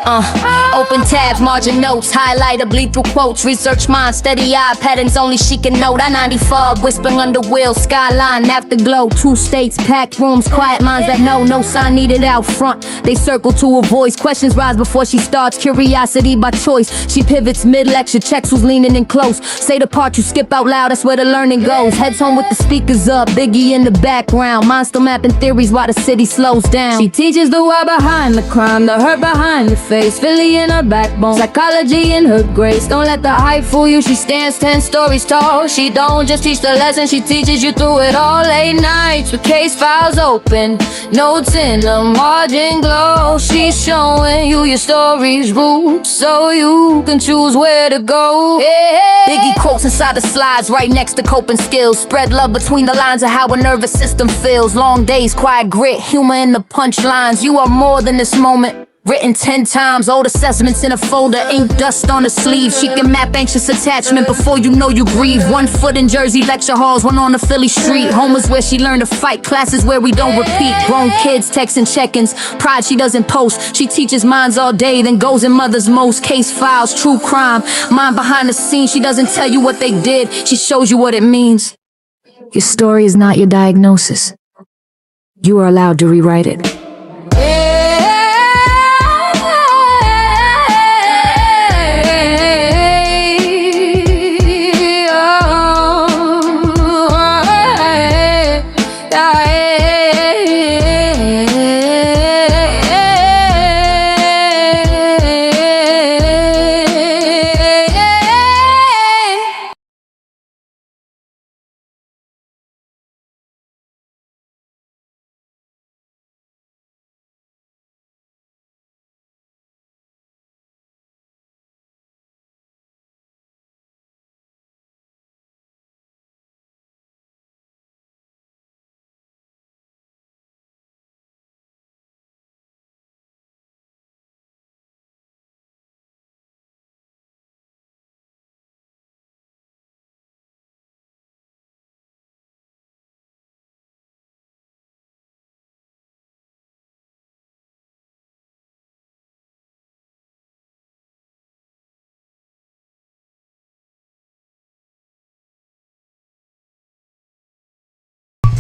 Open tabs, margin notes, highlighter, bleed through quotes, research minds, steady eye patterns only she can note. I-90 fog, whispering under wheels, skyline, afterglow, 2 states, packed rooms, quiet minds that know, no sign needed out front. They circle to her voice, questions rise before she starts, curiosity by choice. She pivots mid-lecture, checks who's leaning in close. Say the part you skip out loud, that's where the learning goes. Heads home with the speakers up, Biggie in the background, mind still mapping theories while the city slows down. She teaches the why behind the crime, the hurt behind the face, Philly in her backbone, psychology in her grace. Don't let the hype fool you, she stands 10 stories tall. She don't just teach the lesson, she teaches you through it all. Late nights with case files open, notes in the margin glow. She's showing you your story's roots so you can choose where to go. Biggie quotes inside the slides right next to coping skills. Spread love between the lines of how a nervous system feels. Long days, quiet grit, humor in the punchlines. You are more than this moment, written 10 times, old assessments in a folder, ink dust on the sleeve. She can map anxious attachment before you know you grieve. 1 foot in Jersey lecture halls, 1 on the Philly street. Home is where she learned to fight, classes where we don't repeat. Grown kids texting check-ins, pride she doesn't post. She teaches minds all day, then goes in mother's most. Case files, true crime, mind behind the scenes. She doesn't tell you what they did, she shows you what it means. Your story is not your diagnosis. You are allowed to rewrite it.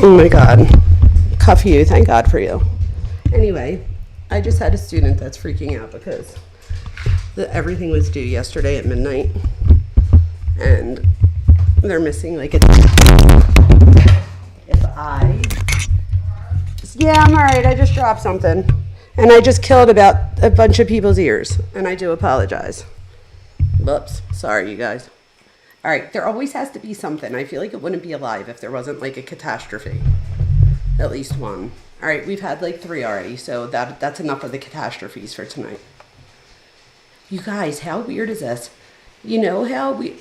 Oh my God. Cuff you, thank God for you. Anyway, I just had a student that's freaking out because everything was due yesterday at midnight and they're missing like a... Yeah, I'm alright, I just dropped something and I just killed about a bunch of people's ears and I do apologize. Whoops, sorry you guys. All right, there always has to be something. I feel like it wouldn't be alive if there wasn't like a catastrophe. At least one. All right, we've had like 3 already, so that's enough of the catastrophes for tonight. You guys, how weird is this? You know how we...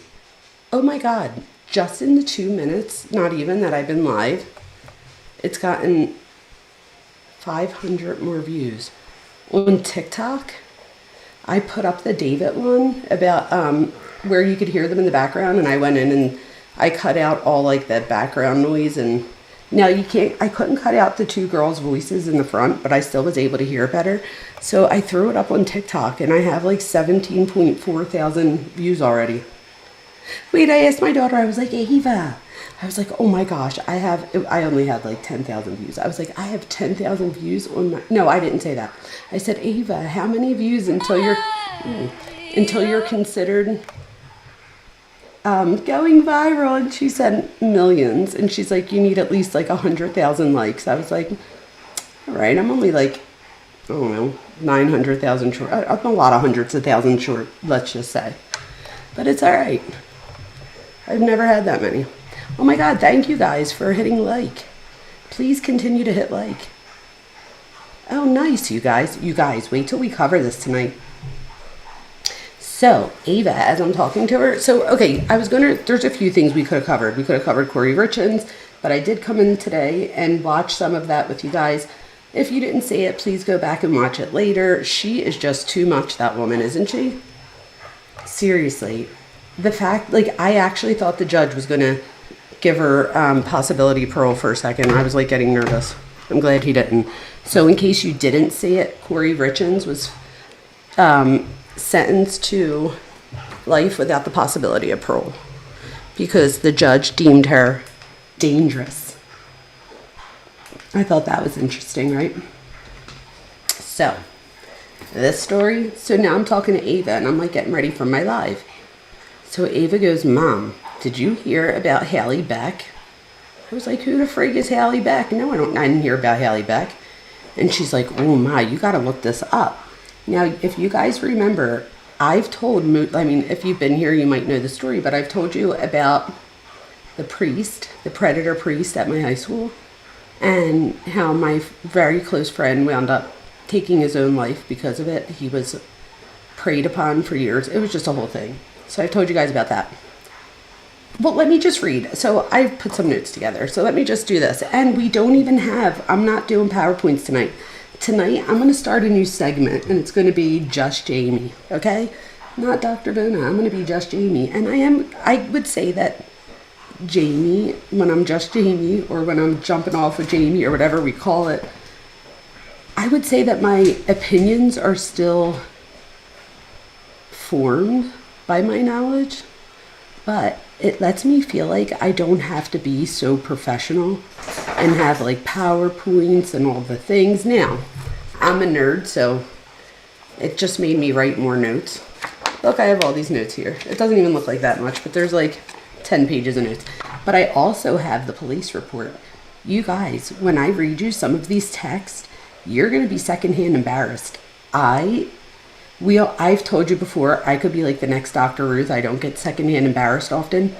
Oh my God, just in the 2 minutes, not even, that I've been live, it's gotten 500 more views. On TikTok, I put up the David one about... where you could hear them in the background, and I went in and I cut out all like that background noise. And now I couldn't cut out the 2 girls' voices in the front, but I still was able to hear better. So I threw it up on TikTok and I have like 17.4 thousand views already. Wait, I asked my daughter, I was like, Ava, I was like, oh my gosh, I only had like 10,000 views. I was like, I have 10,000 views on my, no, I didn't say that. I said, Ava, how many views until you're considered going viral? And she said millions, and she's like, you need at least like 100,000 likes. I was like, all right, I'm only like, I don't know, 900,000 short. I'm a lot of hundreds of thousands short, let's just say, but it's all right. I've never had that many. Oh my God, thank you guys for hitting like. Please continue to hit like. Oh nice, you guys, wait till we cover this tonight. So, Ava, as I'm talking to her, so, okay, there's a few things we could have covered. We could have covered Corey Richins, but I did come in today and watch some of that with you guys. If you didn't see it, please go back and watch it later. She is just too much, that woman, isn't she? Seriously. The fact, like, I actually thought the judge was going to give her possibility parole for a second. I was, like, getting nervous. I'm glad he didn't. So, in case you didn't see it, Corey Richins was sentenced to life without the possibility of parole because the judge deemed her dangerous. I thought that was interesting, right? So, this story, so now I'm talking to Ava and I'm like getting ready for my live. So Ava goes, Mom, did you hear about Hallie Beck? I was like, who the frig is Hallie Beck? No, I didn't hear about Hallie Beck. And she's like, oh my, you gotta look this up. Now, if you guys remember, I've told, if you've been here, you might know the story, but I've told you about the priest, the predator priest at my high school, and how my very close friend wound up taking his own life because of it. He was preyed upon for years. It was just a whole thing. So I've told you guys about that. Well, let me just read. So I've put some notes together. So let me just do this. And we don't even have, I'm not doing PowerPoints tonight. Tonight, I'm going to start a new segment, and it's going to be Just Jamie, okay? Not Dr. Vona. I'm going to be Just Jamie. And I would say that Jamie, when I'm Just Jamie, or when I'm jumping off of Jamie, or whatever we call it, I would say that my opinions are still formed by my knowledge, but it lets me feel like I don't have to be so professional and have like PowerPoints and all the things. Now, I'm a nerd, so it just made me write more notes. Look, I have all these notes here. It doesn't even look like that much, but there's like 10 pages of notes. But I also have the police report. You guys, when I read you some of these texts, you're going to be secondhand embarrassed. I've told you before, I could be like the next Dr. Ruth. I don't get secondhand embarrassed often.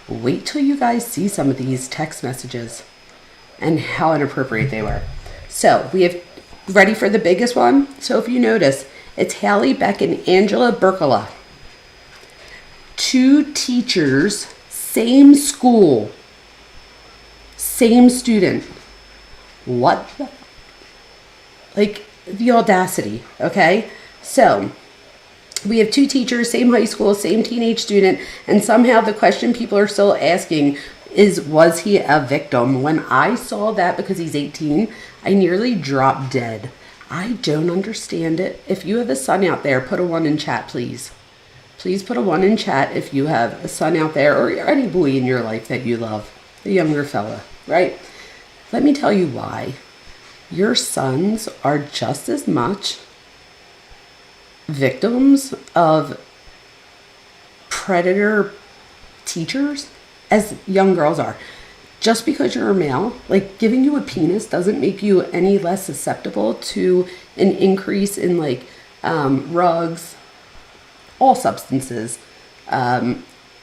Wait till you guys see some of these text messages and how inappropriate they were. So we have ready for the biggest one. So if you notice, it's Hallie Beck and Angela Burlaka. 2 teachers, same school, same student. What the? Like the audacity, okay? So we have 2 teachers, same high school, same teenage student, and somehow the question people are still asking is, was he a victim? When I saw that, because he's 18, I nearly dropped dead. I don't understand it. If you have a son out there, put a 1 in chat, please. Please put a 1 in chat if you have a son out there or any boy in your life that you love, a younger fella, right? Let me tell you why. Your sons are just as much victims of predator teachers as young girls are. Just because you're a male, like giving you a penis doesn't make you any less susceptible to an increase in like drugs, all substances,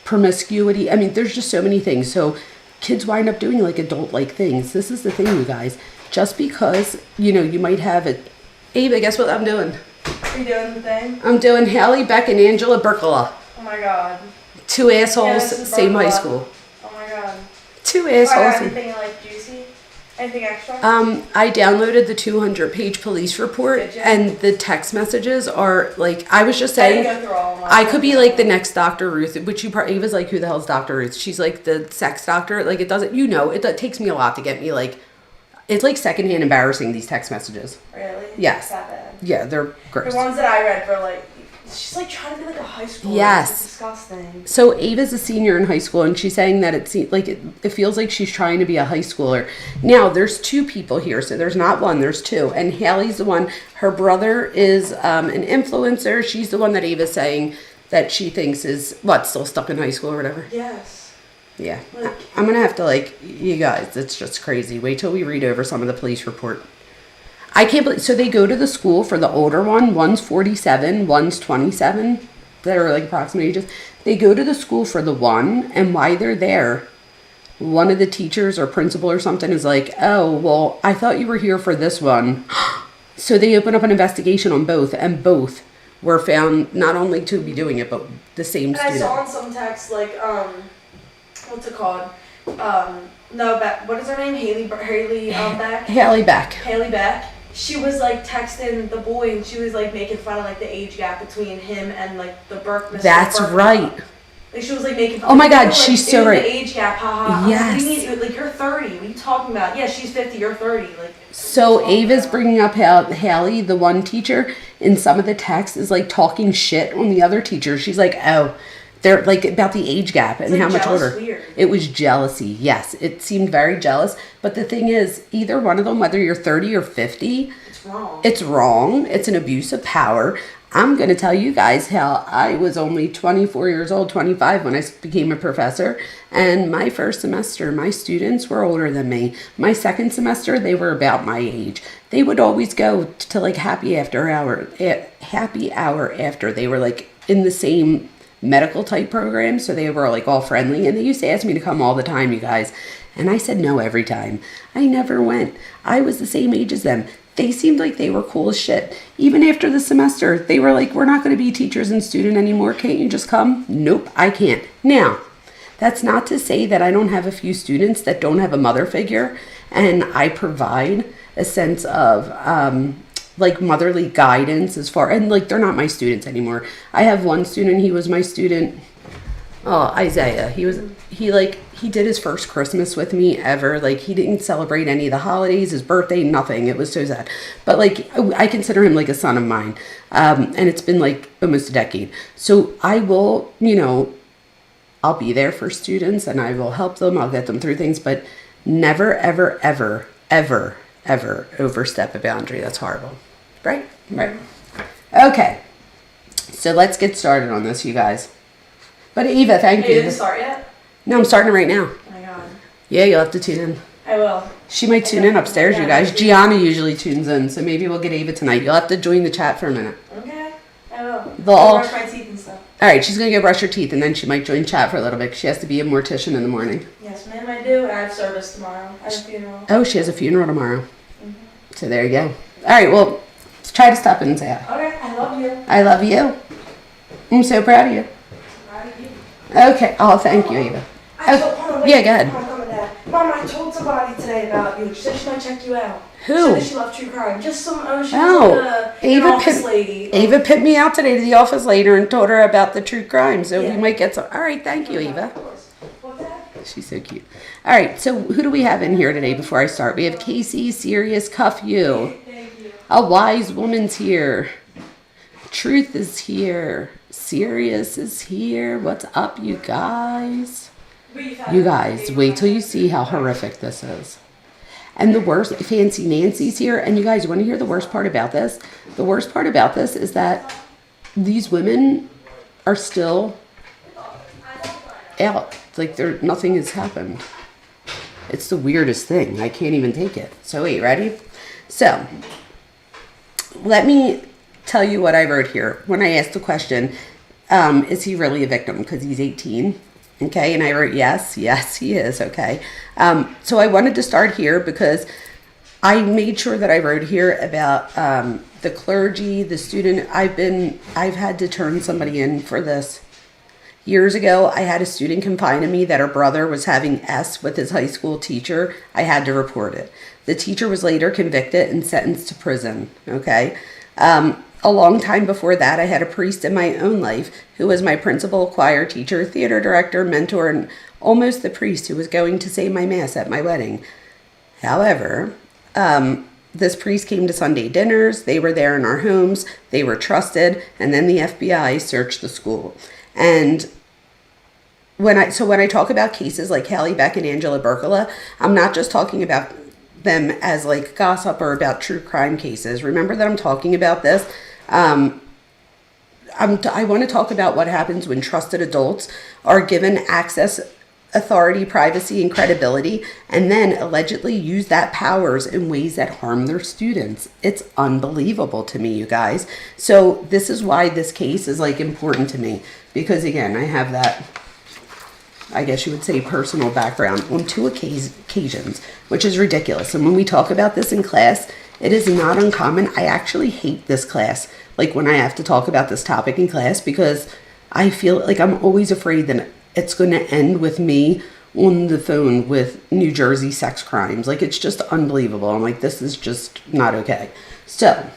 promiscuity. I mean, there's just so many things. So kids wind up doing like adult-like things. This is the thing, you guys. Just because, you might have it. Ava, guess what I'm doing? Are you doing the thing? I'm doing Hallie Beck and Angela Burlaka. Oh my god. 2 assholes, Yeah, same high school. Oh my god. 2 Are assholes. anything like juicy? Anything extra? I downloaded the 200-page police report, Did you? and the text messages are like, I was just I saying, didn't go through all of them. I could be like the next Dr. Ruth, which you probably, Ava's like, who the hell's Dr. Ruth? She's like the sex doctor. Like, it doesn't, it takes me a lot to get me like, it's like secondhand embarrassing, these text messages. Really? Yes. That bad. Yeah, they're gross. The ones that I read were like, she's like trying to be like a high schooler. Yes. It's disgusting. So Ava's a senior in high school, and she's saying that it feels like she's trying to be a high schooler. Now, there's 2 people here, so there's not 1, there's 2. And Hallie's the one, her brother is an influencer. She's the one that Ava's saying that she thinks is, still stuck in high school or whatever. Yes. Yeah. Like, I'm going to have to, you guys, it's just crazy. Wait till we read over some of the police report. I can't believe, so they go to the school for the older one. One's 47, one's 27. They're like approximate ages. They go to the school for the one, and while they're there, one of the teachers or principal or something is like, oh, well, I thought you were here for this one. So they open up an investigation on both, and both were found not only to be doing it, but the same and student. I saw in some text, like, what's it called? No, Beck. What is her name? Haley Beck? Hallie Beck. Haley Beck. She was like texting the boy, and she was like making fun of like the age gap between him and like the Burke. Mr. That's Burke. right. Like she was like making fun Oh my of God, people, like, she's so it was right. the age gap, haha. Yes. What do you mean? Like you're 30. What are you talking about? Yeah, she's 50. You're 30. Like. So Ava's bringing up how Hallie, the one teacher, in some of the texts is like talking shit on the other teachers. She's like, oh, they're like about the age gap and like how much jealous older. weird. It was jealousy. Yes, it seemed very jealous. But the thing is, either one of them, whether you're 30 or 50, It's wrong. it's wrong. It's an abuse of power. I'm going to tell you guys how I was only 24 years old, 25 when I became a professor. And my first semester, my students were older than me. My second semester, they were about my age. They would always go to like happy hour after. They were like in the same medical type program. So they were like all friendly. And they used to ask me to come all the time, you guys. And I said no every time. I never went. I was the same age as them. They seemed like they were cool as shit. Even after the semester, they were like, we're not going to be teachers and student anymore. Can't you just come? Nope, I can't. Now, that's not to say that I don't have a few students that don't have a mother figure. And I provide a sense of like motherly guidance as far, and like they're not my students anymore. I have one student, he was my student. Oh, Isaiah. He did his first Christmas with me ever. Like, he didn't celebrate any of the holidays, his birthday, nothing. It was so sad. But, like, I consider him like a son of mine. And it's been, like, almost a decade. So I will, I'll be there for students and I will help them. I'll get them through things. But never, ever, ever, ever, ever overstep a boundary. That's horrible. Right? Right. Okay. So let's get started on this, you guys. But Eva, thank you. You didn't start yet? No, I'm starting right now. Oh my god. Yeah, you'll have to tune in. I will. She might tune in upstairs, you guys. Gianna usually tunes in, so maybe we'll get Ava tonight. You'll have to join the chat for a minute. Okay. I will. They'll all- Brush my teeth and stuff. All right, she's going to go brush her teeth, and then she might join chat for a little bit 'cause she has to be a mortician in the morning. Yes, ma'am, I do. I have service tomorrow. I have a funeral. Oh, she has a funeral tomorrow. So there you go. All right, well, let's try to stop in and say hi. Okay, I love you. I love you. I'm so proud of you. Proud of you. Okay. Oh, thank you, Ava. Hold on, wait. Yeah, go ahead. Hold on, Dad. Mom, I told somebody today about you. She said she might check you out. Who? She said that she loved true crime. Just some, she Oh, was like an Ava office Pitt- lady. Ava picked me out today to the office later and told her about the true crime, so Yeah. we might get some. All right, thank you, Ava. Of course. What's that? She's so cute. All right, so who do we have in here today before I start? We have Casey, Serious, Cuff You. Thank you. A Wise Woman's here. Truth is here. Serious is here. What's up, you guys? You guys, wait till you see how horrific this is. And the worst, Fancy Nancy's here. And you guys, want to hear the worst part about this? The worst part about this is that these women are still out. It's like nothing has happened. It's the weirdest thing. I can't even take it. So wait, ready? So let me tell you what I wrote here when I asked the question, is he really a victim? Because he's 18. Okay, and I wrote yes, he is. Okay, so I wanted to start here because I made sure that I wrote here about the clergy, the student. I've had to turn somebody in for this. Years ago, I had a student confide in me that her brother was having S with his high school teacher. I had to report it. The teacher was later convicted and sentenced to prison. Okay. A long time before that, I had a priest in my own life who was my principal, choir teacher, theater director, mentor, and almost the priest who was going to say my mass at my wedding. However, this priest came to Sunday dinners. They were there in our homes. They were trusted. And then the FBI searched the school. And when I talk about cases like Hallie, Beck, and Angela Burlaka, I'm not just talking about them as like gossip or about true crime cases. Remember that I'm talking about this. I want to talk about what happens when trusted adults are given access, authority, privacy, and credibility, and then allegedly use that powers in ways that harm their students. It's unbelievable to me, you guys. So this is why this case is like important to me, because again, I have that, I guess you would say, personal background on two occasions, which is ridiculous. And when we talk about this in class, it is not uncommon. I actually hate this class, like when I have to talk about this topic in class, because I feel like I'm always afraid that it's going to end with me on the phone with New Jersey sex crimes. Like, it's just unbelievable. I'm like, this is just not okay. So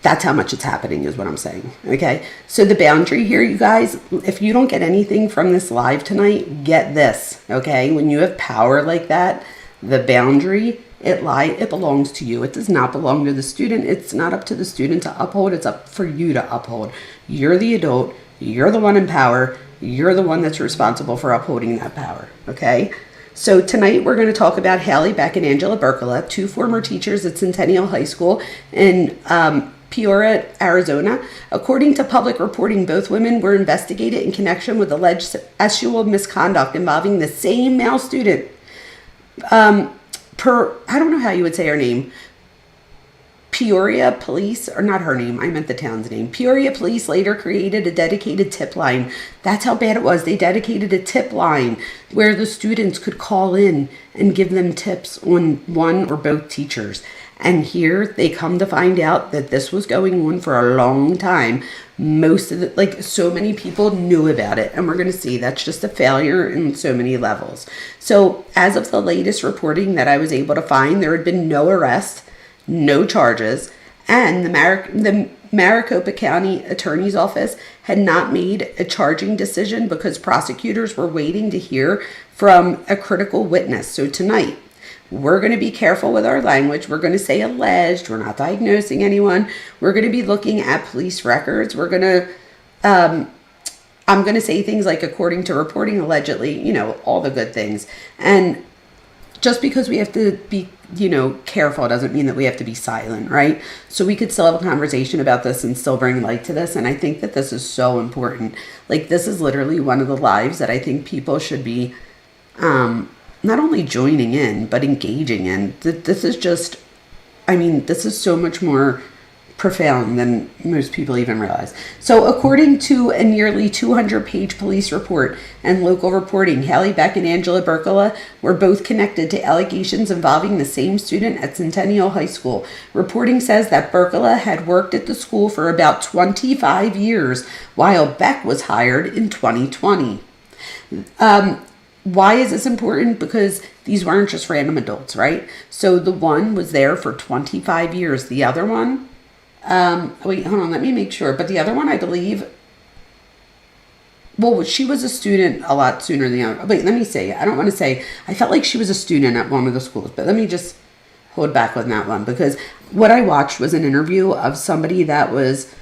That's how much it's happening is what I'm saying. Okay. So the boundary here, you guys, if you don't get anything from this live tonight, get this. Okay. When you have power like that, the boundary, it belongs to you. It does not belong to the student. It's not up to the student to uphold. It's up for you to uphold. You're the adult. You're the one in power. You're the one that's responsible for upholding that power. Okay. So tonight we're going to talk about Haley Beck and Angela Burlaka, two former teachers at Centennial High School in Peoria, Arizona. According to public reporting, both women were investigated in connection with alleged sexual misconduct involving the same male student. I don't know how you would say her name. Peoria Police, or not her name, I meant the town's name. Peoria Police later created a dedicated tip line. That's how bad it was. They dedicated a tip line where the students could call in and give them tips on one or both teachers. And here they come to find out that this was going on for a long time. Most of the, so many people knew about it. And we're going to see that's just a failure in so many levels. So as of the latest reporting that I was able to find, there had been no arrest, no charges, and the Maricopa County Attorney's Office had not made a charging decision because prosecutors were waiting to hear from a critical witness. So tonight, we're going to be careful with our language. We're going to say alleged. We're not diagnosing anyone. We're going to be looking at police records. We're going to, I'm going to say things like according to reporting, allegedly, all the good things. And just because we have to be, careful doesn't mean that we have to be silent, right? So we could still have a conversation about this and still bring light to this. And I think that this is so important. This is literally one of the lives that I think people should be not only joining in, but engaging in. This is just, this is so much more profound than most people even realize. So according to a nearly 200-page police report and local reporting, Haley Beck and Angela Burlaka were both connected to allegations involving the same student at Centennial High School. Reporting says that Burlaka had worked at the school for about 25 years, while Beck was hired in 2020. Why is this important? Because these weren't just random adults, right? So the one was there for 25 years. The other one, wait, hold on, let me make sure. But the other one, I believe, she was a student a lot sooner than the other. Wait, let me say, I don't want to say, I felt like she was a student at one of the schools, but let me just hold back on that one, because what I watched was an interview of somebody that was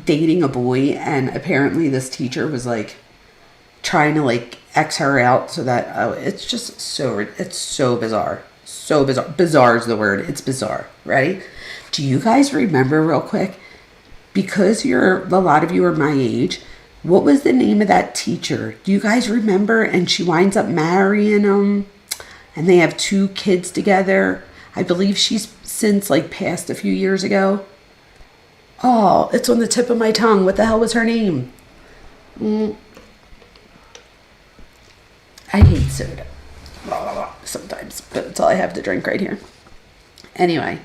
dating a boy, and apparently this teacher was trying to X her out so that, it's just it's so bizarre. So bizarre. Bizarre is the word. It's bizarre. Ready? Do you guys remember real quick? Because a lot of you are my age. What was the name of that teacher? Do you guys remember? And she winds up marrying him, and they have 2 kids together. I believe she's since passed a few years ago. Oh, it's on the tip of my tongue. What the hell was her name? I hate soda sometimes, but it's all I have to drink right here. Anyway,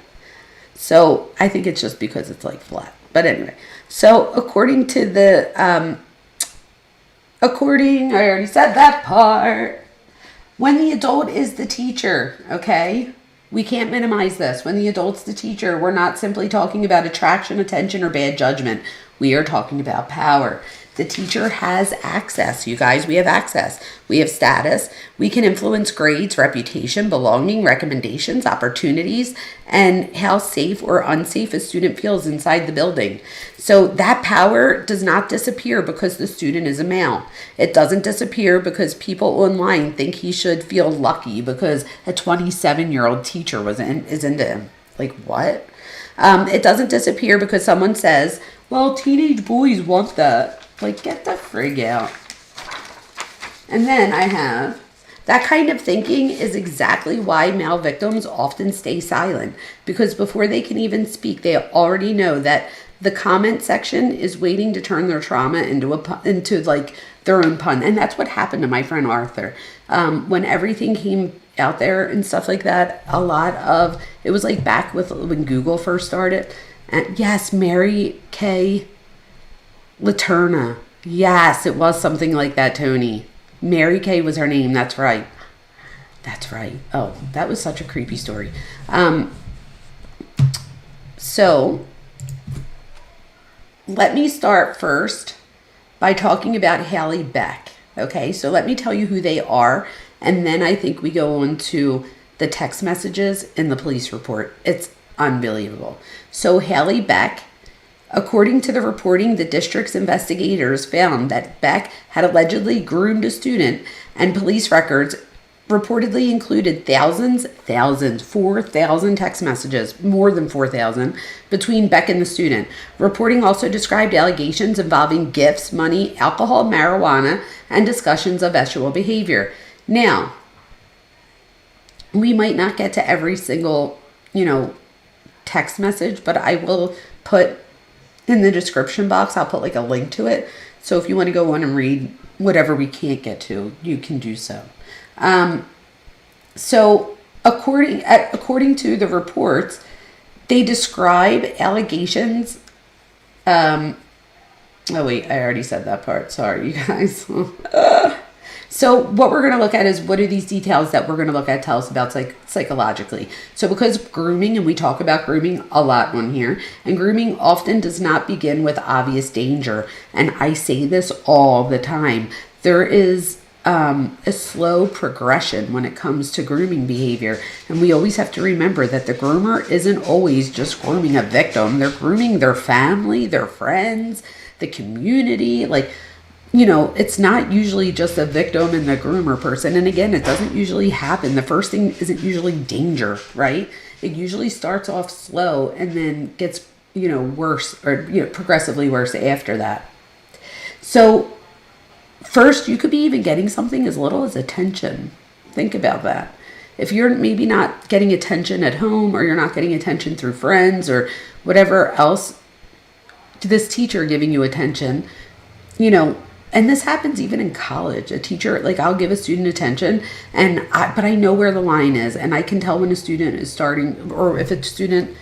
so I think it's just because it's flat. But anyway, so according to I already said that part. When the adult is the teacher, okay? We can't minimize this. When the adult's the teacher, we're not simply talking about attraction, attention, or bad judgment. We are talking about power. The teacher has access, you guys. We have access. We have status. We can influence grades, reputation, belonging, recommendations, opportunities, and how safe or unsafe a student feels inside the building. So that power does not disappear because the student is a male. It doesn't disappear because people online think he should feel lucky because a 27-year-old teacher is into him. What? It doesn't disappear because someone says, well, teenage boys want that. Get the frig out. And then I have, that kind of thinking is exactly why male victims often stay silent. Because before they can even speak, they already know that the comment section is waiting to turn their trauma into their own pun. And that's what happened to my friend Arthur. When everything came out there and stuff like that, a lot of, it was back when Google first started. And yes, Mary Kay Laterna. Yes, it was something like that, Tony. Mary Kay was her name. That's right. That's right. Oh, that was such a creepy story. So let me start first by talking about Haley Beck. Okay, so let me tell you who they are, and then I think we go on to the text messages in the police report. It's unbelievable. So Haley Beck, according to the reporting, the district's investigators found that Beck had allegedly groomed a student, and police records reportedly included 4,000 text messages, more than 4,000, between Beck and the student. Reporting also described allegations involving gifts, money, alcohol, marijuana, and discussions of sexual behavior. Now, we might not get to every single, text message, but I will put in the description box, I'll put like a link to it. So if you want to go on and read whatever we can't get to, you can do so. So according to the reports, they describe allegations. Oh wait, I already said that part. Sorry, you guys. So what we're going to look at is, what are these details that we're going to look at tell us about psychologically. So because grooming, and we talk about grooming a lot on here, and grooming often does not begin with obvious danger. And I say this all the time. There is a slow progression when it comes to grooming behavior. And we always have to remember that the groomer isn't always just grooming a victim. They're grooming their family, their friends, the community. It's not usually just a victim and the groomer person. And again, it doesn't usually happen. The first thing isn't usually danger, right? It usually starts off slow and then gets, worse or, progressively worse after that. So first, you could be even getting something as little as attention. Think about that. If you're maybe not getting attention at home, or you're not getting attention through friends or whatever else, to this teacher giving you attention, and this happens even in college. A teacher, I'll give a student attention, but I know where the line is, and I can tell when a student is starting, or if a student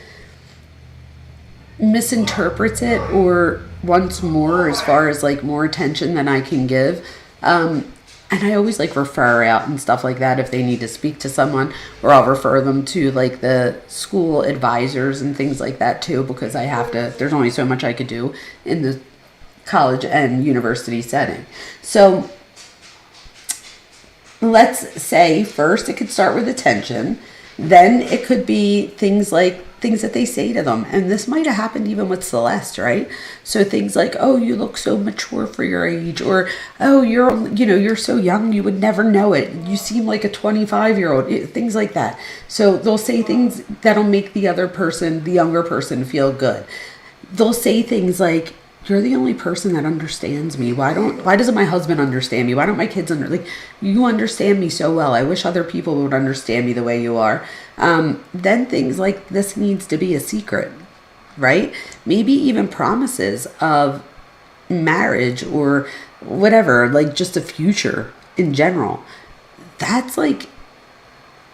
misinterprets it or wants more as far as more attention than I can give. And I always refer out and stuff like that if they need to speak to someone, or I'll refer them to the school advisors and things like that too, because there's only so much I could do in the college and university setting. So let's say first it could start with attention, then it could be things that they say to them. And this might have happened even with Celeste, right? So things like, oh, you look so mature for your age, or, oh, you're so young, you would never know it. You seem like a 25-year-old, things like that. So they'll say things that'll make the other person, the younger person, feel good. They'll say things like, you're the only person that understands me. Why doesn't my husband understand me? Why don't my kids you understand me so well. I wish other people would understand me the way you are. Then things like, this needs to be a secret, right? Maybe even promises of marriage or whatever, just a future in general. That's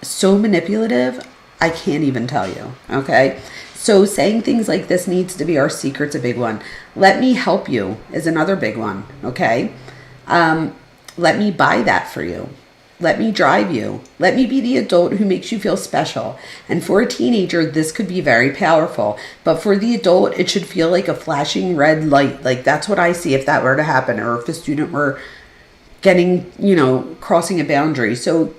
so manipulative. I can't even tell you. Okay. So saying things like, this needs to be our secret's a big one. Let me help you is another big one, okay? Let me buy that for you. Let me drive you. Let me be the adult who makes you feel special. And for a teenager, this could be very powerful. But for the adult, it should feel like a flashing red light. That's what I see if that were to happen, or if a student were getting, crossing a boundary. So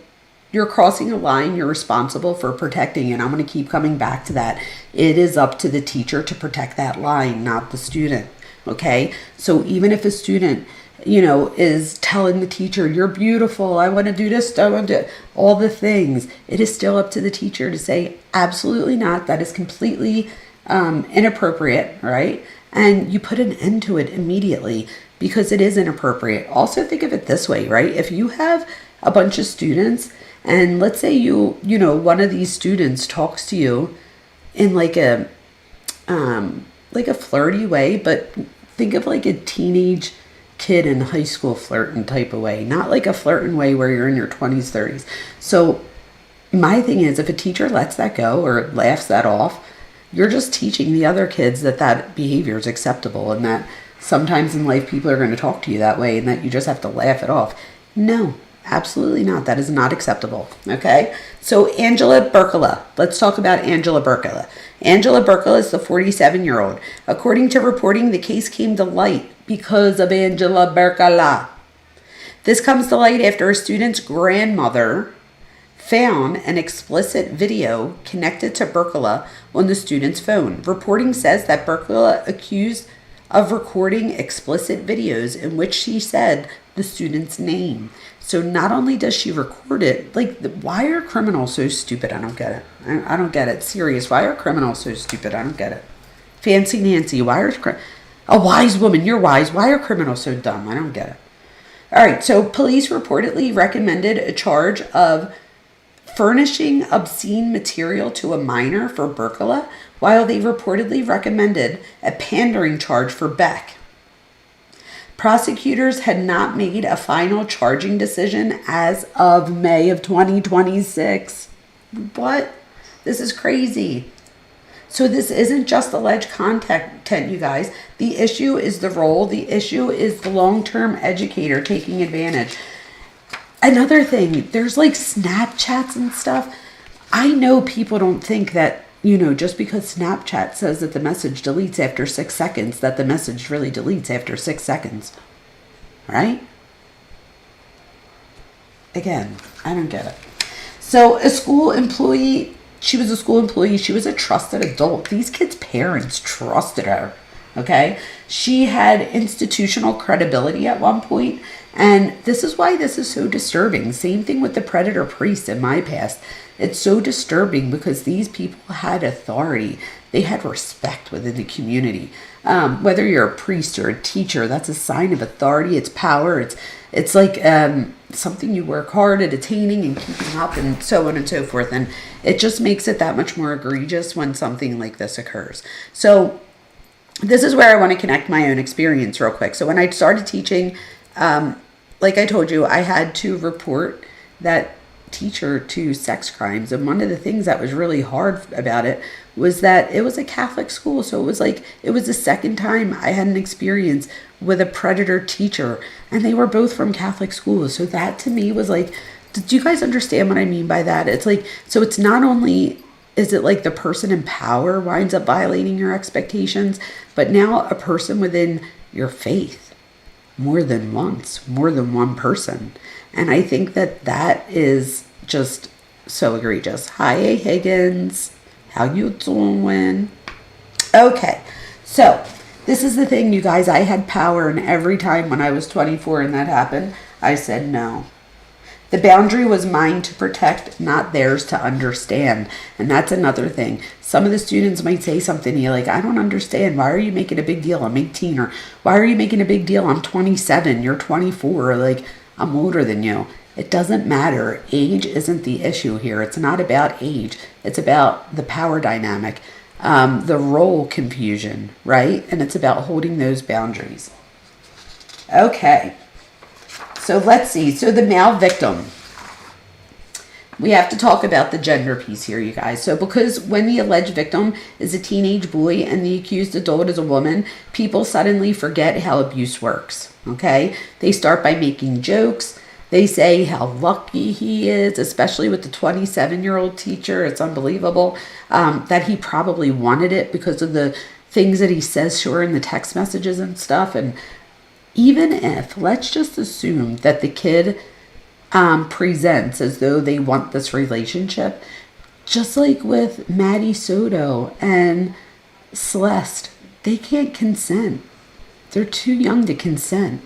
you're crossing a line you're responsible for protecting, and I'm going to keep coming back to that. It is up to the teacher to protect that line, not the student, okay? So even if a student, is telling the teacher, you're beautiful, I want to do this, I want to do all the things, it is still up to the teacher to say, absolutely not, that is completely inappropriate, right? And you put an end to it immediately, because it is inappropriate. Also think of it this way, right? If you have a bunch of students, and let's say one of these students talks to you in a flirty way, but think of a teenage kid in high school flirting type of way, not a flirting way where you're in your 20s, 30s. So my thing is, if a teacher lets that go or laughs that off, you're just teaching the other kids that behavior is acceptable, and that sometimes in life people are going to talk to you that way, and that you just have to laugh it off. No, Absolutely not. That is not acceptable. Okay. So Angela Burkala. Let's talk about Angela Burkala. Angela Burkala is the 47-year-old. According to reporting, the case came to light because of Angela Burkala. This comes to light after a student's grandmother found an explicit video connected to Burkala on the student's phone. Reporting says that Burkala accused of recording explicit videos in which she said the student's name. So not only does she record it, like, why are criminals so stupid? I don't get it. I don't get it. Serious. Why are criminals so stupid? I don't get it. Fancy Nancy. Why are a wise woman? You're wise. Why are criminals so dumb? I don't get it. All right. So police reportedly recommended a charge of furnishing obscene material to a minor for Burkala, while they reportedly recommended a pandering charge for Beck. Prosecutors had not made a final charging decision as of May of 2026. What? This is crazy. So this isn't just alleged content, you guys. The issue is the role. The issue is the long-term educator taking advantage. Another thing, there's like Snapchats and stuff. I know people don't think that, just because Snapchat says that the message deletes after 6 seconds, that the message really deletes after 6 seconds. Right? Again, I don't get it. So a school employee, she was a school employee. She was a trusted adult. These kids' parents trusted her. Okay? She had institutional credibility at one point. And this is why this is so disturbing. Same thing with the predator priests in my past. It's so disturbing because these people had authority. They had respect within the community. Whether you're a priest or a teacher, that's a sign of authority. It's power. It's like something you work hard at attaining and keeping up, and so on and so forth. And it just makes it that much more egregious when something like this occurs. So this is where I want to connect my own experience real quick. So when I started teaching, like I told you, I had to report that teacher to sex crimes. And one of the things that was really hard about it was that it was a Catholic school. So it was the second time I had an experience with a predator teacher, and they were both from Catholic schools. So that to me was like, do you guys understand what I mean by that? It's like, so it's not only is it like the person in power winds up violating your expectations, but now a person within your faith, more than once, more than one person. And I think that is just so egregious. Hi, Higgins. How you doing? Okay, so this is the thing, you guys. I had power, and every time when I was 24 and that happened, I said no. The boundary was mine to protect, not theirs to understand. And that's another thing. Some of the students might say something to you like, I don't understand. Why are you making a big deal? I'm 18. Or why are you making a big deal? I'm 27. You're 24. Or like, I'm older than you. It doesn't matter. Age isn't the issue here. It's not about age. It's about the power dynamic, the role confusion, right? And it's about holding those boundaries. Okay. So let's see. So the male victim. We have to talk about the gender piece here, you guys. So because when the alleged victim is a teenage boy and the accused adult is a woman, people suddenly forget how abuse works, okay? They start by making jokes. They say how lucky he is, especially with the 27-year-old teacher. It's unbelievable that he probably wanted it because of the things that he says, sure, in the text messages and stuff. And even if, let's just assume that the kid presents as though they want this relationship, just like with Maddie Soto and Celeste, they can't consent. They're too young to consent.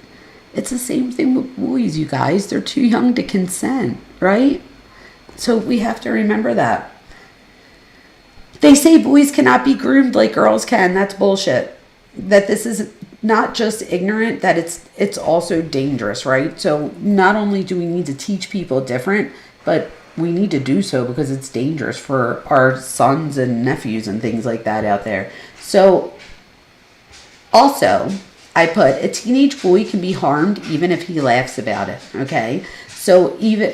It's the same thing with boys, you guys. They're too young to consent, right? So we have to remember that. They say boys cannot be groomed like girls can. That's bullshit. That this is not just ignorant, that it's also dangerous, right? So not only do we need to teach people different, but we need to do so because it's dangerous for our sons and nephews and things like that out there. So also, I put a teenage boy can be harmed even if he laughs about it, okay? So even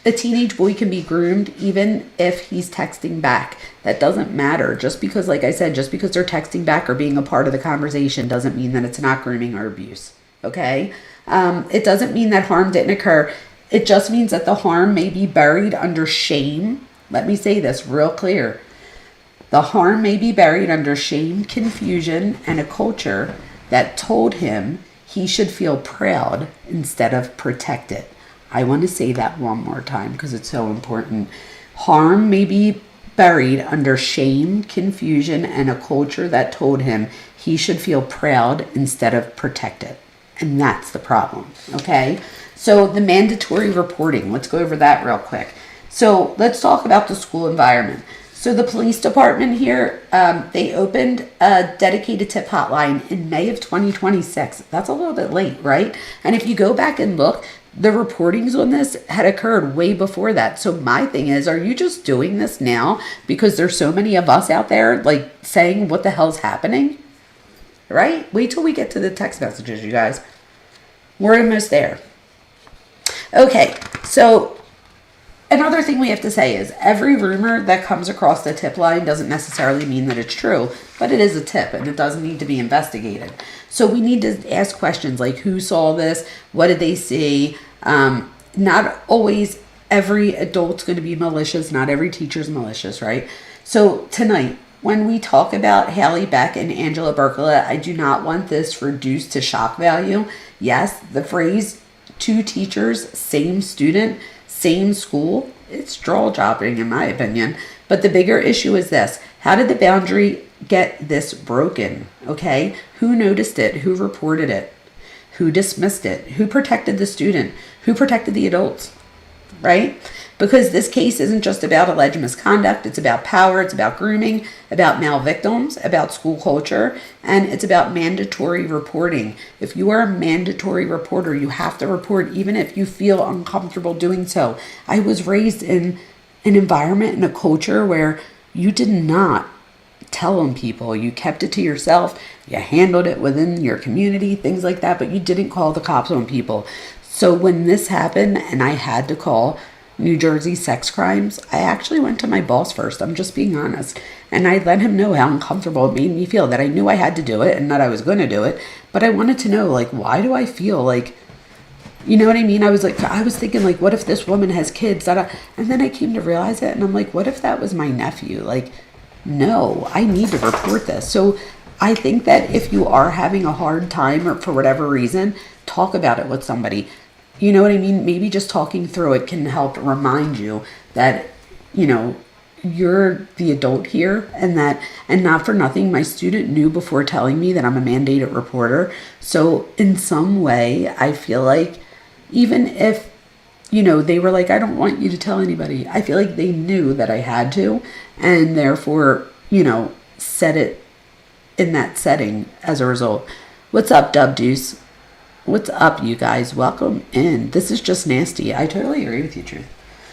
a teenage boy can be groomed even if he's texting back. That doesn't matter. Just because, like I said, just because they're texting back or being a part of the conversation doesn't mean that it's not grooming or abuse, okay? It doesn't mean that harm didn't occur. It just means that the harm may be buried under shame. Let me say this real clear. The harm may be buried under shame, confusion, and a culture that told him he should feel proud instead of protected. I want to say that one more time because it's so important. Harm may be buried under shame, confusion, and a culture that told him he should feel proud instead of protected. And that's the problem, okay? So the mandatory reporting, let's go over that real quick. So let's talk about the school environment. So the police department here, they opened a dedicated tip hotline in May of 2026. That's a little bit late, right? And if you go back and look, the reportings on this had occurred way before that. So my thing is, are you just doing this now because there's so many of us out there like saying what the hell's happening? Right? Wait till we get to the text messages, you guys. We're almost there. Okay, so another thing we have to say is every rumor that comes across the tip line doesn't necessarily mean that it's true, but it is a tip and it does need to be investigated. So we need to ask questions like who saw this? What did they see? Not always every adult's going to be malicious. Not every teacher's malicious, right? So tonight, when we talk about Haley Beck and Angela Burlaka, I do not want this reduced to shock value. Yes, the phrase two teachers, same student, same school, it's jaw-dropping in my opinion. But the bigger issue is this. How did the boundary get this broken? Okay? Who noticed it? Who reported it? Who dismissed it? Who protected the student? Who protected the adults? Right? Because this case isn't just about alleged misconduct. It's about power. It's about grooming, about male victims, about school culture, and it's about mandatory reporting. If you are a mandatory reporter, you have to report even if you feel uncomfortable doing so. I was raised in an environment and a culture where you did not tell on people. You kept it to yourself. You handled it within your community, things like that, but you didn't call the cops on people. So when this happened and I had to call New Jersey sex crimes, I actually went to my boss first. I'm just being honest. And I let him know how uncomfortable it made me feel, that I knew I had to do it and that I was going to do it. But I wanted to know, like, why do I feel like, you know what I mean? I was thinking, like, what if this woman has kids? And then I came to realize it. And I'm like, what if that was my nephew? Like, no, I need to report this. So I think that if you are having a hard time or for whatever reason, talk about it with somebody. You know what I mean? Maybe just talking through it can help remind you that, you know, you're the adult here and not for nothing, my student knew before telling me that I'm a mandated reporter. So in some way, I feel like even if, you know, they were like, I don't want you to tell anybody, I feel like they knew that I had to and therefore, you know, set it in that setting as a result. What's up, Dub Deuce? What's up, you guys? Welcome in. This is just nasty. I totally agree with you, Truth.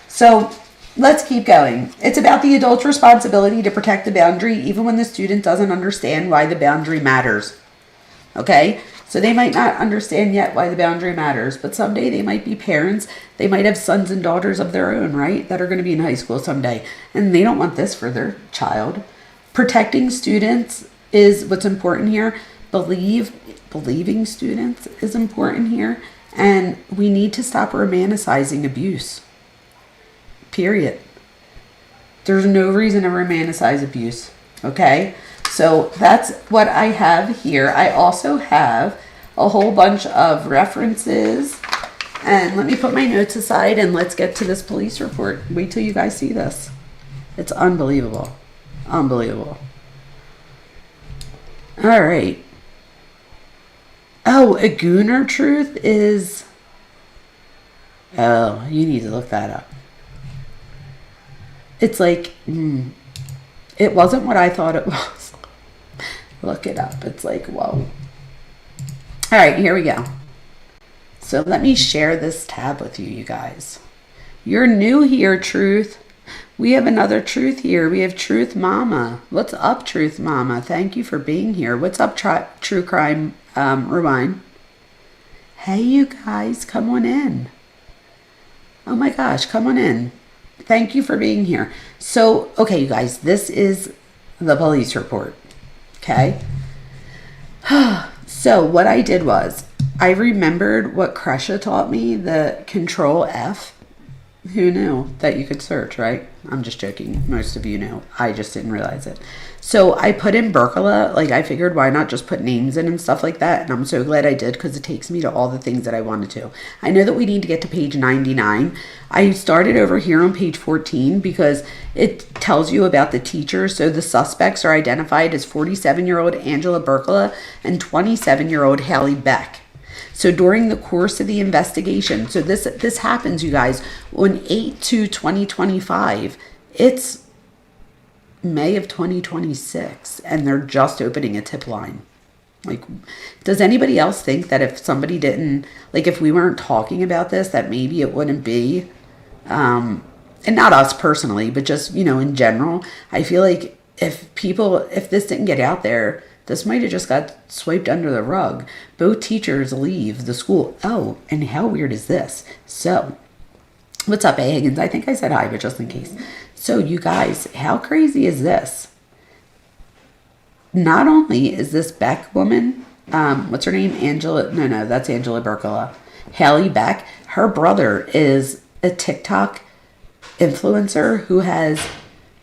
So let's keep going. It's about the adult's responsibility to protect the boundary even when the student doesn't understand why the boundary matters. Okay? So they might not understand yet why the boundary matters, but someday they might be parents. They might have sons and daughters of their own, right? That are going to be in high school someday. And they don't want this for their child. Protecting students is what's important here. Believing students is important here, and we need to stop romanticizing abuse. Period. There's no reason to romanticize abuse. Okay, so that's what I have here. I also have a whole bunch of references, and let me put my notes aside and let's get to this police report. Wait till you guys see this. It's unbelievable. Unbelievable. All right. Oh, a gooner truth is... Oh, you need to look that up. It's like... It wasn't what I thought it was. Look it up. It's like, whoa. All right, here we go. So let me share this tab with you, you guys. You're new here, Truth. We have another Truth here. We have Truth Mama. What's up, Truth Mama? Thank you for being here. What's up, True Crime Rewind? Hey, you guys, come on in. Oh my gosh, come on in. Thank you for being here. So, okay, you guys, this is the police report. Okay? So what I did was, I remembered what Kresha taught me, the Control F. Who knew that you could search, right? I'm just joking. Most of you know. I just didn't realize it. So I put in Burlaka. Like, I figured why not just put names in and stuff like that. And I'm so glad I did because it takes me to all the things that I wanted to. I know that we need to get to page 99. I started over here on page 14 because it tells you about the teacher. So the suspects are identified as 47-year-old Angela Burlaka and 27-year-old Hallie Beck. So during the course of the investigation, so this happens, you guys, on 8/2/2025. It's May of 2026, and they're just opening a tip line. Like, does anybody else think that if somebody didn't, like, if we weren't talking about this, that maybe it wouldn't be, and not us personally, but just, you know, in general, I feel like if this didn't get out there, this might have just got swept under the rug. Both teachers leave the school. Oh, and how weird is this? So, what's up, A. Higgins? I think I said hi, but just in case. So, you guys, how crazy is this? Not only is this Beck woman, what's her name? Angela, no, that's Angela Burlaka. Hallie Beck, her brother is a TikTok influencer who has,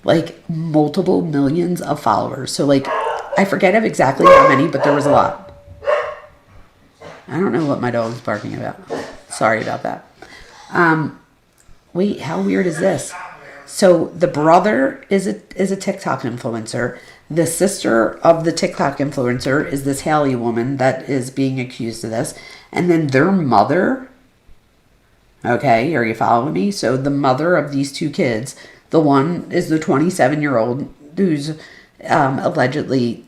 like, multiple millions of followers. So, like, I forget of exactly how many, but there was a lot. I don't know what my dog's barking about. Sorry about that. Wait, how weird is this? So the brother is a TikTok influencer. The sister of the TikTok influencer is this Hallie woman that is being accused of this. And then their mother, okay, are you following me? So the mother of these two kids, the one is the 27-year-old who's allegedly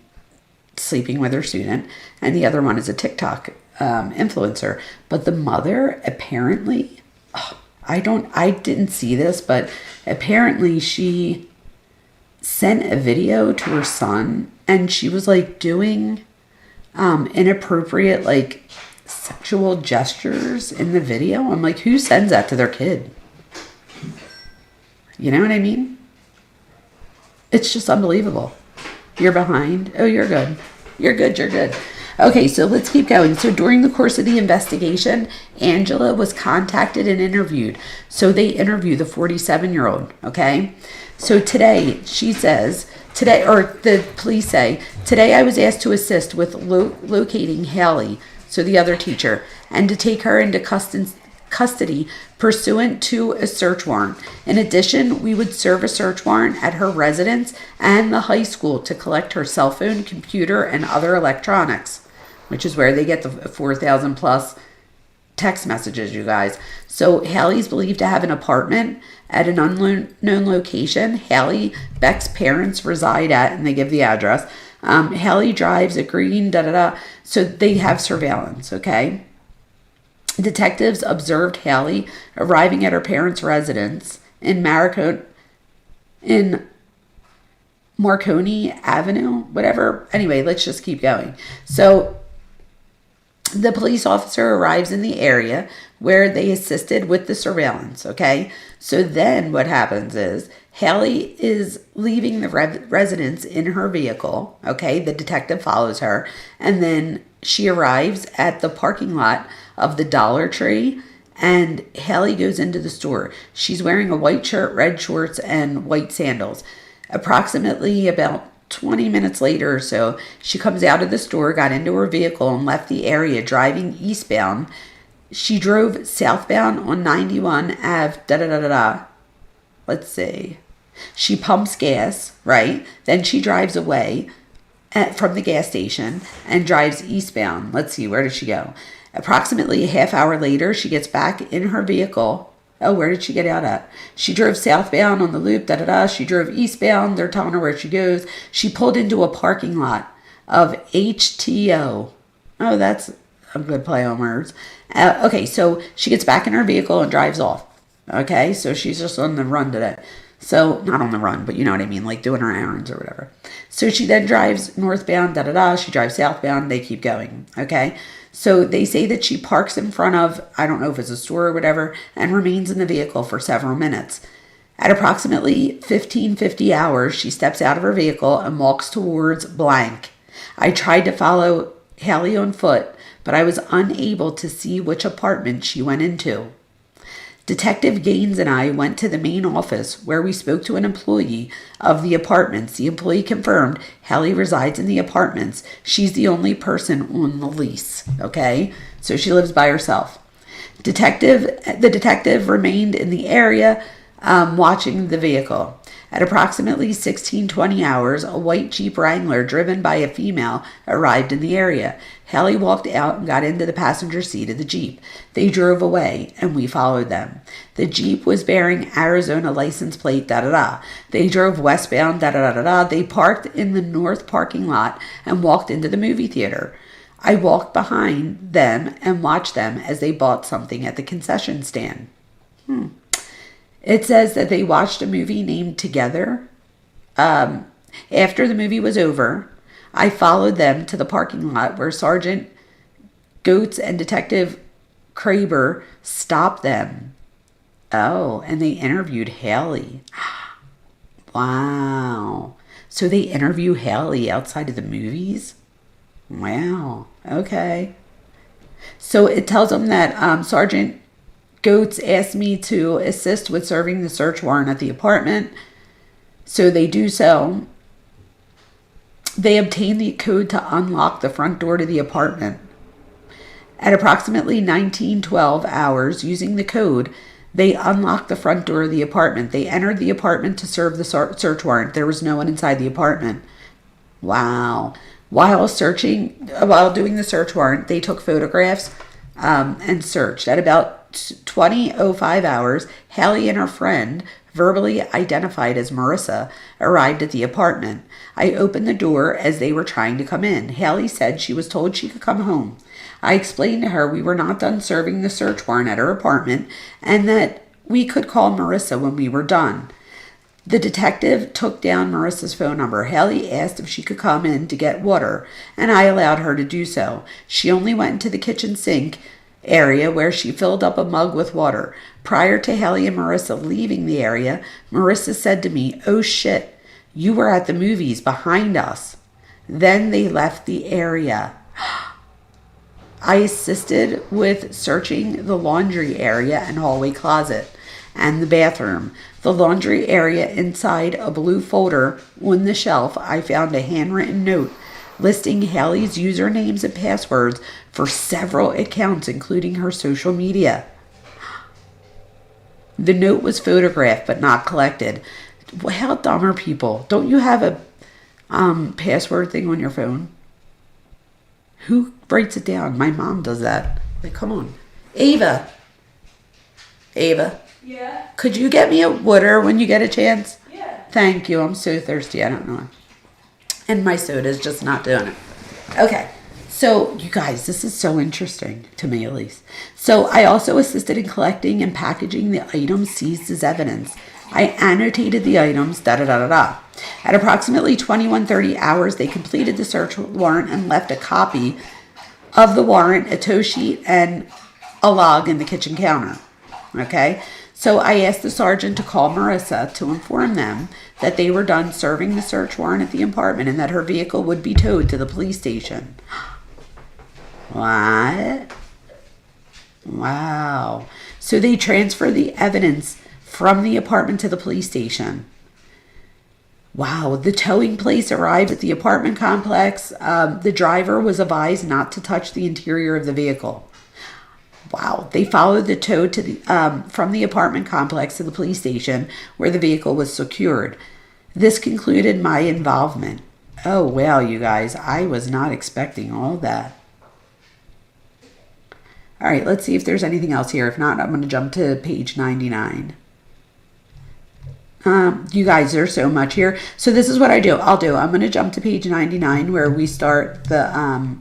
sleeping with her student, and the other one is a TikTok influencer. But the mother apparently, I didn't see this, but apparently she sent a video to her son, and she was like doing inappropriate, like, sexual gestures in the video. I'm like, who sends that to their kid? You know what I mean? It's just unbelievable. You're behind. Oh, you're good. You're good. Okay, so let's keep going. So during the course of the investigation, Angela was contacted and interviewed. So they interview the 47-year-old, okay? So today, the police say, today I was asked to assist with locating Hallie, so the other teacher, and to take her into custody pursuant to a search warrant. In addition, we would serve a search warrant at her residence and the high school to collect her cell phone, computer, and other electronics, which is where they get the 4,000 plus text messages, you guys. So Hallie's believed to have an apartment at an unknown location. Hallie Beck's parents reside at, and they give the address. Hallie drives a green, So they have surveillance, okay? Detectives observed Hallie arriving at her parents' residence in Marconi Avenue, whatever. Anyway, let's just keep going. So the police officer arrives in the area where they assisted with the surveillance, okay? So then what happens is Hallie is leaving the residence in her vehicle, okay? The detective follows her, and then she arrives at the parking lot of the Dollar Tree, and Hallie goes into the store. She's wearing a white shirt, red shorts, and white sandals. Approximately about 20 minutes later or so, she comes out of the store, got into her vehicle, and left the area driving eastbound. She drove southbound on 91 Ave, Let's see. She pumps gas, right? Then she drives away from the gas station and drives eastbound. Let's see, where did she go? Approximately a half hour later, she gets back in her vehicle. Oh, where did she get out at? She drove southbound on the loop, She drove eastbound. They're telling her where she goes. She pulled into a parking lot of HTO. Oh, that's a good play on words. Okay, so she gets back in her vehicle and drives off. Okay, so she's just on the run today. So, not on the run, but you know what I mean, like doing her errands or whatever. So she then drives northbound, She drives southbound, they keep going, okay? So they say that she parks in front of, I don't know if it's a store or whatever, and remains in the vehicle for several minutes. At approximately 15:50 hours, she steps out of her vehicle and walks towards blank. I tried to follow Hallie on foot, but I was unable to see which apartment she went into. Detective Gaines and I went to the main office where we spoke to an employee of the apartments. The employee confirmed Hallie resides in the apartments. She's the only person on the lease, okay? So she lives by herself. The detective remained in the area watching the vehicle. At approximately 16:20 hours, a white Jeep Wrangler driven by a female arrived in the area. Hallie walked out and got into the passenger seat of the Jeep. They drove away, and we followed them. The Jeep was bearing Arizona license plate, da-da-da. They drove westbound, da-da-da-da-da. They parked in the north parking lot and walked into the movie theater. I walked behind them and watched them as they bought something at the concession stand. It says that they watched a movie named Together. After the movie was over, I followed them to the parking lot where Sergeant Goetz and Detective Kraber stopped them. Oh, and they interviewed Hallie. Wow. So they interview Hallie outside of the movies? Wow. Okay. So it tells them that Sergeant Goetz asked me to assist with serving the search warrant at the apartment. So they do so. They obtain the code to unlock the front door to the apartment. At approximately 19:12 hours, using the code, they unlocked the front door of the apartment. They entered the apartment to serve the search warrant. There was no one inside the apartment. Wow. While doing the search warrant, they took photographs and searched. At about 20:05 hours, Hallie and her friend, verbally identified as Marissa, arrived at the apartment. I opened the door as they were trying to come in. Hallie said she was told she could come home. I explained to her we were not done serving the search warrant at her apartment and that we could call Marissa when we were done. The detective took down Marissa's phone number. Hallie asked if she could come in to get water, and I allowed her to do so. She only went into the kitchen sink area where she filled up a mug with water. Prior to Hallie and Marissa leaving the area, Marissa said to me, "Oh shit, you were at the movies behind us." Then they left the area. I assisted with searching the laundry area and hallway closet and the bathroom. The laundry area, inside a blue folder on the shelf, I found a handwritten note listing Hallie's usernames and passwords for several accounts, including her social media. The note was photographed but not collected. How dumb are people? Don't you have a password thing on your phone? Who writes it down? My mom does that. Like, come on. Ava. Yeah. Could you get me a water when you get a chance? Yeah. Thank you. I'm so thirsty. I don't know. And my soda's just not doing it. Okay. So, you guys, this is so interesting to me, at least. So, I also assisted in collecting and packaging the items seized as evidence. I annotated the items, da-da-da-da-da. At approximately 21:30 hours, they completed the search warrant and left a copy of the warrant, a tow sheet, and a log in the kitchen counter. Okay? So I asked the sergeant to call Marissa to inform them that they were done serving the search warrant at the apartment and that her vehicle would be towed to the police station. What? Wow. So they transferred the evidence from the apartment to the police station. Wow. The towing place arrived at the apartment complex. The driver was advised not to touch the interior of the vehicle. Wow. They followed the tow to from the apartment complex to the police station where the vehicle was secured. This concluded my involvement. Oh, wow, you guys. I was not expecting all that. All right, let's see if there's anything else here. If not, I'm going to jump to page 99. You guys, there's so much here. So this is what I'm going to jump to page 99 where we start the,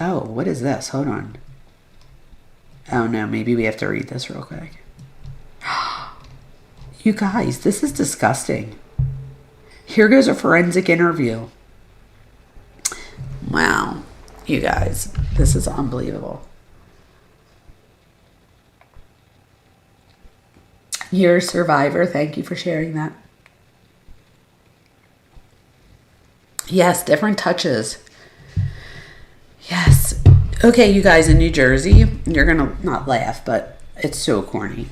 oh, what is this? Hold on. Oh no, maybe we have to read this real quick. You guys, this is disgusting. Here goes a forensic interview. Wow. You guys, this is unbelievable. You're a survivor. Thank you for sharing that. Yes, different touches. Okay, you guys, in New Jersey, you're gonna not laugh, but it's so corny.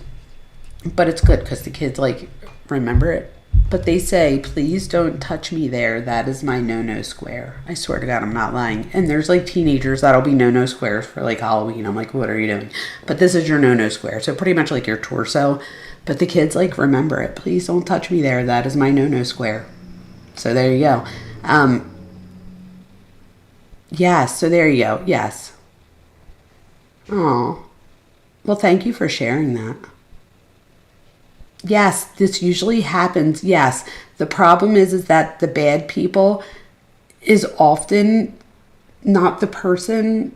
But it's good because the kids like remember it. But they say, please don't touch me there. That is my no-no square. I swear to God, I'm not lying. And there's like teenagers that'll be no-no squares for like Halloween. I'm like, what are you doing? But this is your no-no square. So pretty much like your torso. But the kids like remember it. Please don't touch me there. That is my no-no square. So there you go. Yes, so there you go. Yes. Oh. Well, thank you for sharing that. Yes, this usually happens. Yes. The problem is that the bad people is often not the person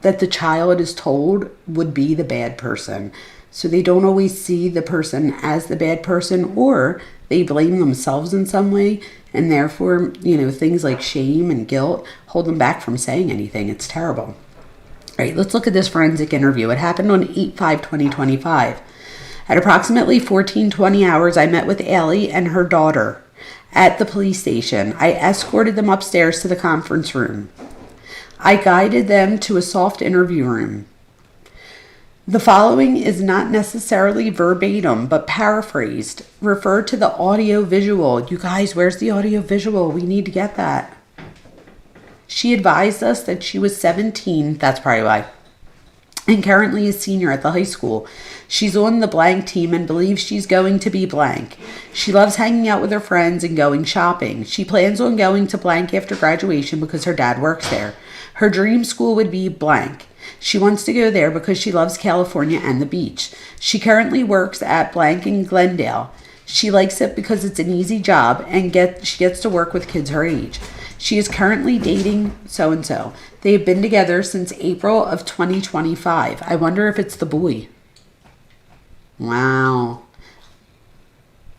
that the child is told would be the bad person. So they don't always see the person as the bad person, or they blame themselves in some way. And therefore, things like shame and guilt hold them back from saying anything. It's terrible. All right, let's look at this forensic interview. It happened on 8/5/2025. At approximately 14:20 hours, I met with Allie and her daughter at the police station. I escorted them upstairs to the conference room. I guided them to a soft interview room. The following is not necessarily verbatim, but paraphrased. Refer to the audio visual. You guys, where's the audio visual? We need to get that. She advised us that she was 17, that's probably why, and currently a senior at the high school. She's on the blank team and believes she's going to be blank. She loves hanging out with her friends and going shopping. She plans on going to blank after graduation because her dad works there. Her dream school would be blank. She wants to go there because she loves California and the beach. She currently works at blank in Glendale. She likes it because it's an easy job and she gets to work with kids her age. She is currently dating so-and-so. They have been together since April of 2025. I wonder if it's the boy. Wow.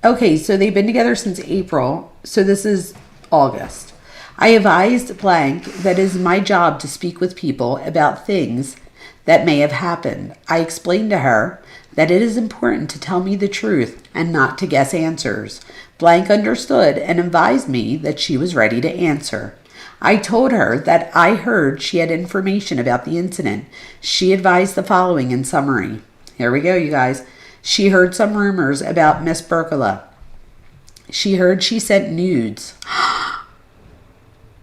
Okay, so they've been together since April. So this is August. I advised blank that it is my job to speak with people about things that may have happened. I explained to her that it is important to tell me the truth and not to guess answers. Blank understood and advised me that she was ready to answer. I told her that I heard she had information about the incident. She advised the following in summary. Here we go, you guys. She heard some rumors about Miss Burlaka. She heard she sent nudes.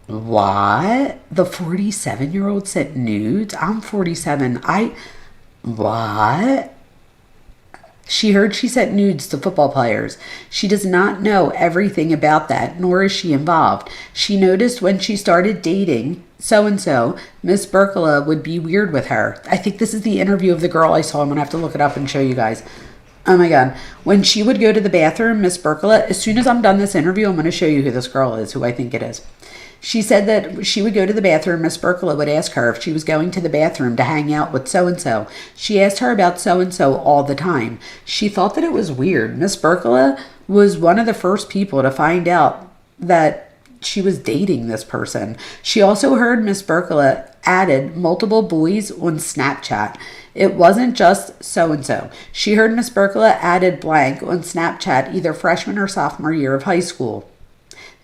What? The 47-year-old sent nudes? I'm 47. What? She heard she sent nudes to football players. She does not know everything about that, nor is she involved. She noticed when she started dating so-and-so, Miss Burlaka would be weird with her. I think this is the interview of the girl I saw. I'm going to have to look it up and show you guys. Oh my God. When she would go to the bathroom, Miss Burlaka, as soon as I'm done this interview, I'm going to show you who this girl is, who I think it is. She said that she would go to the bathroom. Miss Burlaka would ask her if she was going to the bathroom to hang out with so-and-so. She asked her about so-and-so all the time. She thought that it was weird. Miss Burlaka was one of the first people to find out that she was dating this person. She also heard Miss Burlaka added multiple boys on Snapchat. It wasn't just so-and-so. She heard Miss Burlaka added blank on Snapchat either freshman or sophomore year of high school.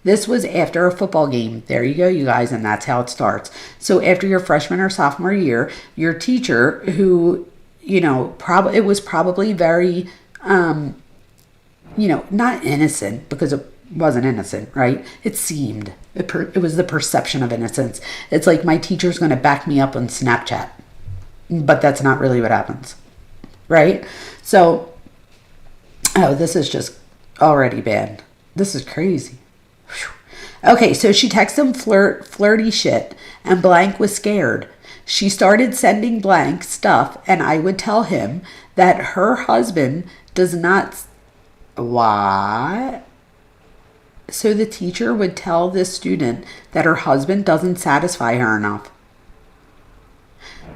This was after a football game. There you go, you guys, and that's how it starts. So after your freshman or sophomore year, your teacher, who, it was probably very, not innocent, because it wasn't innocent, right? It seemed. It was the perception of innocence. It's like, my teacher's going to back me up on Snapchat. But that's not really what happens, right? So, this is just already bad. This is crazy. Okay, so she texted him flirty shit, and blank was scared. She started sending blank stuff, and I would tell him that her husband does not... What? So the teacher would tell this student that her husband doesn't satisfy her enough.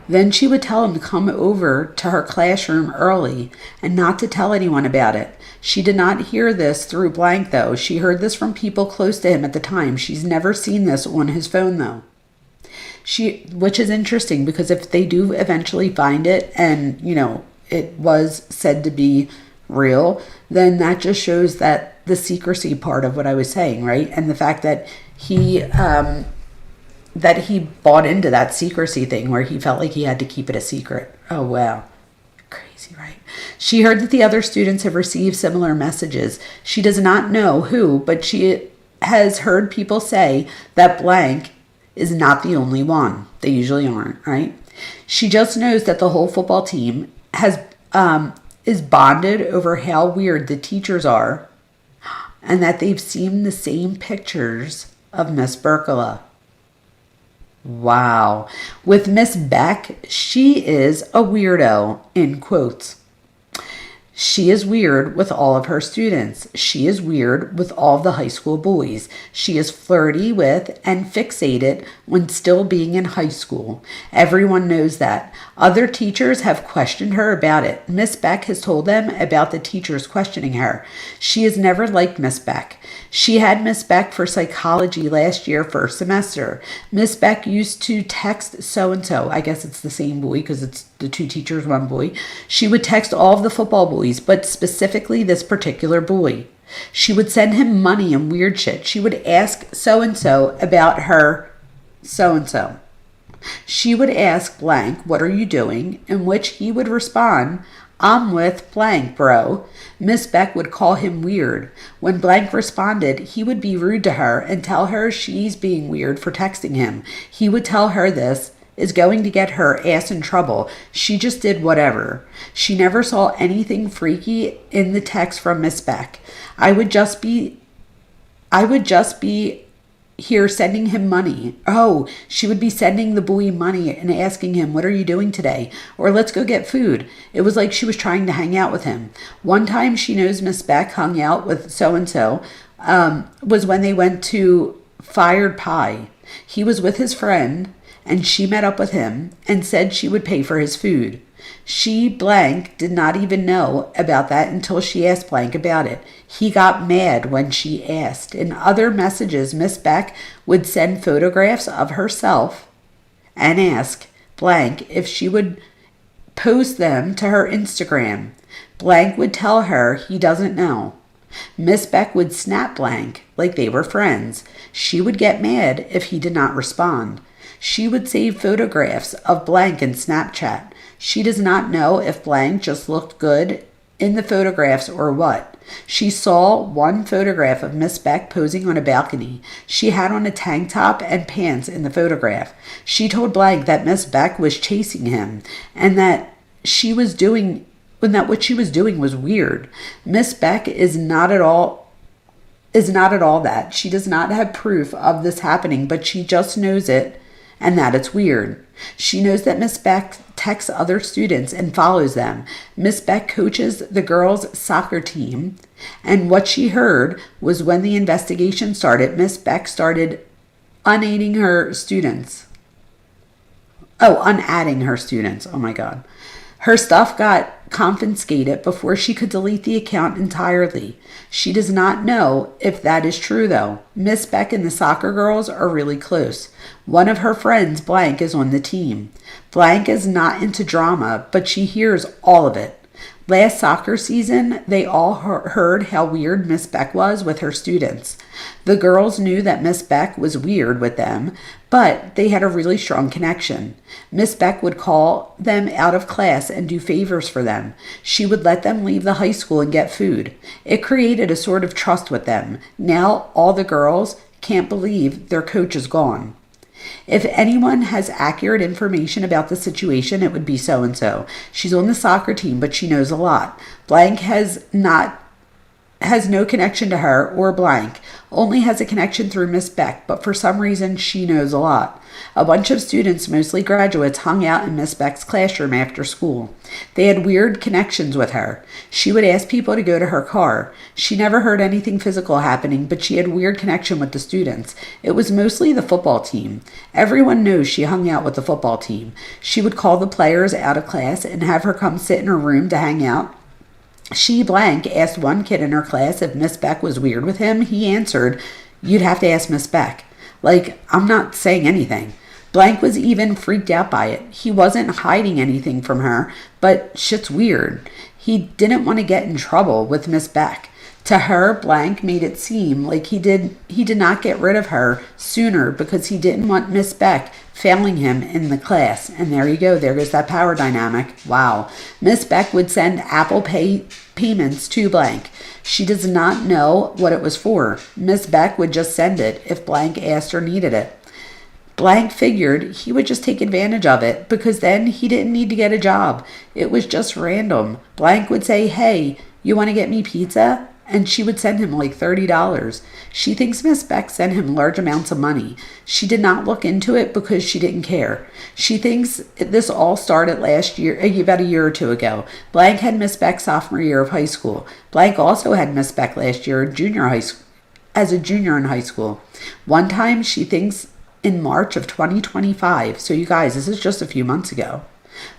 Then she would tell him to come over to her classroom early and not to tell anyone about it. She did not hear this through blank, though. She heard this from people close to him at the time. She's never seen this on his phone, though. Which is interesting, because if they do eventually find it and, it was said to be real, then that just shows that the secrecy part of what I was saying, right? And the fact that he that he bought into that secrecy thing where he felt like he had to keep it a secret. Oh, wow. Crazy, right? She heard that the other students have received similar messages. She does not know who, but she has heard people say that blank is not the only one. They usually aren't, right? She just knows that the whole football team is bonded over how weird the teachers are and that they've seen the same pictures of Miss Burlaka. Wow. With Miss Beck, she is a weirdo, in quotes. She is weird with all of her students. She is weird with all of the high school boys. She is flirty with and fixated when still being in high school. Everyone knows that. Other teachers have questioned her about it. Miss Beck has told them about the teachers questioning her. She has never liked Miss Beck. She had Miss Beck for psychology last year, first semester. Miss Beck used to text so-and-so. I guess it's the same boy because it's the two teachers, one boy. She would text all of the football boys, but specifically this particular boy. She would send him money and weird shit. She would ask so-and-so about her so-and-so. She would ask blank, "What are you doing?" In which he would respond, "I'm with blank, bro." Miss Beck would call him weird. When blank responded, he would be rude to her and tell her she's being weird for texting him. He would tell her this is going to get her ass in trouble. She just did whatever. She never saw anything freaky in the text from Miss Beck. I would just be here sending him money. Oh, she would be sending the boy money and asking him, "What are you doing today?" Or "Let's go get food." It was like she was trying to hang out with him. One time she knows Miss Beck hung out with so-and-so was when they went to Fired Pie. He was with his friend and she met up with him and said she would pay for his food. She, blank, did not even know about that until she asked blank about it. He got mad when she asked. In other messages, Miss Beck would send photographs of herself and ask blank if she would post them to her Instagram. Blank would tell her he doesn't know. Miss Beck would snap blank like they were friends. She would get mad if he did not respond. She would save photographs of blank in Snapchat. She does not know if blank just looked good in the photographs or what. She saw one photograph of Miss Beck posing on a balcony. She had on a tank top and pants in the photograph. She told blank that Miss Beck was chasing him and that what she was doing was weird. Miss Beck is not at all that. She does not have proof of this happening, but she just knows it and that it's weird. She knows that Miss Beck texts other students and follows them. Miss Beck coaches the girls' soccer team, and what she heard was when the investigation started, Miss Beck started unadding her students. Oh my God. Her stuff got confiscated before she could delete the account entirely. She does not know if that is true, though. Miss Beck and the soccer girls are really close. One of her friends, blank, is on the team. Blank is not into drama, but she hears all of it. Last soccer season, they all heard how weird Miss Beck was with her students. The girls knew that Miss Beck was weird with them, but they had a really strong connection. Miss Beck would call them out of class and do favors for them. She would let them leave the high school and get food. It created a sort of trust with them. Now all the girls can't believe their coach is gone. If anyone has accurate information about the situation, it would be so-and-so. She's on the soccer team, but she knows a lot. Blank has no connection to her, or blank only has a connection through Miss Beck, but for some reason she knows a lot. A bunch of students, mostly graduates, hung out in Miss Beck's classroom after school. They had weird connections with her. She would ask people to go to her car. She never heard anything physical happening, but she had weird connection with the students. It was mostly the football team. Everyone knows she hung out with the football team. She would call the players out of class and have her come sit in her room to hang out. She, blank, asked one kid in her class if Miss Beck was weird with him. He answered, "You'd have to ask Miss Beck." Like, I'm not saying anything. Blank was even freaked out by it. He wasn't hiding anything from her, but shit's weird. He didn't want to get in trouble with Miss Beck. To her, blank made it seem like he did not get rid of her sooner because he didn't want Miss Beck failing him in the class. And there you go. There goes that power dynamic. Wow. Miss Beck would send Apple Pay payments to blank. She does not know what it was for. Miss Beck would just send it if blank asked or needed it. Blank figured he would just take advantage of it because then he didn't need to get a job. It was just random. Blank would say, "Hey, you want to get me pizza?" And she would send him like $30. She thinks Miss Beck sent him large amounts of money. She did not look into it because she didn't care. She thinks this all started last year, about a year or two ago. Blank had Miss Beck sophomore year of high school. Blank also had Miss Beck last year as a junior in high school. One time she thinks in March of 2025. So you guys, this is just a few months ago.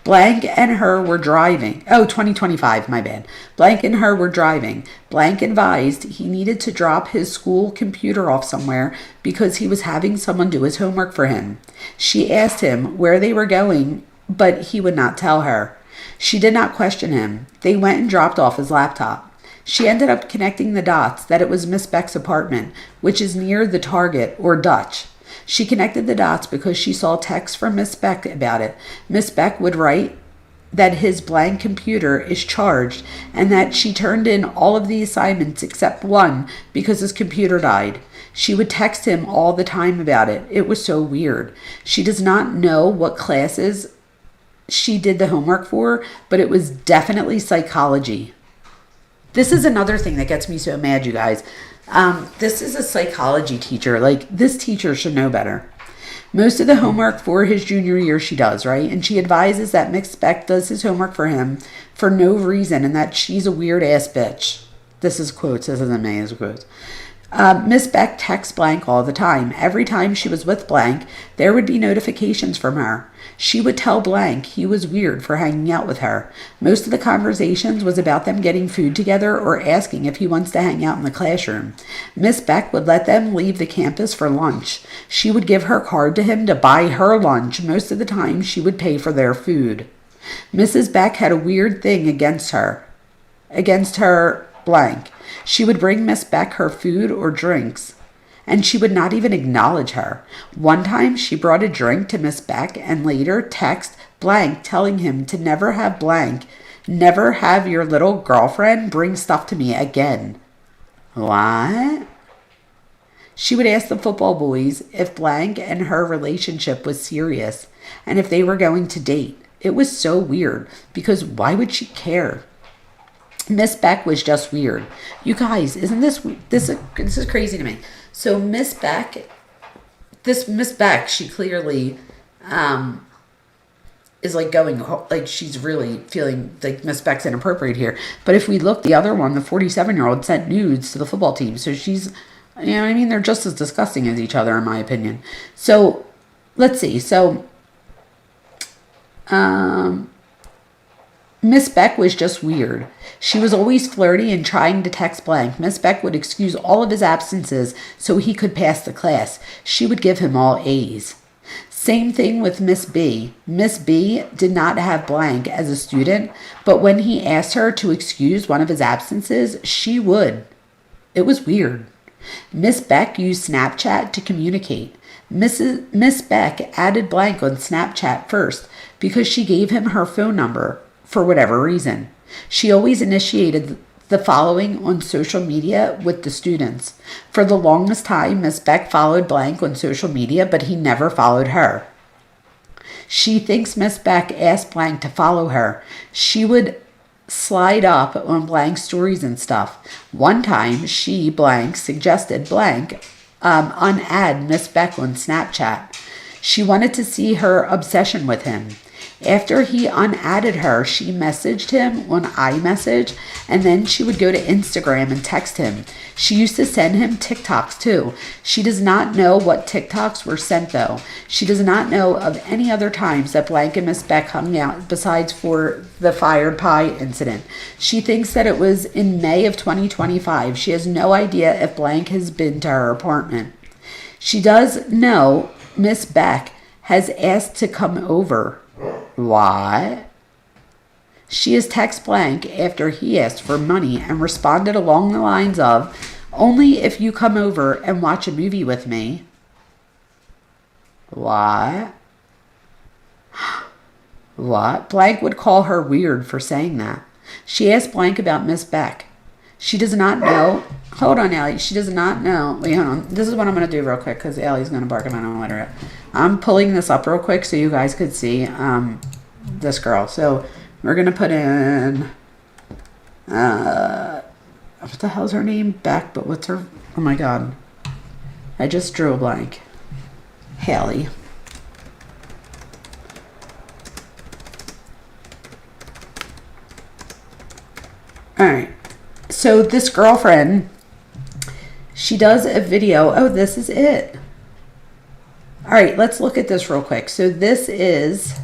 Blank and her were driving. 2025, my bad. Blank and her were driving. Blank advised he needed to drop his school computer off somewhere because he was having someone do his homework for him. She asked him where they were going, but he would not tell her. She did not question him. They went and dropped off his laptop. She ended up connecting the dots that it was Miss Beck's apartment, which is near the Target or Dutch. She connected the dots because she saw texts from Miss Beck about it. Miss Beck would write that his blank computer is charged and that she turned in all of the assignments except one because his computer died. She would text him all the time about it. It was so weird. She does not know what classes she did the homework for, but it was definitely psychology. This is another thing that gets me so mad, you guys. This is a psychology teacher. Like, this teacher should know better. Most of the homework for his junior year she does, right? And she advises that Miss Beck does his homework for him for no reason and that she's a weird ass bitch. This is quotes. This isn't me. This is quotes. Miss Beck texts blank all the time. Every time she was with blank, there would be notifications from her. She would tell blank he was weird for hanging out with her. Most of the conversations was about them getting food together or asking if he wants to hang out in the classroom. Miss Beck would let them leave the campus for lunch. She would give her card to him to buy her lunch. Most of the time, she would pay for their food. Mrs. Beck had a weird thing against her blank. She would bring Miss Beck her food or drinks, and she would not even acknowledge her. One time, she brought a drink to Miss Beck and later text blank telling him to never have your little girlfriend bring stuff to me again. What? She would ask the football boys if blank and her relationship was serious and if they were going to date. It was so weird because why would she care? Miss Beck was just weird. You guys, isn't this is crazy to me. So Miss Beck, she clearly is like going, like she's really feeling like Miss Beck's inappropriate here. But if we look, the other one, the 47-year-old sent nudes to the football team. So she's, you know what I mean? They're just as disgusting as each other in my opinion. So let's see. So, Miss Beck was just weird. She was always flirty and trying to text blank. Miss Beck would excuse all of his absences so he could pass the class. She would give him all A's. Same thing with Miss B. Miss B did not have blank as a student, but when he asked her to excuse one of his absences, she would. It was weird. Miss Beck used Snapchat to communicate. Miss Beck added blank on Snapchat first because she gave him her phone number. For whatever reason. She always initiated the following on social media with the students. For the longest time, Miss Beck followed blank on social media, but he never followed her. She thinks Miss Beck asked blank to follow her. She would slide up on blank stories and stuff. One time, she blank suggested blank unadd Miss Beck on Snapchat. She wanted to see her obsession with him. After he unadded her, she messaged him on iMessage, and then she would go to Instagram and text him. She used to send him TikToks too. She does not know what TikToks were sent though. She does not know of any other times that blank and Miss Beck hung out besides for the fired pie incident. She thinks that it was in May of 2025. She has no idea if blank has been to her apartment. She does know Miss Beck has asked to come over. Why? She is text blank after he asked for money and responded along the lines of, only if you come over and watch a movie with me. What? What? Blank would call her weird for saying that. She asked Blank about Miss Beck. She does not know. Hold on, Allie. She does not know. Wait, hold on. This is what I'm going to do real quick because Allie's going to bark if I don't let her up. I'm pulling this up real quick so you guys could see this girl. So we're going to put in, what the hell's her name? Beck, but what's her, oh my God. I just drew a blank. Haley. All right. So this girlfriend, she does a video. Oh, this is it. All right, let's look at this real quick. So this is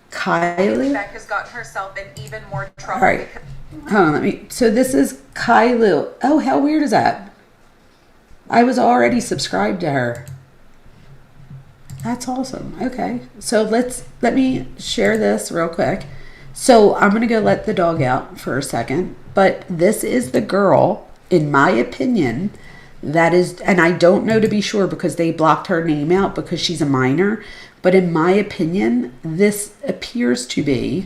Kylie. Beck has gotten herself in even more trouble. All right. Hold on, so this is Kylie. Oh, how weird is that? I was already subscribed to her. That's awesome. Okay. So let me share this real quick. So I'm going to go let the dog out for a second. But this is the girl, in my opinion, that is, and I don't know to be sure because they blocked her name out because she's a minor. But in my opinion, this appears to be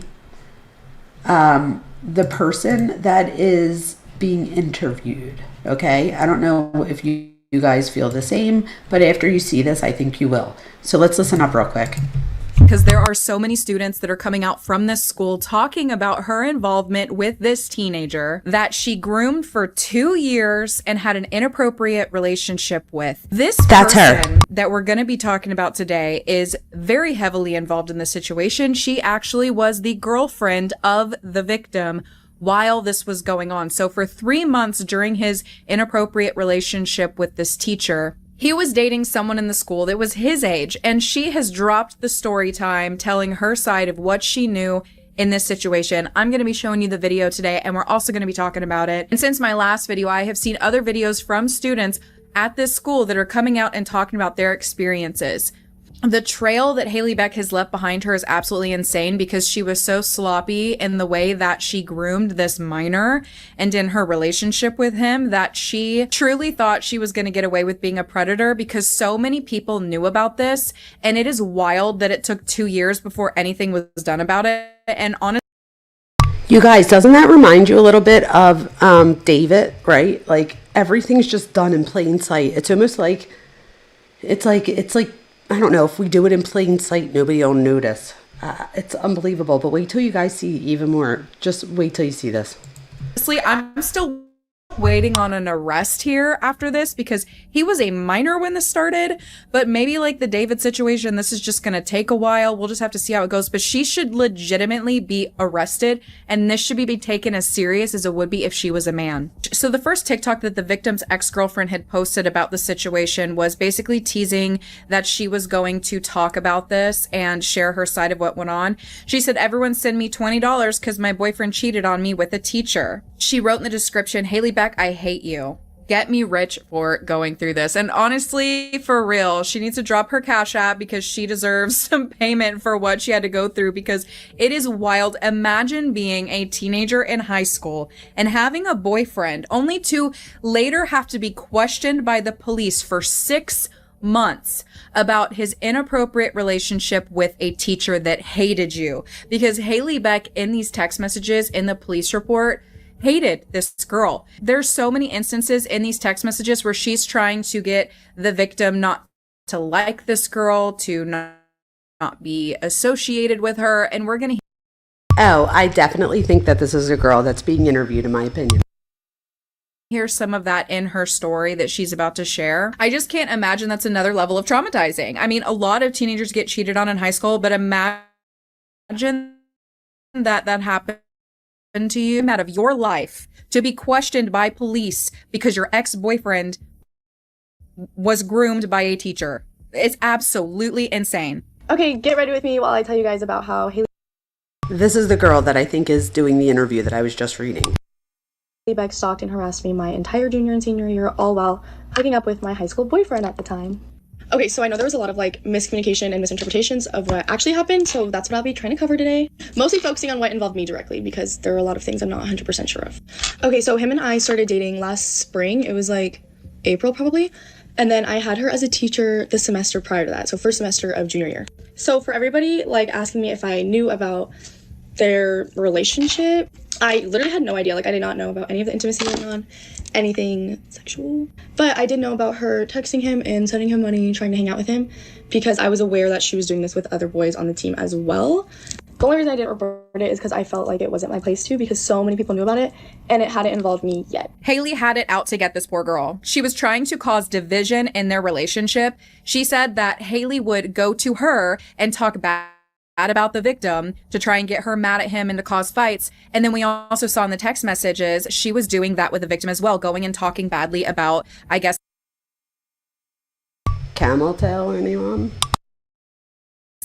the person that is being interviewed. Okay? I don't know if you guys feel the same, but after you see this, I think you will. So let's listen up real quick. Because there are so many students that are coming out from this school talking about her involvement with this teenager that she groomed for 2 years and had an inappropriate relationship with. That's her that we're going to be talking about today is very heavily involved in the situation. She actually was the girlfriend of the victim while this was going on. So for 3 months during his inappropriate relationship with this teacher, he was dating someone in the school that was his age, and she has dropped the story time telling her side of what she knew in this situation. I'm going to be showing you the video today, and we're also going to be talking about it. And since my last video, I have seen other videos from students at this school that are coming out and talking about their experiences. The trail that Haley Beck has left behind her is absolutely insane because she was so sloppy in the way that she groomed this minor and in her relationship with him that she truly thought she was going to get away with being a predator because so many people knew about this. And it is wild that it took 2 years before anything was done about it. And honestly, you guys, doesn't that remind you a little bit of David, right? Like everything's just done in plain sight. It's almost like, it's like, I don't know, if we do it in plain sight, nobody will notice. It's unbelievable. But wait till you guys see even more. Just wait till you see this. I'm still waiting on an arrest here after this because he was a minor when this started, but maybe like the David situation, this is just going to take a while. We'll just have to see how it goes, but she should legitimately be arrested and this should be taken as serious as it would be if she was a man. So the first TikTok that the victim's ex-girlfriend had posted about the situation was basically teasing that she was going to talk about this and share her side of what went on. She said, "Everyone send me $20 because my boyfriend cheated on me with a teacher." She wrote in the description, "Haley Beck, I hate you. Get me rich for going through this." And honestly, for real, she needs to drop her Cash App because she deserves some payment for what she had to go through because it is wild. Imagine being a teenager in high school and having a boyfriend only to later have to be questioned by the police for 6 months about his inappropriate relationship with a teacher that hated you. Because Haley Beck in these text messages in the police report hated this girl. There's so many instances in these text messages where she's trying to get the victim not to like this girl, to not be associated with her, and we're gonna I definitely think that this is a girl that's being interviewed, in my opinion. hear some of that in her story that she's about to share. I just can't imagine that's another level of traumatizing. I mean, a lot of teenagers get cheated on in high school, but imagine that happened to you out of your life to be questioned by police because your ex-boyfriend was groomed by a teacher. It's absolutely insane. Okay, get ready with me while I tell you guys about how Haley This is the girl that I think is doing the interview that I was just reading. Beck stalked and harassed me my entire junior and senior year, all while hooking up with my high school boyfriend at the time. Okay, so I know there was a lot of like miscommunication and misinterpretations of what actually happened, so that's what I'll be trying to cover today. Mostly focusing on what involved me directly because there are a lot of things I'm not 100% sure of. Okay, so him and I started dating last spring. It was like April probably. And then I had her as a teacher the semester prior to that, so first semester of junior year. So for everybody like asking me if I knew about their relationship, I literally had no idea. Like I did not know about any of the intimacy going on, anything sexual. But I did know about her texting him and sending him money, trying to hang out with him, because I was aware that she was doing this with other boys on the team as well. The only reason I didn't report it is because I felt like it wasn't my place to, because so many people knew about it and it hadn't involved me yet. Haley had it out to get this poor girl. She was trying to cause division in their relationship. She said that Haley would go to her and talk bad about the victim to try and get her mad at him and to cause fights. And then we also saw in the text messages, she was doing that with the victim as well, going and talking badly about, I guess, Camel tail, anyone?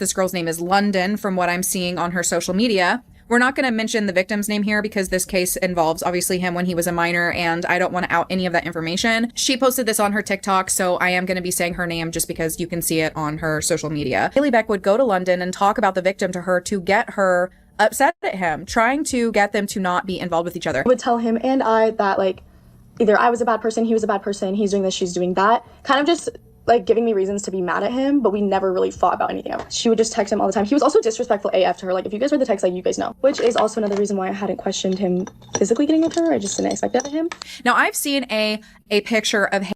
this girl's name is London from what I'm seeing on her social media. We're not going to mention the victim's name here because this case involves obviously him when he was a minor, and I don't want to out any of that information. She posted this on her TikTok, so I am going to be saying her name just because you can see it on her social media. Haley Beck would go to London and talk about the victim to her to get her upset at him, trying to get them to not be involved with each other. I would tell him and I that like either I was a bad person, he was a bad person, he's doing this, she's doing that. Kind of just like giving me reasons to be mad at him, but we never really fought about anything else. She would just text him all the time. He was also disrespectful AF to her. Like if you guys read the text, like you guys know, which is also another reason why I hadn't questioned him physically getting with her. I just didn't expect that of him. Now I've seen a picture of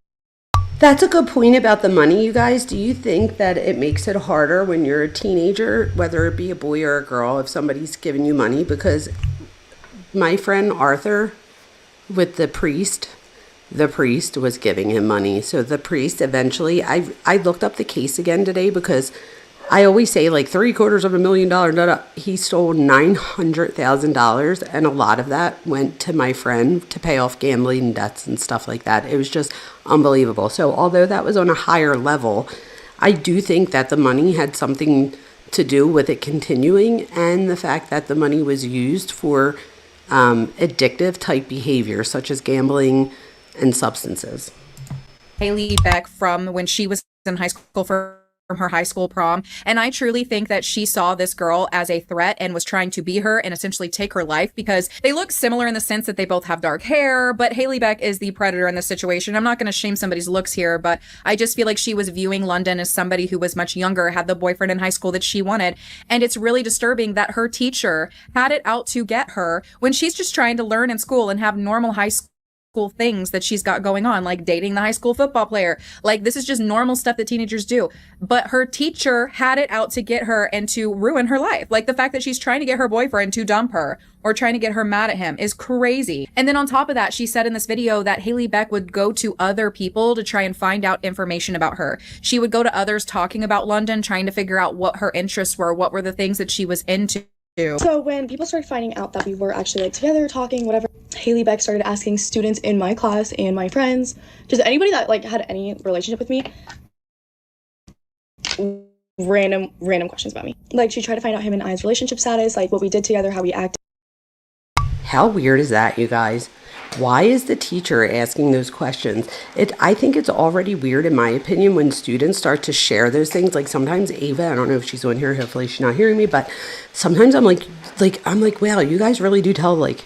That's a good point about the money, you guys. Do you think that it makes it harder when you're a teenager, whether it be a boy or a girl, if somebody's giving you money? Because my friend Arthur with the priest was giving him money. So the priest eventually, I looked up the case again today because I always say like $750,000. He stole $900,000, and a lot of that went to my friend to pay off gambling debts and stuff like that. It was just unbelievable. So although that was on a higher level, I do think that the money had something to do with it continuing, and the fact that the money was used for addictive type behavior such as gambling and substances. Haley Beck from when she was in high school from her high school prom. And I truly think that she saw this girl as a threat and was trying to be her and essentially take her life, because they look similar in the sense that they both have dark hair, but Haley Beck is the predator in this situation. I'm not going to shame somebody's looks here, but I just feel like she was viewing London as somebody who was much younger, had the boyfriend in high school that she wanted. And it's really disturbing that her teacher had it out to get her when she's just trying to learn in school and have normal high school things that she's got going on, like dating the high school football player. Like this is just normal stuff that teenagers do. But her teacher had it out to get her and to ruin her life. Like the fact that she's trying to get her boyfriend to dump her or trying to get her mad at him is crazy. And then on top of that, she said in this video that Haley Beck would go to other people to try and find out information about her. She would go to others talking about London, trying to figure out what her interests were, what were the things that she was into. So when people started finding out that we were actually like together talking, whatever, Haley Beck started asking students in my class and my friends, just anybody that like had any relationship with me, random questions about me. Like she tried to find out him and I's relationship status, like what we did together, how we acted. How weird is that, you guys? Why is the teacher asking those questions? I think it's already weird, in my opinion, when students start to share those things. Like sometimes Ava, I don't know if she's on here, hopefully she's not hearing me, but sometimes I'm like, wow, you guys really do tell like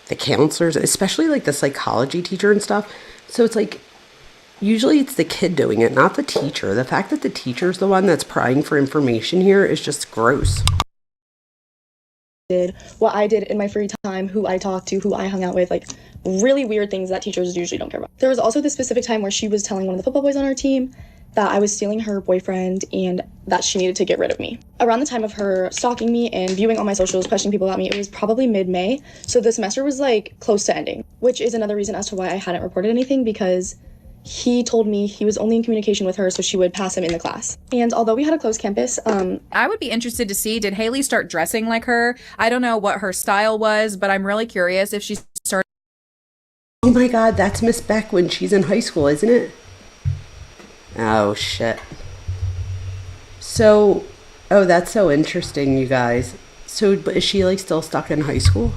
the counselors, especially like the psychology teacher and stuff. So it's like, usually it's the kid doing it, not the teacher. The fact that the teacher's the one that's prying for information here is just gross. Did what I did in my free time, who I talked to, who I hung out with, like really weird things that teachers usually don't care about. There was also this specific time where she was telling one of the football boys on our team that I was stealing her boyfriend and that she needed to get rid of me. Around the time of her stalking me and viewing all my socials, questioning people about me, it was probably mid-May, so the semester was like close to ending, which is another reason as to why I hadn't reported anything, because he told me he was only in communication with her so she would pass him in the class. And although we had a closed campus, I would be interested to see, did Haley start dressing like her? I don't know what her style was, but I'm really curious if she started. Oh my God, that's Miss Beck when she's in high school, isn't it? Oh shit. So, oh, that's so interesting, you guys. So, but is she like still stuck in high school?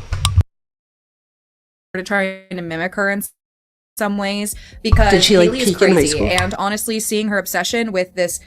Trying to mimic her and some ways because Did she, like, Haley is peak in high crazy. school? And honestly, seeing her obsession with this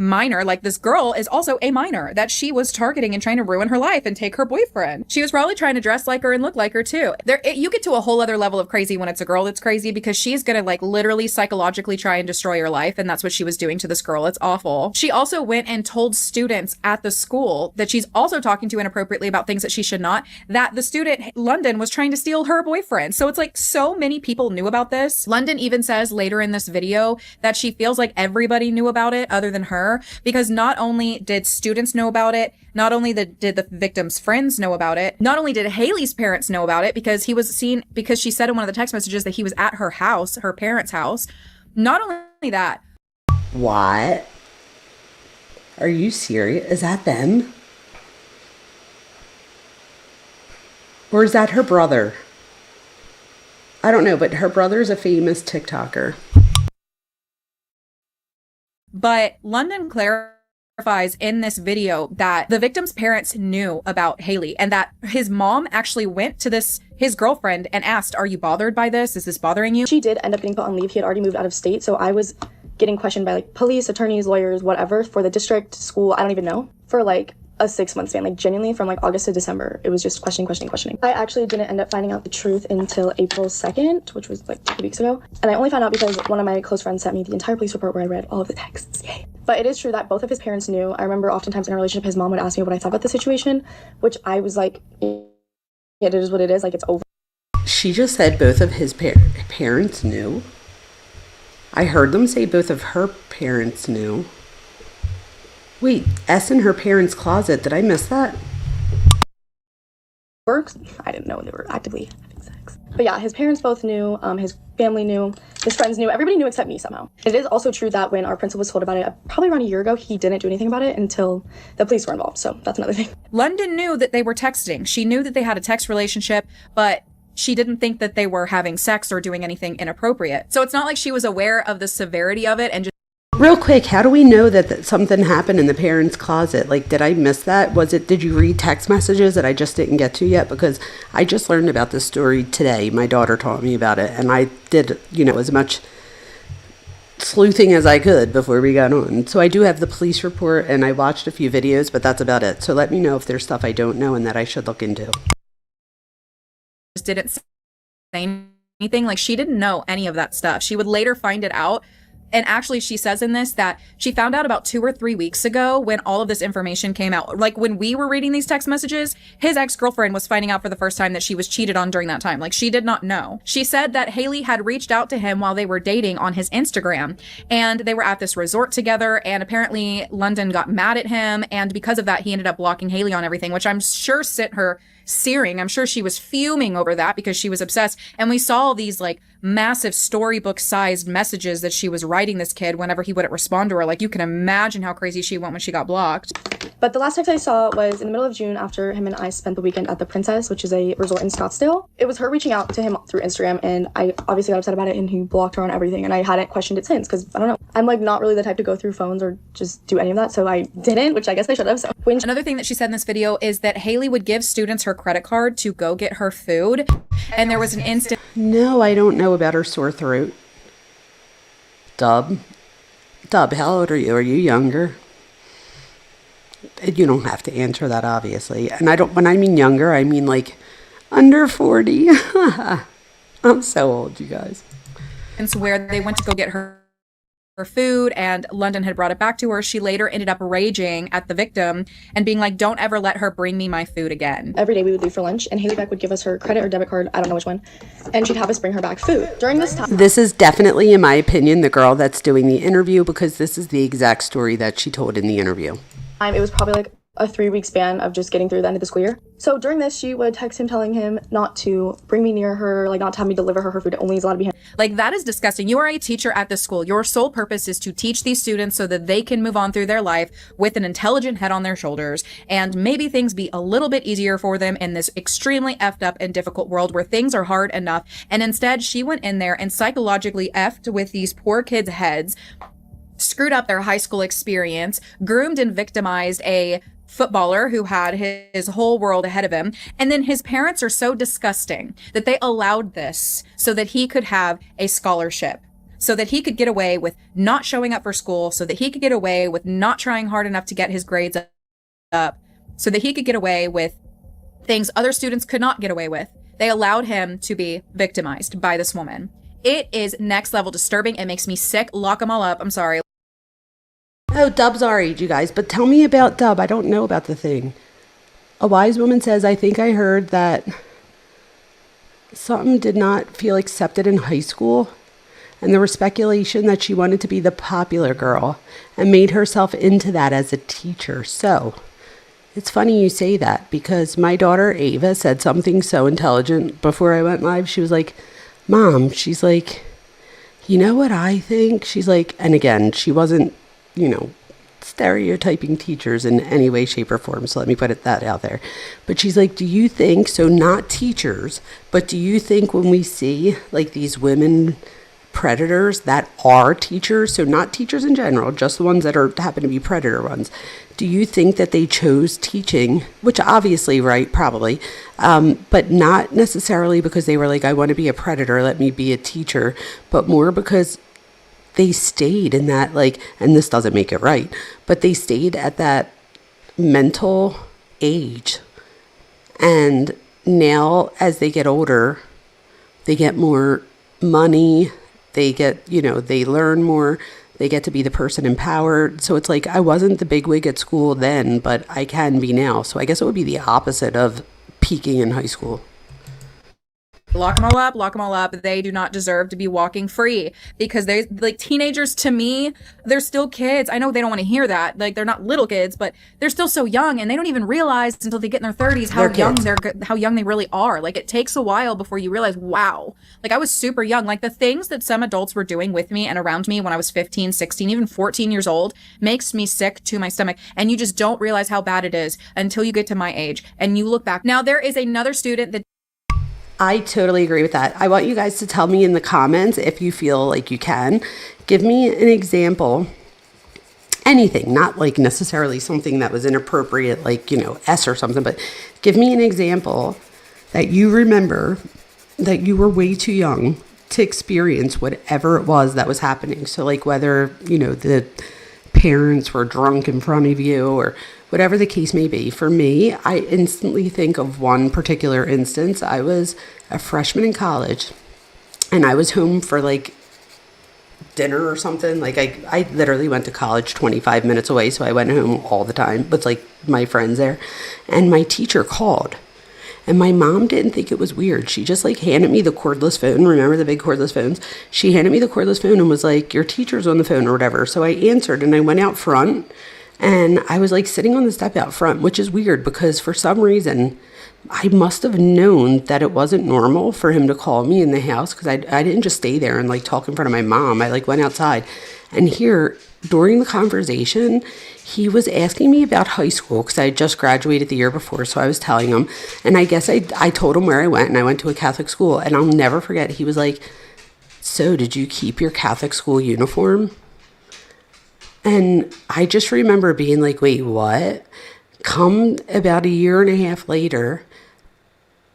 minor, like this girl is also a minor that she was targeting and trying to ruin her life and take her boyfriend. She was probably trying to dress like her and look like her too. You get to a whole other level of crazy when it's a girl that's crazy, because she's gonna like literally psychologically try and destroy your life, and that's what she was doing to this girl. It's awful. She also went and told students at the school that she's also talking to inappropriately about things that she should not, that the student London was trying to steal her boyfriend. So it's like so many people knew about this. London even says later in this video that she feels like everybody knew about it other than her, because not only did students know about it, not only did the victim's friends know about it, not only did Haley's parents know about it, because she said in one of the text messages that he was at her house, her parents' house. Not only that. What? Are you serious? Is that them? Or is that her brother? I don't know, but her brother's a famous TikToker. But London clarifies in this video that the victim's parents knew about Haley, and that his mom actually went to his girlfriend and asked, "Are you bothered by this? Is this bothering you?" She did end up getting put on leave. He had already moved out of state, so I was getting questioned by like police, attorneys, lawyers, whatever, for the district, school, I don't even know, for like a 6-month span, like genuinely from like August to December. It was just questioning. I actually didn't end up finding out the truth until April 2nd, which was like 2 weeks ago. And I only found out because one of my close friends sent me the entire police report where I read all of the texts. Yay. But it is true that both of his parents knew. I remember oftentimes in a relationship, his mom would ask me what I thought about the situation, which I was like, yeah, it is what it is, like it's over. She just said both of his parents knew. I heard them say both of her parents knew. Wait, S in her parents' closet. Did I miss that? Works. I didn't know they were actively having sex. But yeah, his parents both knew, his family knew, his friends knew, everybody knew except me somehow. It is also true that when our principal was told about it, probably around a year ago, he didn't do anything about it until the police were involved. So that's another thing. London knew that they were texting. She knew that they had a text relationship, but she didn't think that they were having sex or doing anything inappropriate. So it's not like she was aware of the severity of it and just... Real quick, how do we know that something happened in the parents' closet? Like, did I miss that? Did you read text messages that I just didn't get to yet? Because I just learned about this story today. My daughter taught me about it, and I did, as much sleuthing as I could before we got on. So I do have the police report, and I watched a few videos, but that's about it. So let me know if there's stuff I don't know and that I should look into. Just didn't say anything. Like, she didn't know any of that stuff. She would later find it out. And actually, she says in this that she found out about 2 or 3 weeks ago when all of this information came out. Like, when we were reading these text messages, his ex-girlfriend was finding out for the first time that she was cheated on during that time. Like, she did not know. She said that Haley had reached out to him while they were dating on his Instagram, and they were at this resort together, and apparently London got mad at him, and because of that, he ended up blocking Haley on everything, which I'm sure sent her searing. I'm sure she was fuming over that because she was obsessed. And we saw these like massive storybook sized messages that she was writing this kid whenever he wouldn't respond to her. Like, you can imagine how crazy she went when she got blocked. But the last text I saw was in the middle of June after him and I spent the weekend at the Princess, which is a resort in Scottsdale. It was her reaching out to him through Instagram, and I obviously got upset about it, and he blocked her on everything, and I hadn't questioned it since, because I don't know. I'm like not really the type to go through phones or just do any of that, so I didn't, which I guess I should have. So Another thing that she said in this video is that Haley would give students her credit card to go get her food, and there was an instant... No, I don't know about her sore throat. Dub, how old are you? Are you younger? You don't have to answer that, obviously. And when I mean younger, I mean like under 40. I'm so old, you guys. It's where they went to go get her food, and London had brought it back to her. She later ended up raging at the victim and being like, "Don't ever let her bring me my food again." Every day we would leave for lunch, and Haley Beck would give us her credit or debit card, I don't know which one, and she'd have us bring her back food. During this time... This is definitely, in my opinion, the girl that's doing the interview, because this is the exact story that she told in the interview. It was probably like a 3-week span of just getting through the end of the school year. So during this, she would text him telling him not to bring me near her, like not to have me deliver her food. It only is allowed to be him. Like, that is disgusting. You are a teacher at this school. Your sole purpose is to teach these students so that they can move on through their life with an intelligent head on their shoulders, and maybe things be a little bit easier for them in this extremely effed up and difficult world where things are hard enough. And instead, she went in there and psychologically effed with these poor kids' heads, screwed up their high school experience, groomed and victimized a footballer who had his whole world ahead of him. And then his parents are so disgusting that they allowed this so that he could have a scholarship, so that he could get away with not showing up for school, so that he could get away with not trying hard enough to get his grades up, so that he could get away with things other students could not get away with. They allowed him to be victimized by this woman. It is next level disturbing. It makes me sick. Lock them all up. I'm sorry. Oh, Dub's our age, you guys. But tell me about Dub. I don't know about the thing. A wise woman says, I think I heard that something did not feel accepted in high school. And there was speculation that she wanted to be the popular girl and made herself into that as a teacher. So it's funny you say that, because my daughter Ava said something so intelligent before I went live. She was like, Mom, she's like, you know what I think? She's like, and again, she wasn't, stereotyping teachers in any way, shape, or form. So let me put that out there. But she's like, do you think, so not teachers, but do you think when we see like these women predators that are teachers, so not teachers in general, just the ones that happen to be predator ones, do you think that they chose teaching, which obviously, right, probably, but not necessarily because they were like, I want to be a predator, let me be a teacher, but more because they stayed in that, like, and this doesn't make it right, but they stayed at that mental age. And now as they get older, they get more money, they get, they learn more, they get to be the person in power. So it's like, I wasn't the bigwig at school then, but I can be now. So I guess it would be the opposite of peaking in high school. Lock them all up, lock them all up. They do not deserve to be walking free, because they, like, teenagers, to me, they're still kids. I know they don't want to hear that. Like, they're not little kids, but they're still so young, and they don't even realize until they get in their 30s how young they really are. Like, it takes a while before you realize, wow. Like, I was super young. Like, the things that some adults were doing with me and around me when I was 15, 16, even 14 years old makes me sick to my stomach. And you just don't realize how bad it is until you get to my age and you look back. Now, there is another student that I totally agree with that. I want you guys to tell me in the comments, if you feel like you can, give me an example, anything, not like necessarily something that was inappropriate, like, S or something, but give me an example that you remember that you were way too young to experience whatever it was that was happening. So like whether, the parents were drunk in front of you or whatever the case may be. For me, I instantly think of one particular instance. I was a freshman in college and I was home for like dinner or something. Like I literally went to college 25 minutes away. So I went home all the time with like my friends there, and my teacher called. And my mom didn't think it was weird. She just like handed me the cordless phone. Remember the big cordless phones? She handed me the cordless phone and was like, your teacher's on the phone or whatever. So I answered and I went out front, and I was like sitting on the step out front, which is weird because for some reason I must have known that it wasn't normal for him to call me in the house, because I didn't just stay there and like talk in front of my mom. I like went outside, and here during the conversation, he was asking me about high school because I had just graduated the year before. So I was telling him, and I guess I told him where I went, and I went to a Catholic school. And I'll never forget, he was like, so did you keep your Catholic school uniform? And I just remember being like, wait, what? Come about a year and a half later,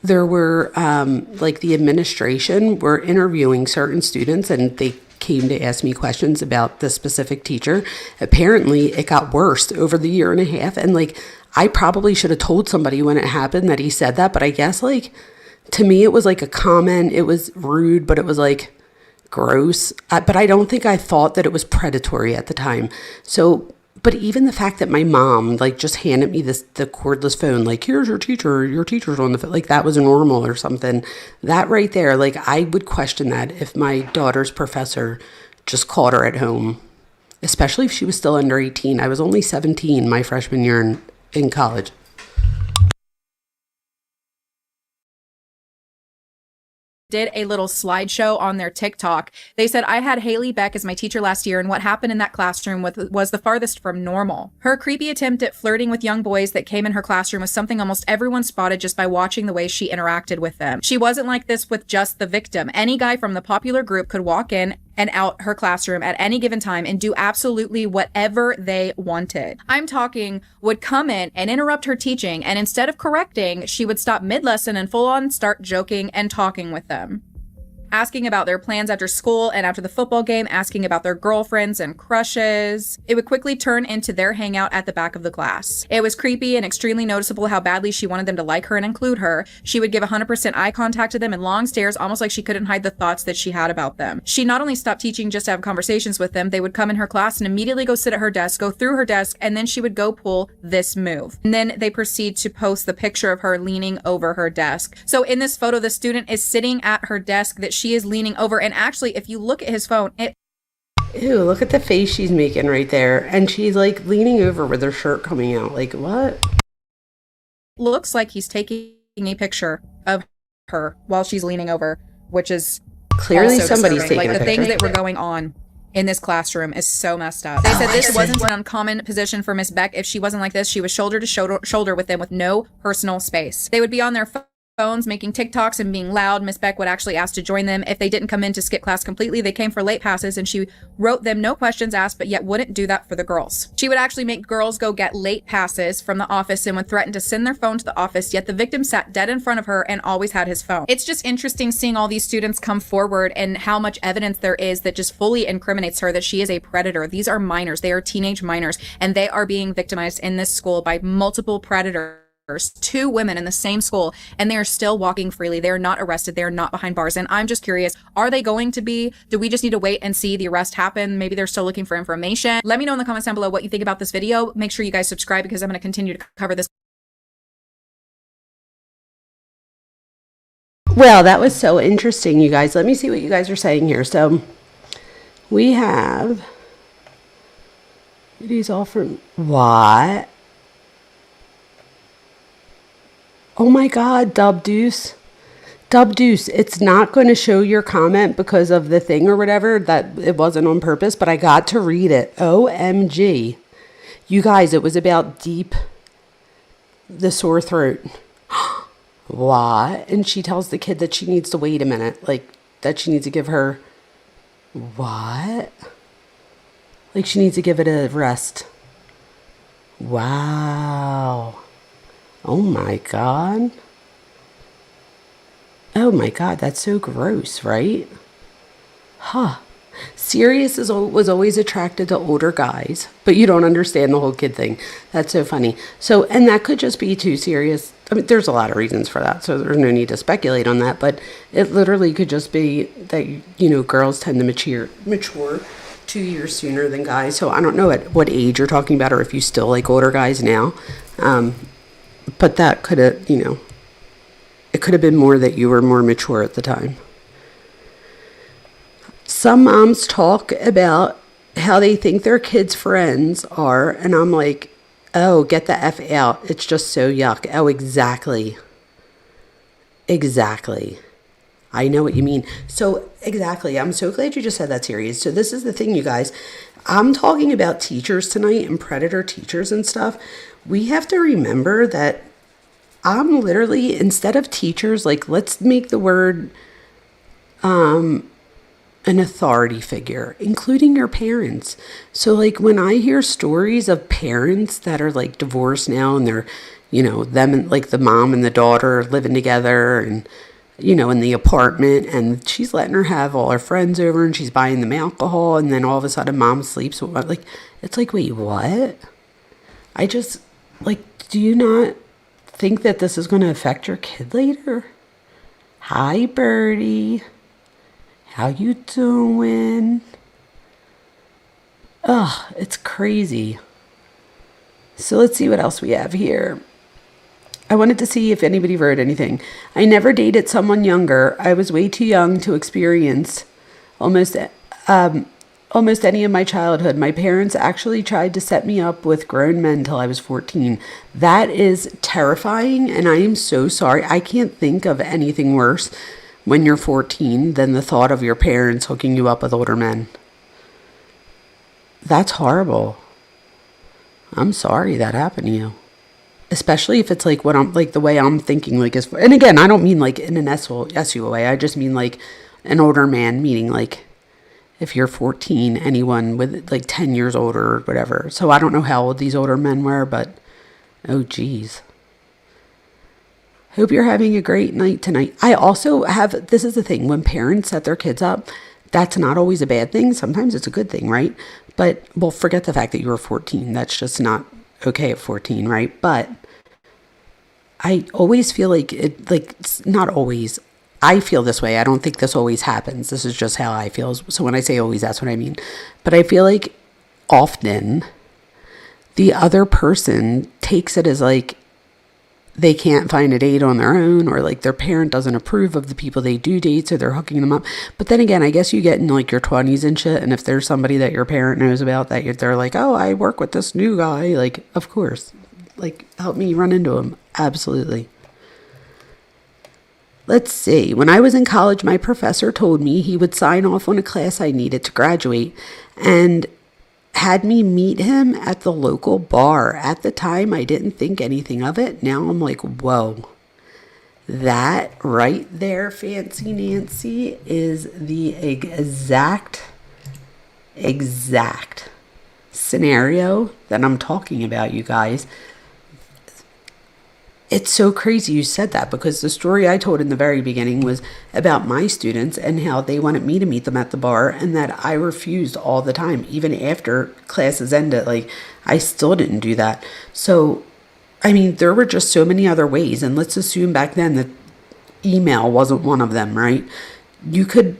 there were like the administration were interviewing certain students, and they came to ask me questions about the specific teacher. Apparently it got worse over the year and a half, and like I probably should have told somebody when it happened that he said that, but I guess like to me it was like a comment. It was rude, but it was like gross, but I don't think I thought that it was predatory at the time. So but even the fact that my mom like just handed me the cordless phone, like, here's your teacher's on the phone, like that was normal or something. That right there, like I would question that if my daughter's professor just called her at home, especially if she was still under 18. I was only 17 my freshman year in college. Did a little slideshow on their TikTok. They said, I had Haley Beck as my teacher last year, and what happened in that classroom was the farthest from normal. Her creepy attempt at flirting with young boys that came in her classroom was something almost everyone spotted just by watching the way she interacted with them. She wasn't like this with just the victim. Any guy from the popular group could walk in and out her classroom at any given time and do absolutely whatever they wanted. I'm talking would come in and interrupt her teaching, and instead of correcting, she would stop mid-lesson and full on start joking and talking with them, asking about their plans after school and after the football game, asking about their girlfriends and crushes. It would quickly turn into their hangout at the back of the class. It was creepy and extremely noticeable how badly she wanted them to like her and include her. She would give 100% eye contact to them and long stares, almost like she couldn't hide the thoughts that she had about them. She not only stopped teaching just to have conversations with them, they would come in her class and immediately go sit at her desk, go through her desk, and then she would go pull this move. And then they proceed to post the picture of her leaning over her desk. So in this photo, the student is sitting at her desk that she is leaning over, and actually if you look at his phone, Ew, look at the face she's making right there. And she's like leaning over with her shirt coming out. Like, what? looks like he's taking a picture of her while she's leaning over, which is Clearly also somebody's disturbing. taking Like a the things picture. that were going on in this classroom is so messed up. They said this wasn't an uncommon position for Miss Beck. If she wasn't like this, she was shoulder to shoulder with them with no personal space. They would be on their phones making TikToks and being loud. Miss Beck would actually ask to join them. If they didn't come in to skip class completely, they came for late passes, and she wrote them no questions asked, but yet wouldn't do that for the girls. She would actually make girls go get late passes from the office and would threaten to send their phone to the office, yet the victim sat dead in front of her and always had his phone. It's just interesting seeing all these students come forward and how much evidence there is that just fully incriminates her that she is a predator. These are minors. They are teenage minors, and they are being victimized in this school by multiple predators. 2 women in the same school, and they are still walking freely. They are not arrested. They are not behind bars. And I'm just curious, are they going to be? Do we just need to wait and see the arrest happen? Maybe they're still looking for information. Let me know in the comments down below what you think about this video. Make sure you guys subscribe because I'm going to continue to cover this. Well, that was so interesting, you guys. Let me see what you guys are saying here. So we have these all from what? Oh my God, Dub Deuce. Dub Deuce, it's not going to show your comment because of the thing or whatever, that it wasn't on purpose, but I got to read it. OMG. You guys, it was about the sore throat. What? And she tells the kid that she needs to wait a minute. Like, that she needs to give her... What? Like, she needs to give it a rest. Wow. Oh my God. Oh my God, that's so gross, right? Huh. Sirius was always attracted to older guys, but you don't understand the whole kid thing. That's so funny. So, and that could just be too serious. I mean, there's a lot of reasons for that, so there's no need to speculate on that, but it literally could just be that, you know, girls tend to mature 2 years sooner than guys. So I don't know at what age you're talking about, or if you still like older guys now. But that could have, you know, it could have been more that you were more mature at the time. Some moms talk about how they think their kids' friends are, and I'm like, oh, get the F out. It's just so yuck. Oh, exactly. Exactly. I know what you mean. So, exactly. I'm so glad you just said that, Sirius. So this is the thing, you guys. I'm talking about teachers tonight and predator teachers and stuff. We have to remember that I'm literally, instead of teachers, like, let's make the word an authority figure, including your parents. So, like, when I hear stories of parents that are, like, divorced now and they're, you know, them and, like, the mom and the daughter living together and, you know, in the apartment, and she's letting her have all her friends over and she's buying them alcohol, and then all of a sudden mom sleeps with, like, it's like, wait, what? I just, like, do you not think that this is going to affect your kid later? Hi, Birdie. How you doing? Ugh, it's crazy. So let's see what else we have here. I wanted to see if anybody wrote anything. I never dated someone younger. I was way too young to experience almost any of my childhood. My parents actually tried to set me up with grown men till I was 14. That is terrifying, and I am so sorry. I can't think of anything worse when you're 14 than the thought of your parents hooking you up with older men. That's horrible. I'm sorry that happened to you. Especially if it's like what I'm, like the way I'm thinking, like, is, and again, I don't mean like in an SU way. I just mean like an older man, meaning like if you're 14, anyone with like 10 years older or whatever. So I don't know how old these older men were, but oh geez. Hope you're having a great night tonight. I also have, this is the thing, when parents set their kids up, that's not always a bad thing. Sometimes it's a good thing, right? But, well, forget the fact that you were 14. That's just not okay at 14, right? But I always feel like it, like, not always. I feel this way. I don't think this always happens. This is just how I feel. So when I say always, that's what I mean. But I feel like often the other person takes it as like they can't find a date on their own, or like their parent doesn't approve of the people they do date, so they're hooking them up. But then again, I guess you get in like your 20s and shit, and if there's somebody that your parent knows about that they're like, oh, I work with this new guy, like, of course, like, help me run into him. Absolutely. Let's see. When I was in college, my professor told me he would sign off on a class I needed to graduate, and had me meet him at the local bar. At the time, I didn't think anything of it. Now I'm like, whoa. That right there, Fancy Nancy, is the exact scenario that I'm talking about, you guys. It's so crazy you said that, because the story I told in the very beginning was about my students and how they wanted me to meet them at the bar, and that I refused all the time. Even after classes ended, like, I still didn't do that. So, I mean, there were just so many other ways. And let's assume back then that email wasn't one of them, right? He could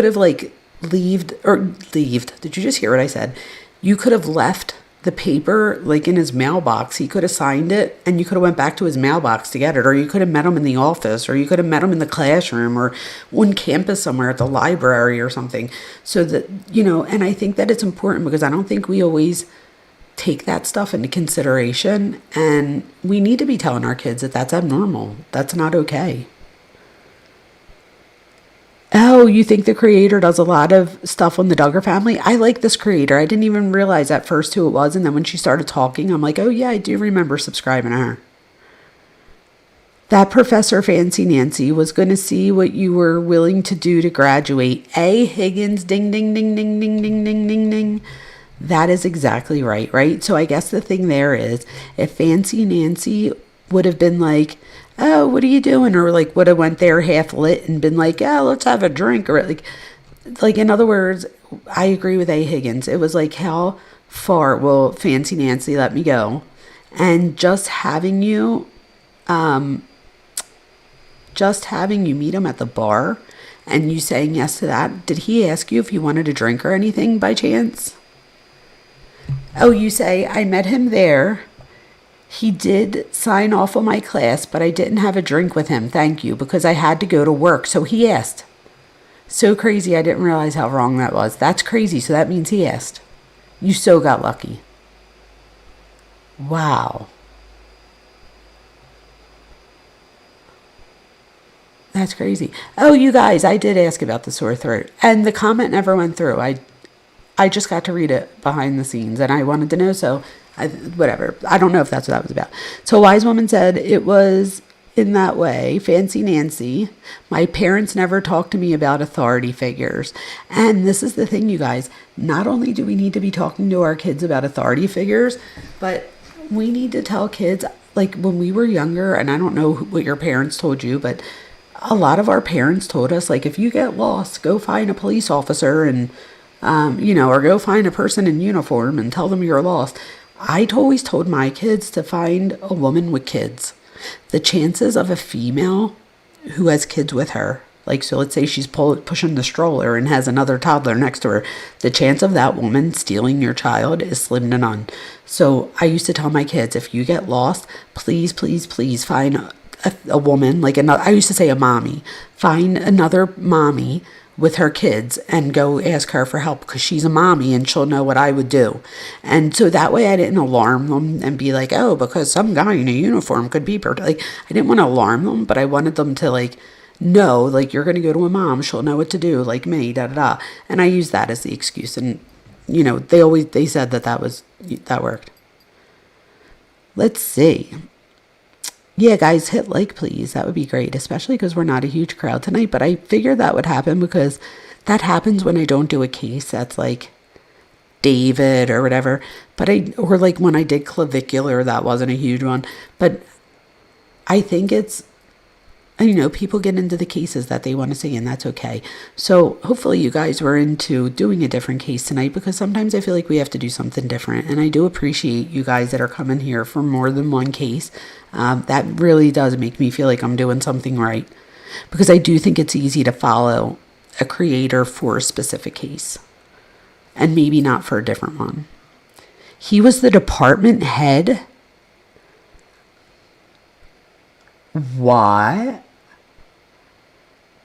have like Did you just hear what I said? You could have left the paper like in his mailbox. He could have signed it, and you could have went back to his mailbox to get it, or you could have met him in the office, or you could have met him in the classroom, or on campus somewhere at the library or something. So that, and I think that it's important, because I don't think we always take that stuff into consideration, and we need to be telling our kids that that's abnormal. That's not okay. Oh, you think the creator does a lot of stuff on the Duggar family? I like this creator. I didn't even realize at first who it was. And then when she started talking, I'm like, oh yeah, I do remember subscribing to her. That Professor Fancy Nancy was going to see what you were willing to do to graduate. A. Higgins, ding, ding, ding, ding, ding, ding, ding, ding, ding. That is exactly right? So I guess the thing there is, if Fancy Nancy would have been like, oh, what are you doing? Or like would have went there half lit and been like, yeah, let's have a drink. Or like in other words, I agree with A. Higgins. It was like, how far will Fancy Nancy let me go? And just having you meet him at the bar and you saying yes to that. Did he ask you if you wanted a drink or anything by chance? Oh, you say, I met him there. He did sign off on my class, but I didn't have a drink with him, thank you, because I had to go to work. So he asked. So crazy, I didn't realize how wrong that was. That's crazy, so that means he asked. You so got lucky. Wow. That's crazy. Oh, you guys, I did ask about the sore throat, and the comment never went through. I just got to read it behind the scenes, and I wanted to know, so whatever. I don't know if that's what that was about. So a wise woman said, it was in that way. Fancy Nancy, my parents never talked to me about authority figures. And this is the thing, you guys. Not only do we need to be talking to our kids about authority figures, but we need to tell kids, like when we were younger, and I don't know what your parents told you, but a lot of our parents told us, like, if you get lost, go find a police officer and, or go find a person in uniform and tell them you're lost. I always told my kids to find a woman with kids. The chances of a female who has kids with her, like, so let's say she's pushing the stroller and has another toddler next to her, the chance of that woman stealing your child is slim to none. So I used to tell my kids, if you get lost, please, please, please find a woman, like another, I used to say a mommy, find another mommy with her kids and go ask her for help, because she's a mommy and she'll know what I would do. And so that way I didn't alarm them and be like, oh, because some guy in a uniform could be like, I didn't want to alarm them, but I wanted them to like know, like, you're going to go to a mom, she'll know what to do, like me, da da da. And I used that as the excuse, and they said that worked. Let's see. Yeah, guys, hit like, please. That would be great, especially because we're not a huge crowd tonight. But I figured that would happen because That happens when I don't do a case that's like David or whatever, or like when I did clavicular, that wasn't a huge one, but I think it's, people get into the cases that they want to see, and that's okay. So hopefully you guys were into doing a different case tonight, because sometimes I feel like we have to do something different, and I do appreciate you guys that are coming here for more than one case. That really does make me feel like I'm doing something right, because I do think it's easy to follow a creator for a specific case and maybe not for a different one. He was the department head. What?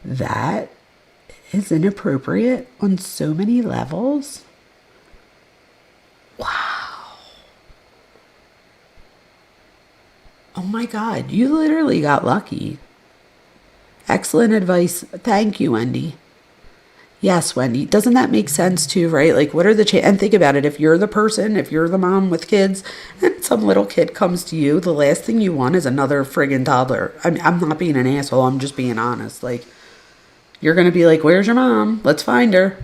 That is inappropriate on so many levels. Wow. Oh my God, you literally got lucky. Excellent advice. Thank you, Wendy. Yes, Wendy. Doesn't that make sense too, right? Like, what are the and think about it. If you're the person, if you're the mom with kids, and some little kid comes to you, the last thing you want is another friggin' toddler. I mean, I'm not being an asshole. I'm just being honest. Like, you're going to be like, where's your mom? Let's find her.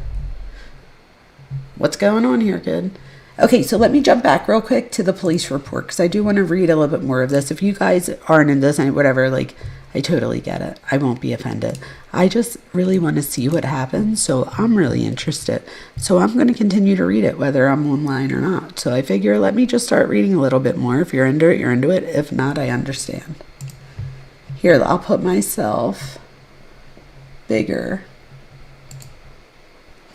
What's going on here, kid? Okay, so let me jump back real quick to the police report, because I do want to read a little bit more of this. If you guys aren't in this and whatever, like, I totally get it. I won't be offended. I just really want to see what happens, so I'm really interested. So I'm going to continue to read it, whether I'm online or not. So I figure let me just start reading a little bit more. If you're into it, you're into it. If not, I understand. Here, I'll put myself bigger.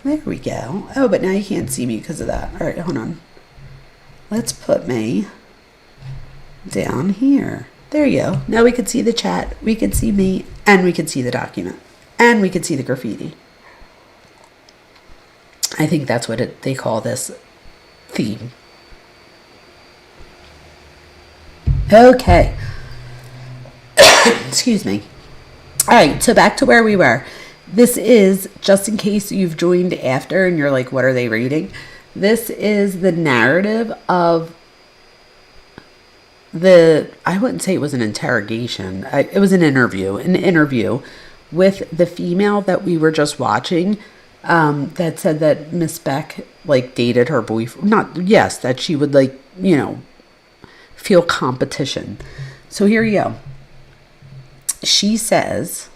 There we go. Oh, but now you can't see me because of that. All right, hold on. Let's put me down here. There you go. Now we can see the chat, we can see me, and we can see the document, and we can see the graffiti. I think that's what they call this theme. Okay. Excuse me. All right, so back to where we were. This is, just in case you've joined after and you're like, what are they reading? This is the narrative of I wouldn't say it was an interrogation. It was an interview with the female that we were just watching, that said that Miss Beck, like, dated her boyfriend. That she would, like, feel competition. So here you go. She says,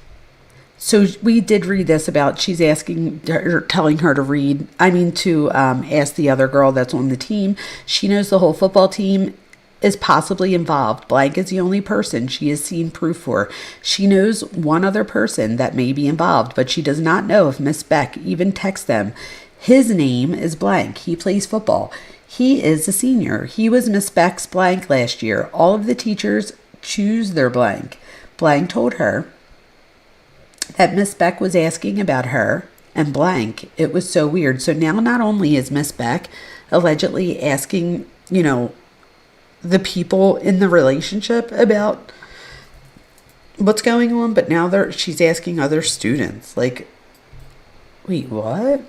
so we did read this about, she's asking her, telling her to ask the other girl that's on the team. She knows the whole football team is possibly involved. Blank is the only person she has seen proof for. She knows one other person that may be involved, but she does not know if Miss Beck even texts them. His name is blank. He plays football. He is a senior. He was Miss Beck's blank last year. All of the teachers choose their blank. Blank told her that Miss Beck was asking about her and blank. It was so weird. So now not only is Miss Beck allegedly asking, the people in the relationship about what's going on, but now she's asking other students. Like, wait, what?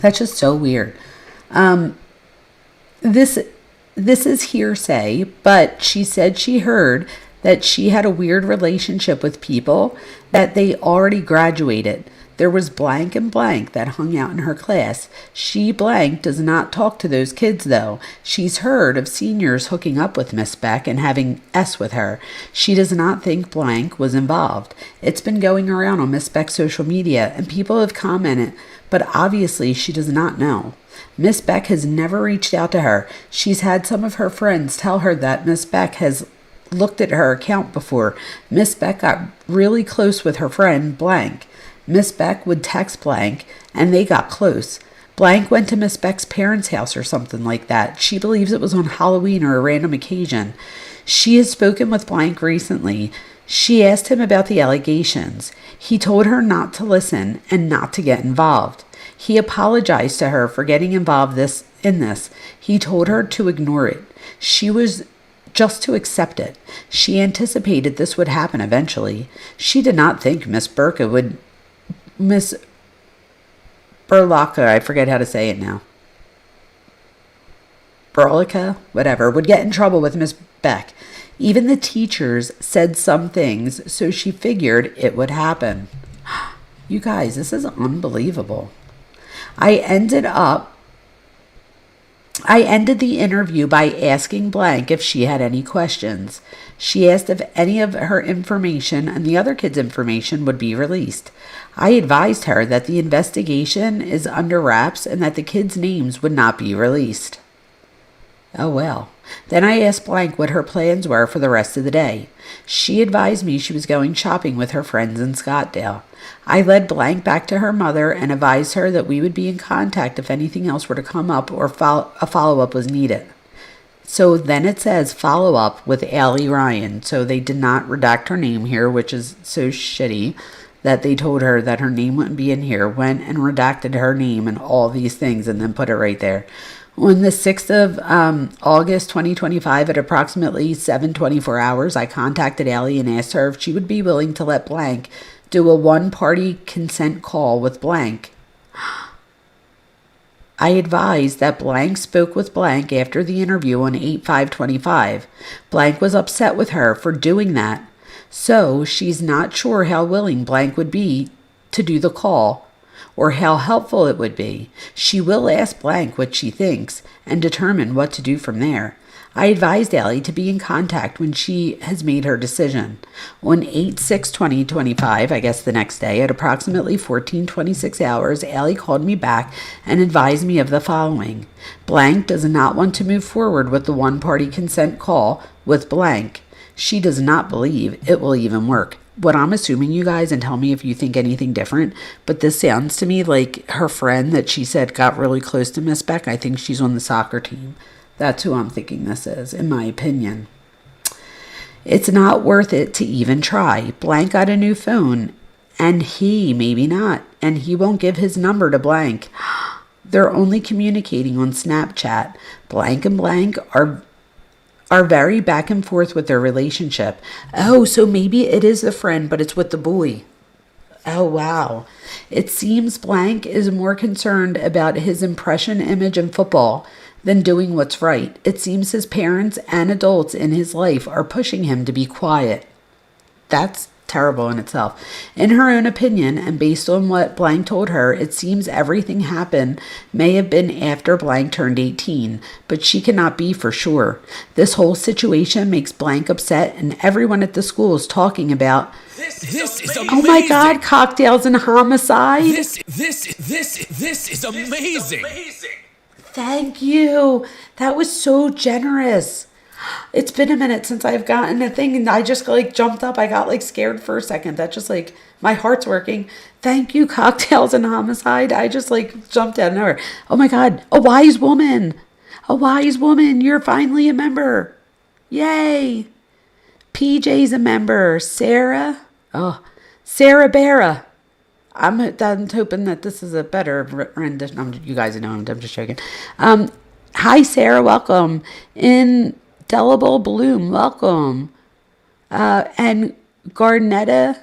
That's just so weird. This is hearsay, but she said she heard that she had a weird relationship with people that they already graduated. There was blank and blank that hung out in her class. She blank does not talk to those kids, though. She's heard of seniors hooking up with Miss Beck and having S with her. She does not think blank was involved. It's been going around on Miss Beck's social media, and people have commented, but obviously she does not know. Miss Beck has never reached out to her. She's had some of her friends tell her that Miss Beck has looked at her account before. Miss Beck got really close with her friend blank. Miss Beck would text blank, and they got close. Blank went to Miss Beck's parents' house or something like that. She believes it was on Halloween or a random occasion. She has spoken with blank recently. She asked him about the allegations. He told her not to listen and not to get involved. He apologized to her for getting involved in this. He told her to ignore it. She was just to accept it. She anticipated this would happen eventually. She did not think Miss Burlaka, I forget how to say it now. Burlaka, whatever, would get in trouble with Miss Beck. Even the teachers said some things, so she figured it would happen. You guys, this is unbelievable. I ended the interview by asking blank if she had any questions. She asked if any of her information and the other kids' information would be released. I advised her that the investigation is under wraps and that the kids' names would not be released. Oh well. Then I asked blank what her plans were for the rest of the day. She advised me she was going shopping with her friends in Scottsdale. I led blank back to her mother and advised her that we would be in contact if anything else were to come up or a follow-up was needed. So then it says follow-up with Allie Ryan. So they did not redact her name here, which is so shitty that they told her that her name wouldn't be in here, went and redacted her name and all these things and then put it right there. On the 6th of August 2025 at approximately 7:24 hours, I contacted Allie and asked her if she would be willing to let blank do a one-party consent call with blank. I advised that blank spoke with blank after the interview on 8/5/25. Blank was upset with her for doing that, so she's not sure how willing blank would be to do the call or how helpful it would be. She will ask blank what she thinks and determine what to do from there. I advised Allie to be in contact when she has made her decision. On 8/6/2025, I guess the next day, at approximately 14:26 hours, Allie called me back and advised me of the following. Blank does not want to move forward with the one-party consent call with blank. She does not believe it will even work. What I'm assuming, you guys, and tell me if you think anything different, but this sounds to me like her friend that she said got really close to Miss Beck. I think she's on the soccer team. That's who I'm thinking this is, in my opinion. It's not worth it to even try. Blank got a new phone, and he, maybe not, and he won't give his number to blank. They're only communicating on Snapchat. Blank and blank are very back and forth with their relationship. Oh, so maybe it is the friend, but it's with the boy. Oh, wow. It seems blank is more concerned about his impression image in football than doing what's right. It seems his parents and adults in his life are pushing him to be quiet. That's terrible in itself. In her own opinion, and based on what blank told her, it seems everything happened may have been after blank turned 18, but she cannot be for sure. This whole situation makes blank upset, and everyone at the school is talking about This is amazing. Oh my God, cocktails and homicide. This is amazing. Thank you. That was so generous. It's been a minute since I've gotten a thing and I just like jumped up. I got like scared for a second. That just like my heart's working. Thank you, cocktails and homicide. I just like jumped out of nowhere. Oh my God, a wise woman. A wise woman. You're finally a member. Yay. PJ's a member. Sarah. Oh, Sarah Barra. I'm hoping that this is a better rendition. You guys know I'm just joking. Hi, Sarah. Welcome. Indelible Bloom. Welcome. And Garnetta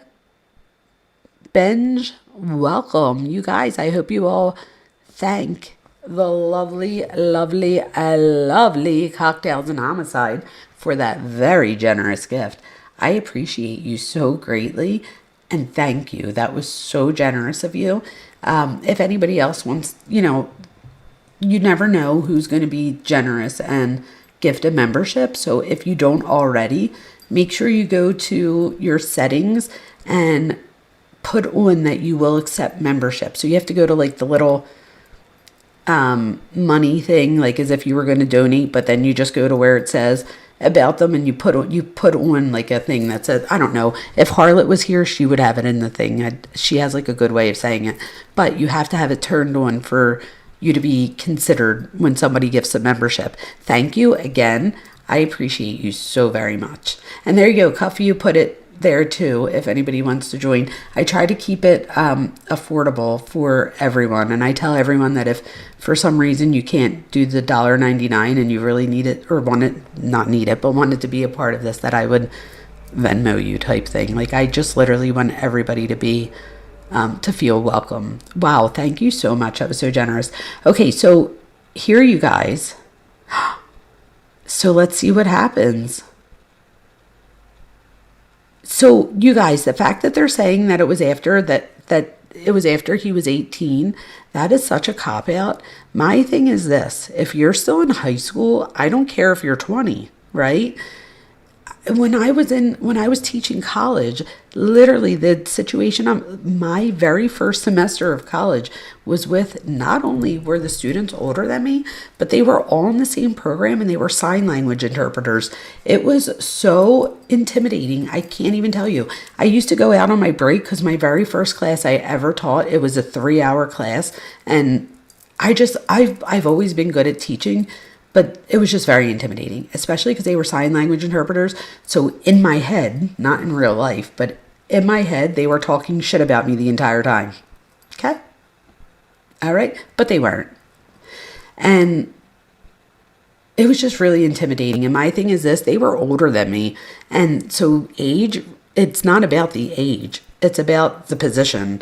Benj. Welcome. You guys, I hope you all thank the lovely Cocktails and Homicide for that very generous gift. I appreciate you so greatly. And thank you. That was so generous of you. If anybody else wants, you never know who's going to be generous and gift a membership. So if you don't already, make sure you go to your settings and put on that you will accept membership. So you have to go to like the little money thing, like as if you were going to donate, but then you just go to where it says about them and you put on like a thing that says, I don't know, if Harlot was here, she would have it in the thing. She has like a good way of saying it, but you have to have it turned on for you to be considered when somebody gives a membership. Thank you again. I appreciate you so very much. And there you go, Cuff, you put it there too if anybody wants to join. I try to keep it affordable for everyone, and I tell everyone that if for some reason you can't do the $1.99 and you really need it or want it to be a part of this, that I would Venmo you type thing. Like I just literally want everybody to be to feel welcome. Wow, thank you so much. That was so generous. Okay, so here you guys. So let's see what happens. So you guys, the fact that they're saying that it was after that it was after he was 18. That is such a cop-out. My thing is this. If you're still in high school, I don't care if you're 20, right? When I was teaching college, literally the situation on my very first semester of college was with, not only were the students older than me, but they were all in the same program and they were sign language interpreters. It was so intimidating. I can't even tell you. I used to go out on my break because my very first class I ever taught, it was a 3-hour class. And I've always been good at teaching, but it was just very intimidating, especially because they were sign language interpreters. So in my head, not in real life, but in my head, they were talking shit about me the entire time. Okay? All right? But they weren't. And it was just really intimidating. And my thing is this, they were older than me. And so age, it's not about the age. It's about the position.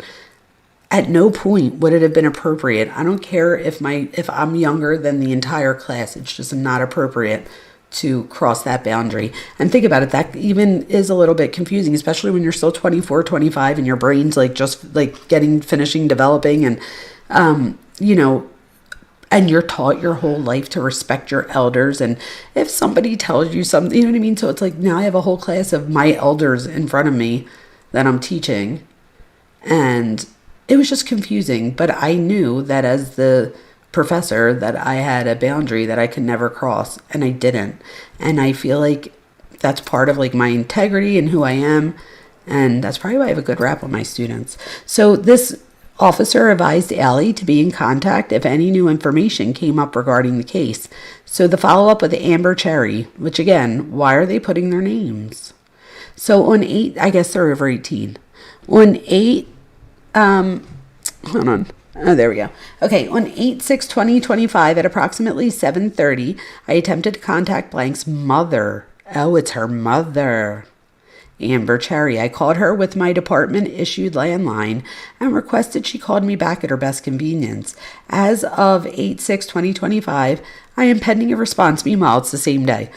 At no point would it have been appropriate. I don't care if I'm younger than the entire class. It's just not appropriate to cross that boundary. And think about it, that even is a little bit confusing, especially when you're still 24, 25 and your brain's like just like finishing developing, and and you're taught your whole life to respect your elders. And if somebody tells you something, you know what I mean? So it's like, now I have a whole class of my elders in front of me that I'm teaching, and it was just confusing. But I knew that as the professor that I had a boundary that I could never cross, and I didn't. And I feel like that's part of like my integrity and who I am. And that's probably why I have a good rap with my students. So this officer advised Allie to be in contact if any new information came up regarding the case. So the follow-up with Amber Cherry, which again, why are they putting their names? So on 8, I guess they're over 18. On 8, hold on. Oh, there we go. Okay, on 8/6/2025 at approximately 7:30, I attempted to contact Blank's mother. Oh, it's her mother, Amber Cherry. I called her with my department-issued landline and requested she called me back at her best convenience. As of 8/6/2025, I am pending a response. Meanwhile, it's the same day.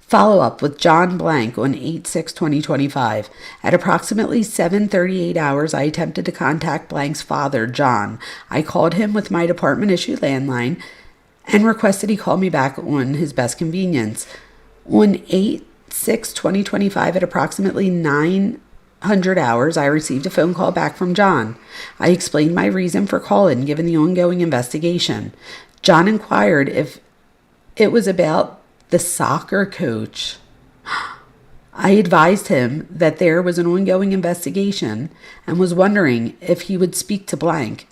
Follow-up with John Blank on 8/6/2025. At approximately 7:38 hours, I attempted to contact Blank's father, John. I called him with my department-issued landline and requested he call me back on his best convenience. On 8/6/2025 at approximately 900 hours, I received a phone call back from John. I explained my reason for calling given the ongoing investigation. John inquired if it was about the soccer coach. I advised him that there was an ongoing investigation and was wondering if he would speak to Blank.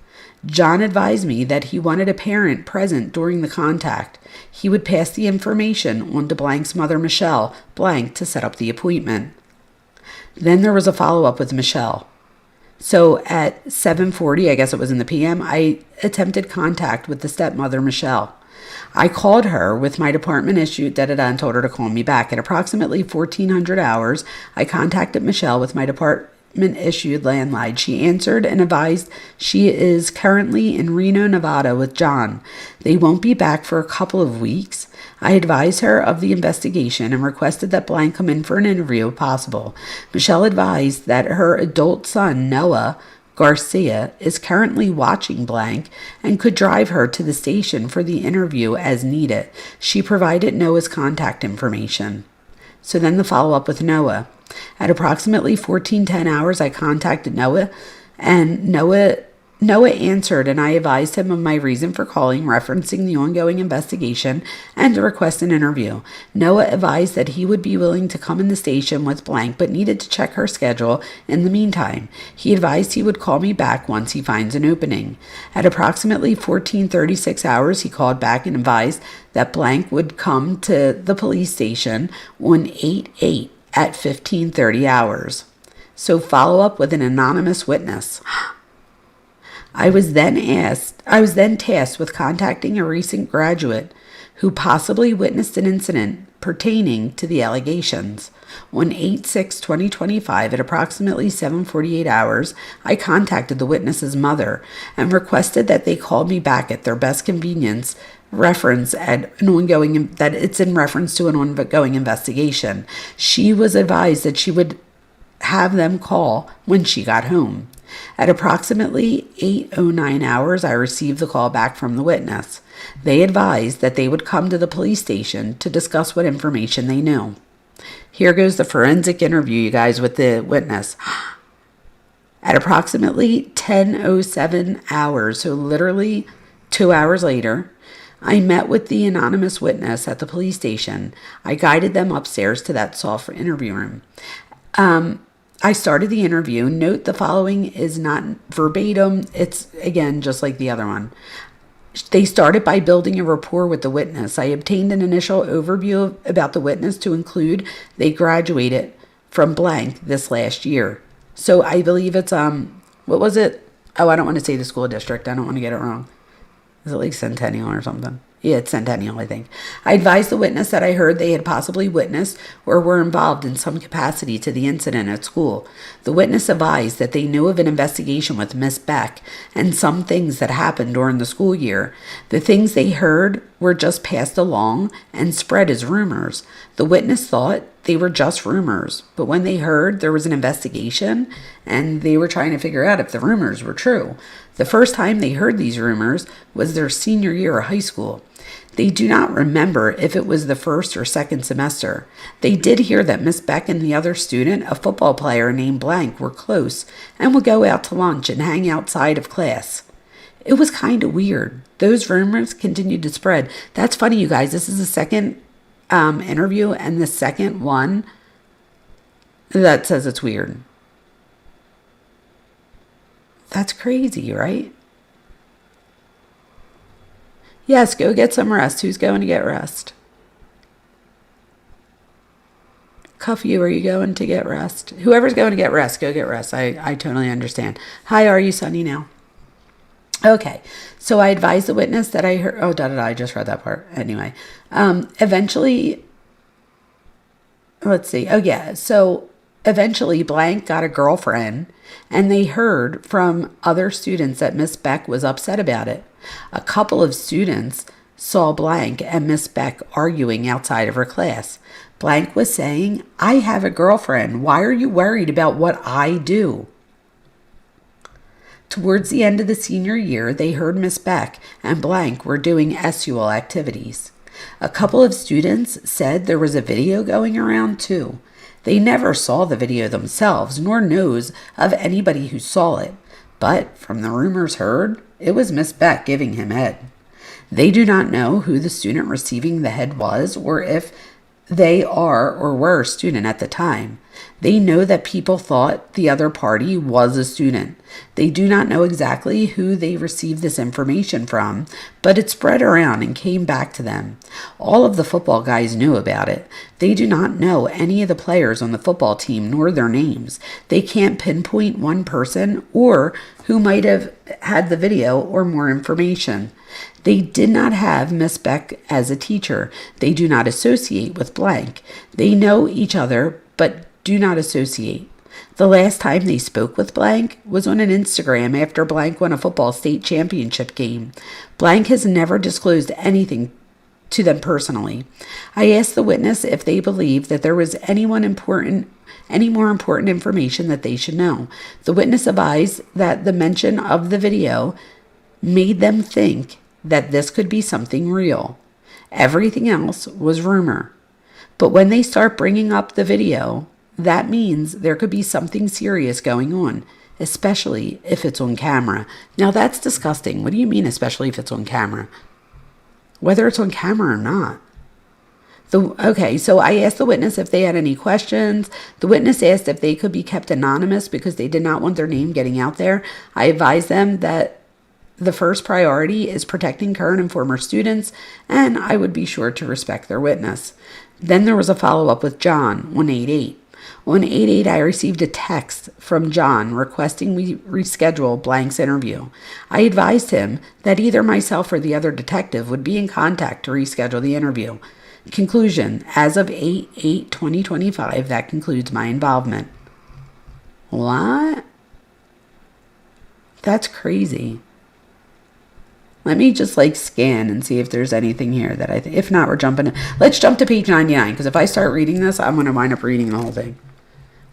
John advised me that he wanted a parent present during the contact. He would pass the information on to Blank's mother, Michelle, Blank, to set up the appointment. Then there was a follow-up with Michelle. So at 7:40, I guess it was in the PM, I attempted contact with the stepmother, Michelle. I called her with my department issued and told her to call me back. At approximately 1400 hours, I contacted Michelle with my department issued landline. She answered and advised she is currently in Reno, Nevada with John. They won't be back for a couple of weeks. I advised her of the investigation and requested that Blank come in for an interview if possible. Michelle advised that her adult son, Noah Garcia, is currently watching Blank and could drive her to the station for the interview as needed. She provided Noah's contact information. So then the follow-up with Noah. At approximately 1410 hours, I contacted Noah, and Noah answered, and I advised him of my reason for calling, referencing the ongoing investigation and to request an interview. Noah advised that he would be willing to come in the station with Blank, but needed to check her schedule in the meantime. He advised he would call me back once he finds an opening. At approximately 1436 hours, he called back and advised that Blank would come to the police station on 8/8 at 1530 hours. So follow up with an anonymous witness. I was then tasked with contacting a recent graduate who possibly witnessed an incident pertaining to the allegations. On 8/6/2025 at approximately 7:48 hours, I contacted the witness's mother and requested that they call me back at their best convenience, that it's in reference to an ongoing investigation. She was advised that she would have them call when she got home. At approximately 8:09 hours, I received the call back from the witness. They advised that they would come to the police station to discuss what information they knew. Here goes the forensic interview, you guys, with the witness. At approximately 10:07 hours, so literally 2 hours later, I met with the anonymous witness at the police station. I guided them upstairs to that soft interview room. I started the interview. Note the following is not verbatim. It's, again, just like the other one. They started by building a rapport with the witness. I obtained an initial overview about the witness to include they graduated from blank this last year. So I believe it's, what was it? Oh, I don't want to say the school district. I don't want to get it wrong. Is it like Centennial or something? Yeah, it's Centennial, I think. I advised the witness that I heard they had possibly witnessed or were involved in some capacity to the incident at school. The witness advised that they knew of an investigation with Miss Beck and some things that happened during the school year. The things they heard were just passed along and spread as rumors. The witness thought they were just rumors, but when they heard there was an investigation and they were trying to figure out if the rumors were true. The first time they heard these rumors was their senior year of high school. They do not remember if it was the first or second semester. They did hear that Miss Beck and the other student, a football player named Blank, were close and would go out to lunch and hang outside of class. It was kind of weird. Those rumors continued to spread. That's funny, you guys. This is the second interview and the second one that says it's weird. That's crazy, right? Yes, go get some rest. Who's going to get rest? Cuff you, are you going to get rest? Whoever's going to get rest, go get rest. I totally understand. Hi, are you Sunny now? Okay, so I advised the witness that I heard, I just read that part. Anyway, eventually, let's see. So eventually Blank got a girlfriend and they heard from other students that Miss Beck was upset about it. A couple of students saw Blank and Miss Beck arguing outside of her class. Blank was saying, "I have a girlfriend. Why are you worried about what I do?" Towards the end of the senior year, they heard Miss Beck and Blank were doing SUL activities. A couple of students said there was a video going around too. They never saw the video themselves, nor knows of anybody who saw it. But from the rumors heard, it was Miss Beck giving him head. They do not know who the student receiving the head was or if they are or were a student at the time. They know that people thought the other party was a student. They do not know exactly who they received this information from, but it spread around and came back to them. All of the football guys knew about it. They do not know any of the players on the football team nor their names. They can't pinpoint one person or who might have had the video or more information. They did not have Miss Beck as a teacher. They do not associate with Blank. They know each other, but do not associate. The last time they spoke with Blank was on an Instagram after Blank won a football state championship game. Blank has never disclosed anything to them personally. I asked the witness if they believed that there was any more important information that they should know. The witness advised that the mention of the video made them think that this could be something real. Everything else was rumor. But when they start bringing up the video, that means there could be something serious going on, especially if it's on camera. Now that's disgusting. What do you mean, especially if it's on camera? Whether it's on camera or not. Okay, so I asked the witness if they had any questions. The witness asked if they could be kept anonymous because they did not want their name getting out there. I advised them that the first priority is protecting current and former students, and I would be sure to respect their witness. Then there was a follow-up with John on 8/8. On 8/8, I received a text from John requesting we reschedule Blank's interview. I advised him that either myself or the other detective would be in contact to reschedule the interview. Conclusion, as of 8/8/2025, that concludes my involvement. What? That's crazy. Let me just scan and see if there's anything here that if not, we're jumping. Let's jump to page 99, because if I start reading this, I'm going to wind up reading the whole thing.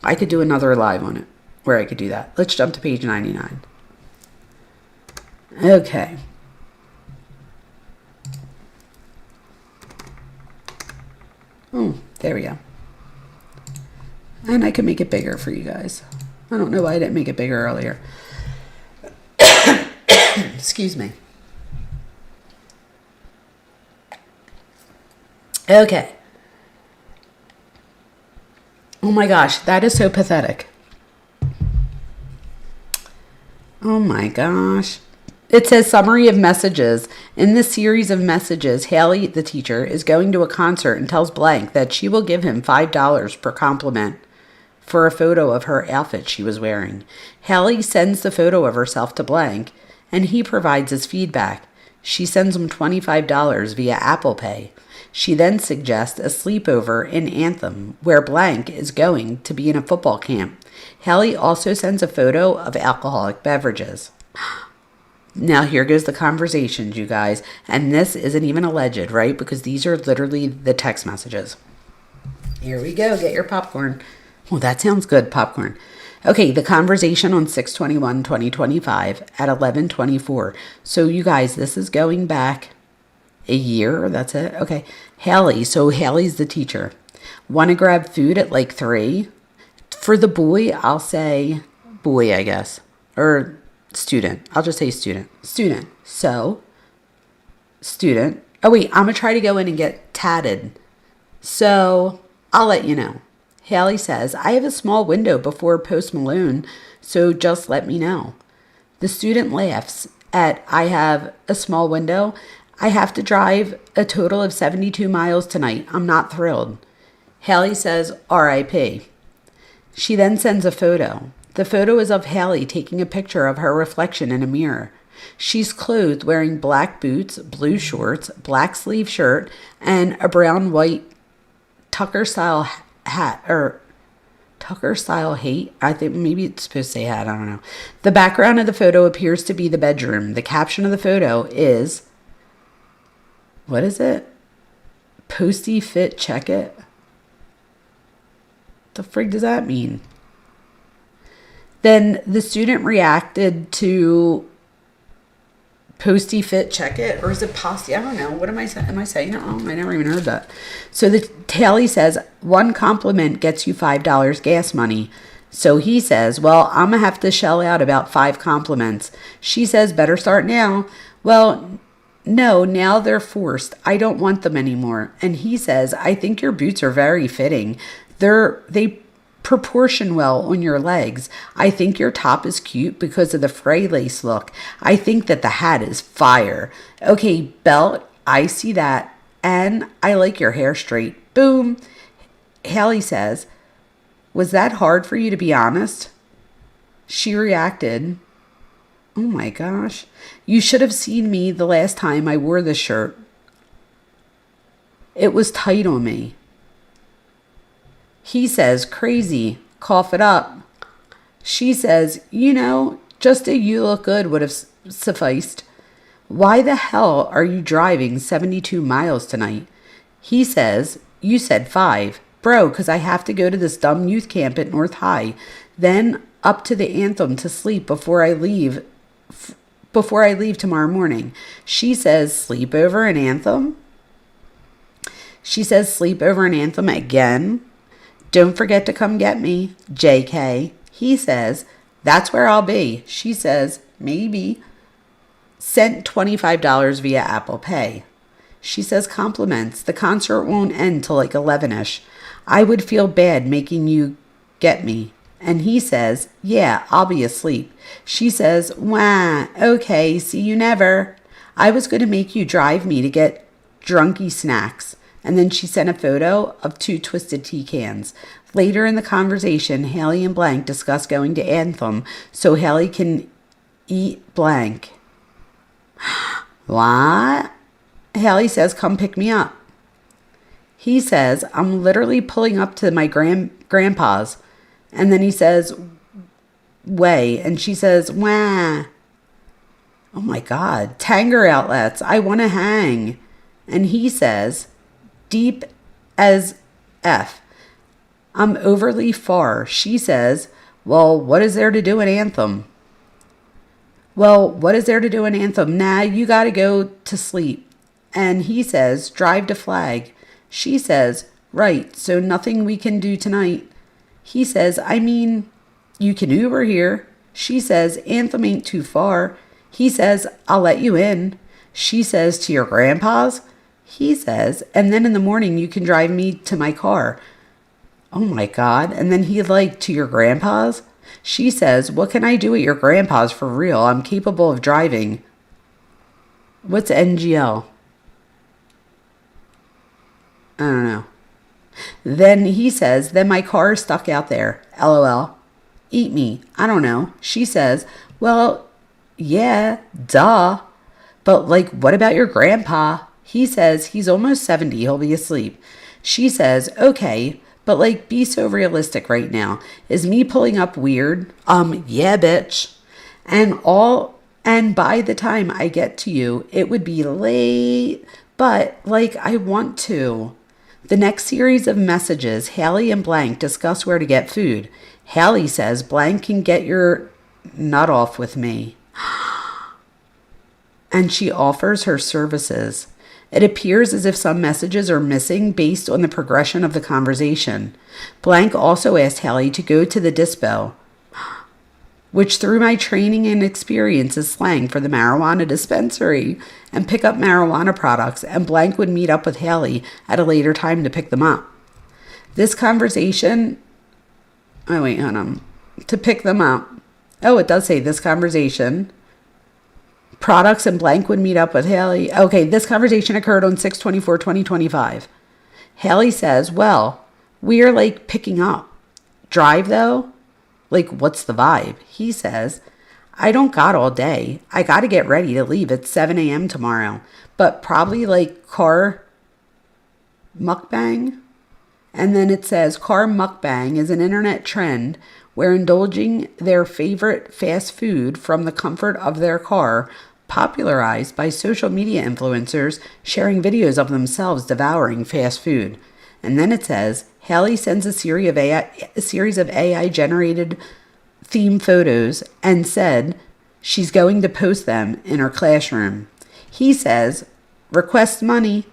I could do another live on it. where I could do that. Let's jump to page 99. Okay. There we go. And I can make it bigger for you guys. I don't know why I didn't make it bigger earlier. Excuse me. Okay. Oh my gosh, that is so pathetic. Oh my gosh. It says summary of messages. In this series of messages, Haley, the teacher, is going to a concert and tells Blank that she will give him $5 per compliment for a photo of her outfit she was wearing. Haley sends the photo of herself to Blank, and he provides his feedback. She sends him $25 via Apple Pay. She then suggests a sleepover in Anthem, where Blank is going to be in a football camp. Haley also sends a photo of alcoholic beverages. Now here goes the conversations, you guys. And this isn't even alleged, right? Because these are literally the text messages. Here we go. Get your popcorn. Well, that sounds good, popcorn. Okay, the conversation on 6/21/2025 at 11:24. So you guys, this is going back a year. That's it. Okay. Haley. So Haley's the teacher. Want to grab food at like 3? For the boy, I'll say boy, I guess. Or student. I'll just say student. Student. So, student. Oh, wait. I'm going to try to go in and get tatted. So, I'll let you know. Haley says, I have a small window before Post Malone, so just let me know. The student laughs at, I have a small window. I have to drive a total of 72 miles tonight. I'm not thrilled. Haley says, R.I.P. She then sends a photo. The photo is of Haley taking a picture of her reflection in a mirror. She's clothed wearing black boots, blue shorts, black sleeve shirt, and a brown-white Tucker-style hat, or Tucker-style hat. I think maybe it's supposed to say hat. I don't know. The background of the photo appears to be the bedroom. The caption of the photo is, what is it? Posty fit, check it. The frig does that mean? Then the student reacted to posty fit, check it, or is it posty? I don't know. What am I saying? Am I saying it wrong? I never even heard that. So the Haley says, one compliment gets you $5 gas money. So he says, well, I'm going to have to shell out about 5 compliments. She says, better start now. Well, no, now they're forced. I don't want them anymore. And he says, I think your boots are very fitting. They proportion well on your legs. I think your top is cute because of the fray lace look. I think that the hat is fire. Okay, belt, I see that. And I like your hair straight. Boom. Haley says, was that hard for you to be honest? She reacted, oh my gosh. You should have seen me the last time I wore this shirt. It was tight on me. He says, crazy, cough it up. She says, you know, just a you look good would have sufficed. Why the hell are you driving 72 miles tonight? He says, you said 5. Bro, because I have to go to this dumb youth camp at North High. Then up to the Anthem to sleep before I leave tomorrow morning. She says, sleep over an Anthem? She says, sleep over an Anthem again? Don't forget to come get me, JK. He says, that's where I'll be. She says, maybe. Sent $25 via Apple Pay. She says, compliments. The concert won't end till like 11ish. I would feel bad making you get me. And he says, yeah, I'll be asleep. She says, wah, okay, see you never. I was going to make you drive me to get drunky snacks. And then she sent a photo of 2 twisted tea cans. Later in the conversation, Haley and Blank discuss going to Anthem so Haley can eat Blank. What? Haley says, come pick me up. He says, I'm literally pulling up to my grandpa's. And then he says, way. And she says, wah. Oh my God. Tanger outlets. I want to hang. And he says, deep as F. I'm overly far. She says, Well, what is there to do in Anthem? Well, what is there to do in Anthem? Nah, you gotta go to sleep. And he says, drive to Flag. She says, right, so nothing we can do tonight. He says, I mean, you can Uber here. She says, Anthem ain't too far. He says, I'll let you in. She says, to your grandpa's? He says, and then in the morning you can drive me to my car. Oh my God. And then he to your grandpa's? She says, what can I do at your grandpa's for real? I'm capable of driving. What's NGL? I don't know. Then he says, then my car is stuck out there. LOL. Eat me. I don't know. She says, well, yeah, duh. But what about your grandpa? He says he's almost 70. He'll be asleep. She says, okay, but be so realistic right now. Is me pulling up weird? Yeah, bitch. And by the time I get to you, it would be late. But I want to. The next series of messages, Hallie and Blank discuss where to get food. Hallie says Blank can get your nut off with me. And she offers her services. It appears as if some messages are missing based on the progression of the conversation. Blank also asked Hallie to go to the dispo, which through my training and experience is slang for the marijuana dispensary, and pick up marijuana products, and Blank would meet up with Hallie at a later time to pick them up. This conversation... Oh, wait, hold on. To pick them up. Oh, it does say this conversation... Products and Blank would meet up with Hallie. Okay, this conversation occurred on 6/24/2025. Hallie says, well, we're picking up. Drive though? What's the vibe? He says, I don't got all day. I got to get ready to leave at 7 a.m. tomorrow. But probably car mukbang. And then it says car mukbang is an internet trend where indulging their favorite fast food from the comfort of their car, popularized by social media influencers sharing videos of themselves devouring fast food. And then it says, Hallie sends a series of AI-generated theme photos and said she's going to post them in her classroom. He says, request money.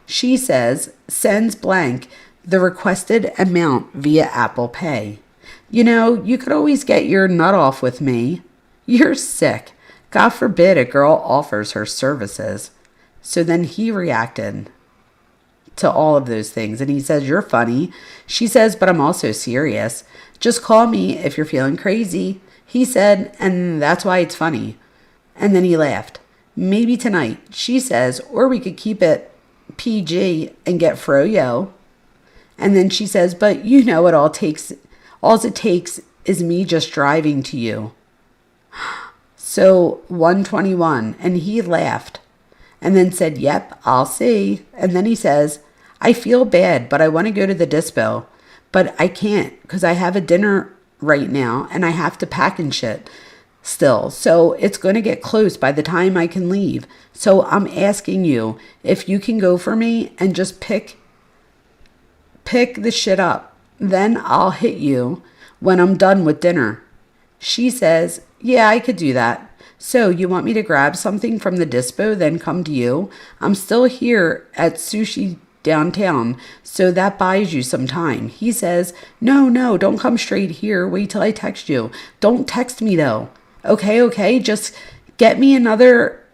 She says, sends Blank the requested amount via Apple Pay. You could always get your nut off with me. You're sick. God forbid a girl offers her services. So then he reacted to all of those things. And he says, you're funny. She says, but I'm also serious. Just call me if you're feeling crazy. He said, and that's why it's funny. And then he laughed. Maybe tonight. She says, or we could keep it PG and get froyo. And then she says, but all it takes is me just driving to you. So 121, and he laughed and then said, yep, I'll see. And then he says, I feel bad, but I want to go to the dispo, but I can't because I have a dinner right now and I have to pack and shit still. So it's going to get close by the time I can leave. So I'm asking you if you can go for me and just pick the shit up. Then I'll hit you when I'm done with dinner. She says, yeah, I could do that. So you want me to grab something from the dispo, then come to you? I'm still here at sushi downtown, so that buys you some time. He says, no, don't come straight here. Wait till I text you. Don't text me though. Okay, just get me another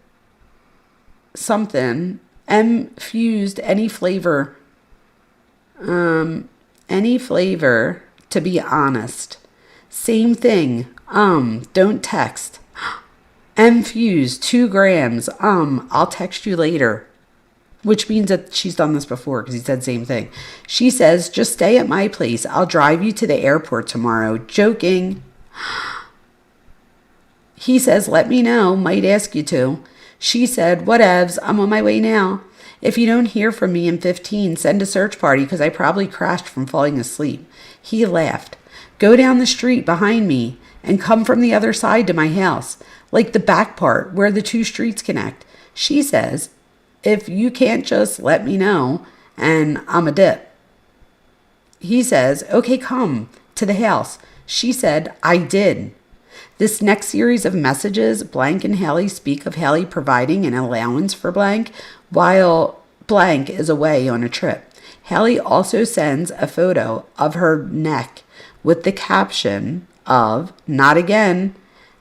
something. M-fused, any flavor, to be honest. Same thing. Don't text. M-fused, 2 grams. I'll text you later. Which means that she's done this before because he said same thing. She says, just stay at my place. I'll drive you to the airport tomorrow. Joking. He says, let me know. Might ask you to. She said, whatevs. I'm on my way now. If you don't hear from me in 15, send a search party because I probably crashed from falling asleep. He laughed. Go down the street behind me and come from the other side to my house, like the back part where the 2 streets connect. She says, if you can't just let me know, and I'm a dip. He says, okay, come to the house. She said, I did. This next series of messages, blank and Hallie speak of Hallie providing an allowance for blank while blank is away on a trip. Hallie also sends a photo of her neck with the caption of not again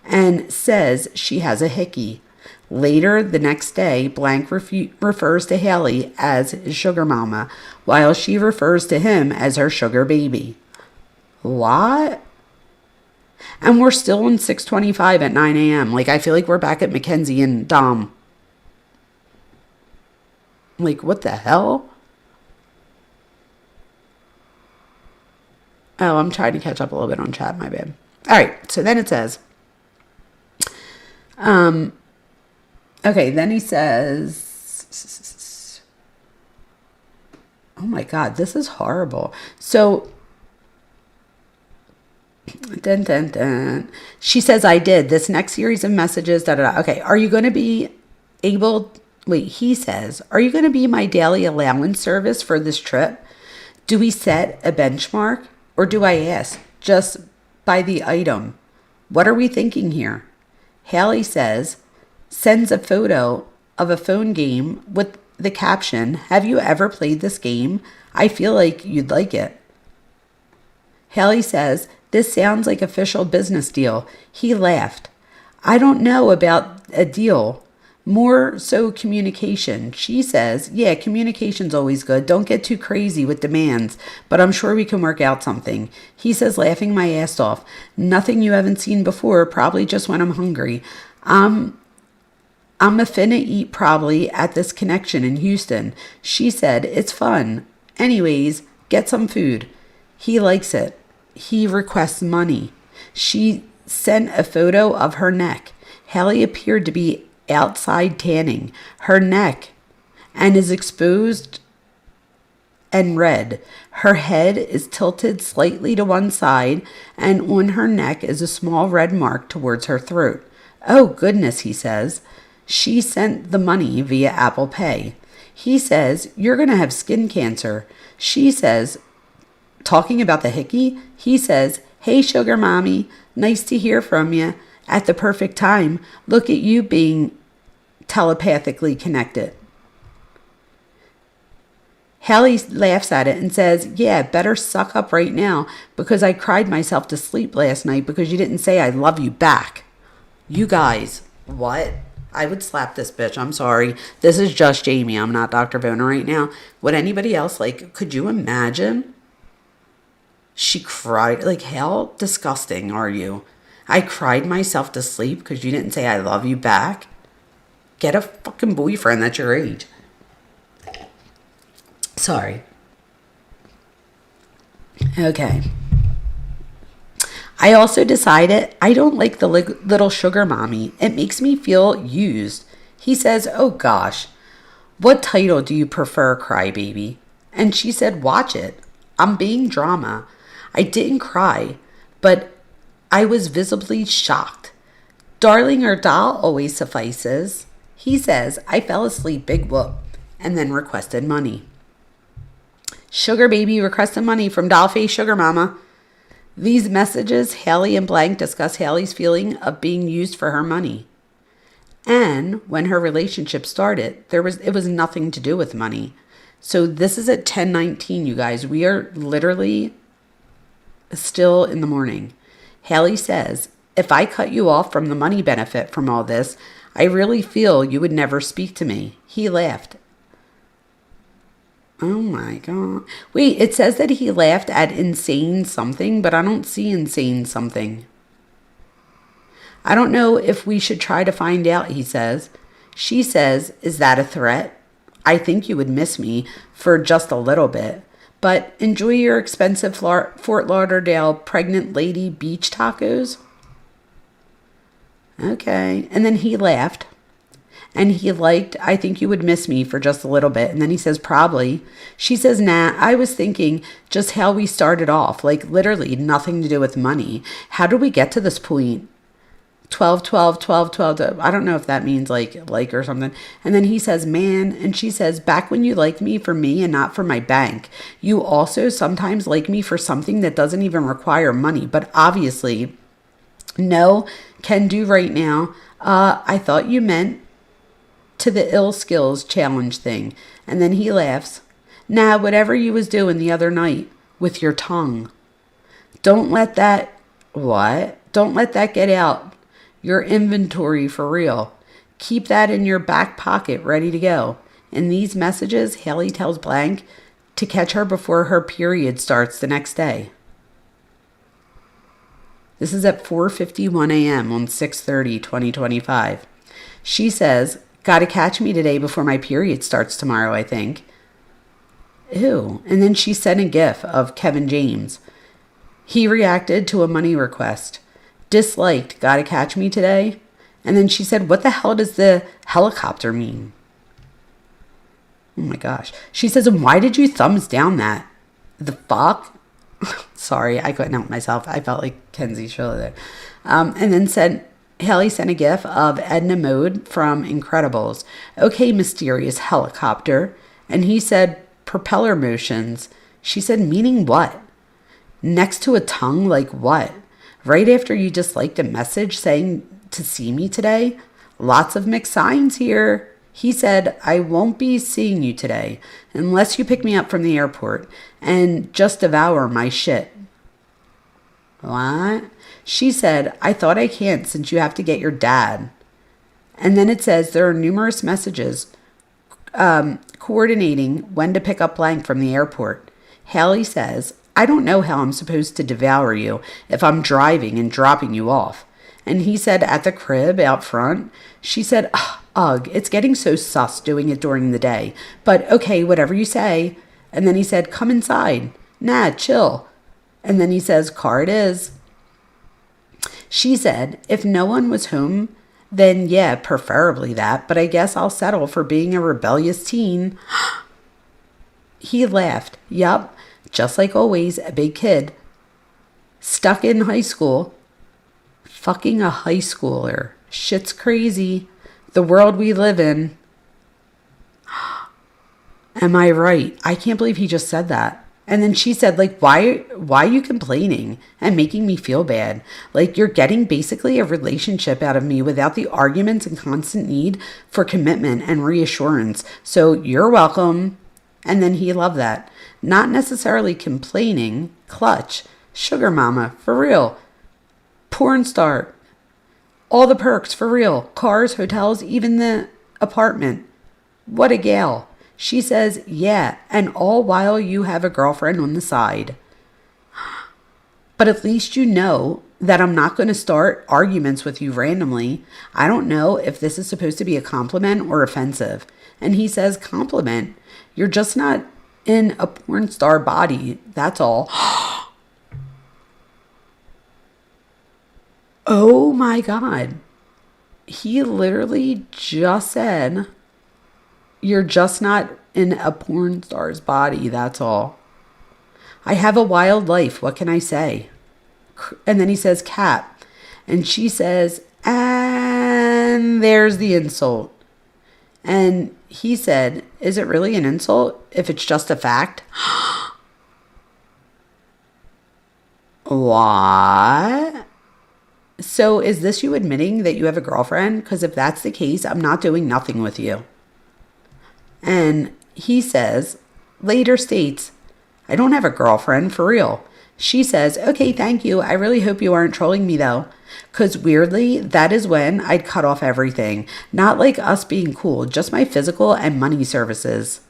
and says she has a hickey. Later the next day, blank refers to Hallie as his sugar mama while she refers to him as her sugar baby. What? And we're still on 6:25 at 9 a.m. Like, I feel like we're back at Mackenzie and Dom. Like, what the hell? Oh, I'm trying to catch up a little bit on chat, my bad. All right, so then it says, okay, then he says, oh my God, this is horrible. So, she says, I did. This next series of messages, Okay, are you going to be able... Wait, he says, are you going to be my daily allowance service for this trip? Do we set a benchmark? Or do I ask just by the item? What are we thinking here? Hallie says, sends a photo of a phone game with the caption, have you ever played this game? I feel like you'd like it. Hallie says, this sounds like official business deal. He laughed. I don't know about a deal. More so communication. She says, yeah, communication's always good. Don't get too crazy with demands, but I'm sure we can work out something. He says, laughing my ass off. Nothing you haven't seen before, probably just when I'm hungry. I'm a finna eat probably at this connection in Houston. She said, it's fun. Anyways, get some food. He likes it. He requests money. She sent a photo of her neck. Hallie appeared to be outside tanning. Her neck and is exposed and red. Her head is tilted slightly to one side, and on her neck is a small red mark towards her throat. Oh goodness, he says. She sent the money via Apple Pay. He says, you're going to have skin cancer. She says, talking about the hickey, he says, hey, sugar mommy, nice to hear from you at the perfect time. Look at you being telepathically connected. Hallie laughs at it and says, yeah, better suck up right now because I cried myself to sleep last night because you didn't say I love you back. You guys, what? I would slap this bitch. I'm sorry. This is just Jamie. I'm not Dr. Vona right now. Would anybody else, could you imagine? She cried. How disgusting are you? I cried myself to sleep because you didn't say I love you back. Get a fucking boyfriend that's your age. Sorry. Okay. I also decided I don't like the little sugar mommy. It makes me feel used. He says, oh gosh, what title do you prefer, crybaby? And she said, watch it. I'm being drama. I didn't cry, but I was visibly shocked. Darling or doll always suffices. He says, I fell asleep, big whoop, and then requested money. Sugar baby requested money from Dollface Sugar Mama. These messages, Hallie and blank discuss Hallie's feeling of being used for her money. And when her relationship started, it was nothing to do with money. So this is at 10:19, you guys. We are literally still in the morning. Hallie says, if I cut you off from the money benefit from all this, I really feel you would never speak to me. He laughed. Oh my God. Wait, it says that he laughed at insane something, but I don't see insane something. I don't know if we should try to find out, he says. She says, is that a threat? I think you would miss me for just a little bit. But enjoy your expensive Fort Lauderdale pregnant lady beach tacos. Okay. And then he laughed. And he liked, I think you would miss me for just a little bit. And then he says, probably. She says, nah, I was thinking just how we started off. Literally nothing to do with money. How did we get to this point? 12, 12, 12, 12. I don't know if that means like or something. And then he says, man. And she says, back when you liked me for me and not for my bank, you also sometimes like me for something that doesn't even require money. But obviously, no, can do right now. I thought you meant to the ill skills challenge thing. And then he laughs. Nah, whatever you was doing the other night with your tongue. Don't let that, what? Don't let that get out. Your inventory for real. Keep that in your back pocket ready to go. In these messages, Haley tells Blank to catch her before her period starts the next day. This is at 4:51 a.m. on 6/30/2025. She says, gotta catch me today before my period starts tomorrow, I think. Ew. And then she sent a gif of Kevin James. He reacted to a money request. Disliked, gotta catch me today. And then she said, what the hell does the helicopter mean? Oh my gosh. She says, and why did you thumbs down that? The fuck? Sorry, I couldn't help myself. I felt like Kenzie Schiller there. And then Haley sent a gif of Edna Mode from Incredibles. Okay, mysterious helicopter. And he said, propeller motions. She said, meaning what? Next to a tongue, like what? Right after you just liked a message saying to see me today? Lots of mixed signs here. He said, I won't be seeing you today unless you pick me up from the airport and just devour my shit. What? She said, I thought I can't since you have to get your dad. And then it says there are numerous messages coordinating when to pick up Blank from the airport. Haley says, I don't know how I'm supposed to devour you if I'm driving and dropping you off. And he said, at the crib out front. She said, ugh, it's getting so sus doing it during the day. But okay, whatever you say. And then he said, come inside. Nah, chill. And then he says, car it is. She said, if no one was home, then yeah, preferably that. But I guess I'll settle for being a rebellious teen. He laughed. Yup. Just like always, a big kid. Stuck in high school. Fucking a high schooler. Shit's crazy. The world we live in. Am I right? I can't believe he just said that. And then she said, like, why are you complaining and making me feel bad? Like, you're getting basically a relationship out of me without the arguments and constant need for commitment and reassurance. So you're welcome. And then he loved that. Not necessarily complaining. Clutch. Sugar mama. For real. Porn star. All the perks. For real. Cars, hotels, even the apartment. What a gal. She says, yeah, and all while you have a girlfriend on the side. But at least you know that I'm not going to start arguments with you randomly. I don't know if this is supposed to be a compliment or offensive. And he says, compliment. You're just not in a porn star body. That's all. Oh my God. He literally just said, you're just not in a porn star's body. That's all. I have a wild life. What can I say? And then he says, cat. And she says, and there's the insult. And he said, is it really an insult if it's just a fact? What? So is this you admitting that you have a girlfriend? Because if that's the case, I'm not doing nothing with you. And he says, later states, I don't have a girlfriend, for real. She says, okay, thank you. I really hope you aren't trolling me though. Because weirdly, that is when I'd cut off everything. Not like us being cool, just my physical and money services.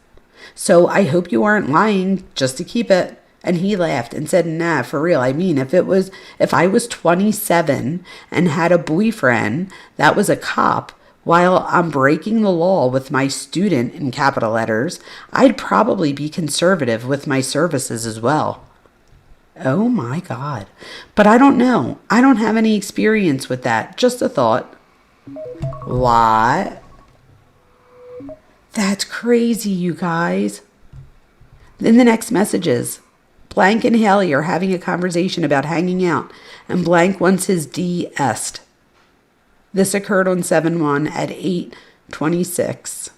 So I hope you aren't lying just to keep it. And he laughed and said, nah, for real. I mean, if I was 27 and had a boyfriend that was a cop, while I'm breaking the law with my student in capital letters, I'd probably be conservative with my services as well. Oh my God. But I don't know. I don't have any experience with that. Just a thought. What? That's crazy, you guys. Then the next messages. Blank and Haley are having a conversation about hanging out, and Blank wants his D-est. This occurred on 7/1 at 8:26.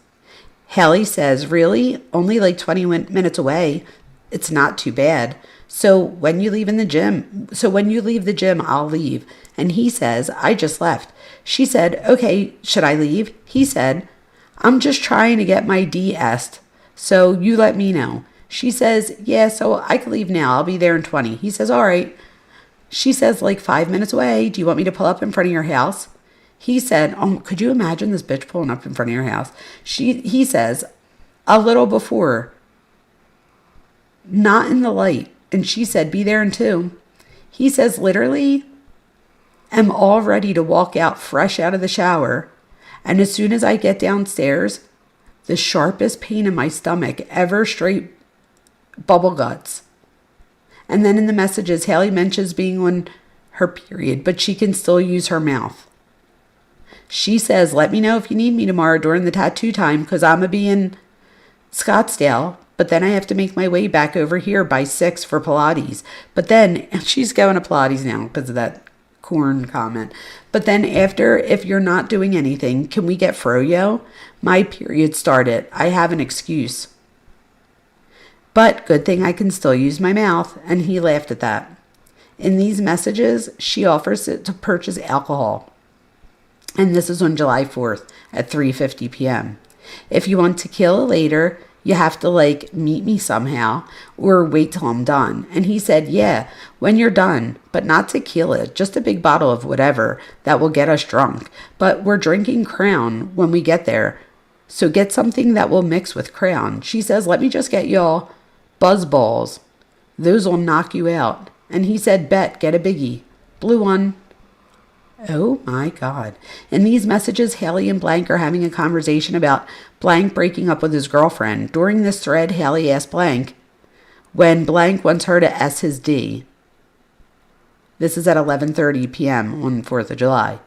Hallie says, really? Only like 20 minutes away. It's not too bad. So when you leave the gym, I'll leave. And he says, I just left. She said, okay, should I leave? He said, I'm just trying to get my DS. So you let me know. She says, yeah, so I can leave now. I'll be there in 20. He says, all right. She says, like 5 minutes away. Do you want me to pull up in front of your house? He said, oh, could you imagine this bitch pulling up in front of your house? He says, a little before, not in the light. And she said, be there in 2. He says, literally, am all ready to walk out fresh out of the shower. And as soon as I get downstairs, the sharpest pain in my stomach ever, straight bubble guts. And then in the messages, Hallie mentions being on her period, but she can still use her mouth. She says, let me know if you need me tomorrow during the tattoo time, because I'm going to be in Scottsdale. But then I have to make my way back over here by 6 for Pilates. But then she's going to Pilates now because of that corn comment. But then after, if you're not doing anything, can we get froyo? My period started. I have an excuse. But good thing I can still use my mouth. And he laughed at that. In these messages, she offers it to purchase alcohol. And this is on July 4th at 3:50 p.m. If you want tequila later, you have to meet me somehow or wait till I'm done. And he said, yeah, when you're done, but not tequila, just a big bottle of whatever that will get us drunk. But we're drinking Crown when we get there. So get something that will mix with Crown. She says, let me just get y'all buzz balls. Those will knock you out. And he said, bet, get a biggie. Blue one. Oh my God. In these messages, Hallie and Blank are having a conversation about Blank breaking up with his girlfriend. During this thread, Hallie asks Blank when Blank wants her to S his D. This is at 11:30 p.m. on 4th of July.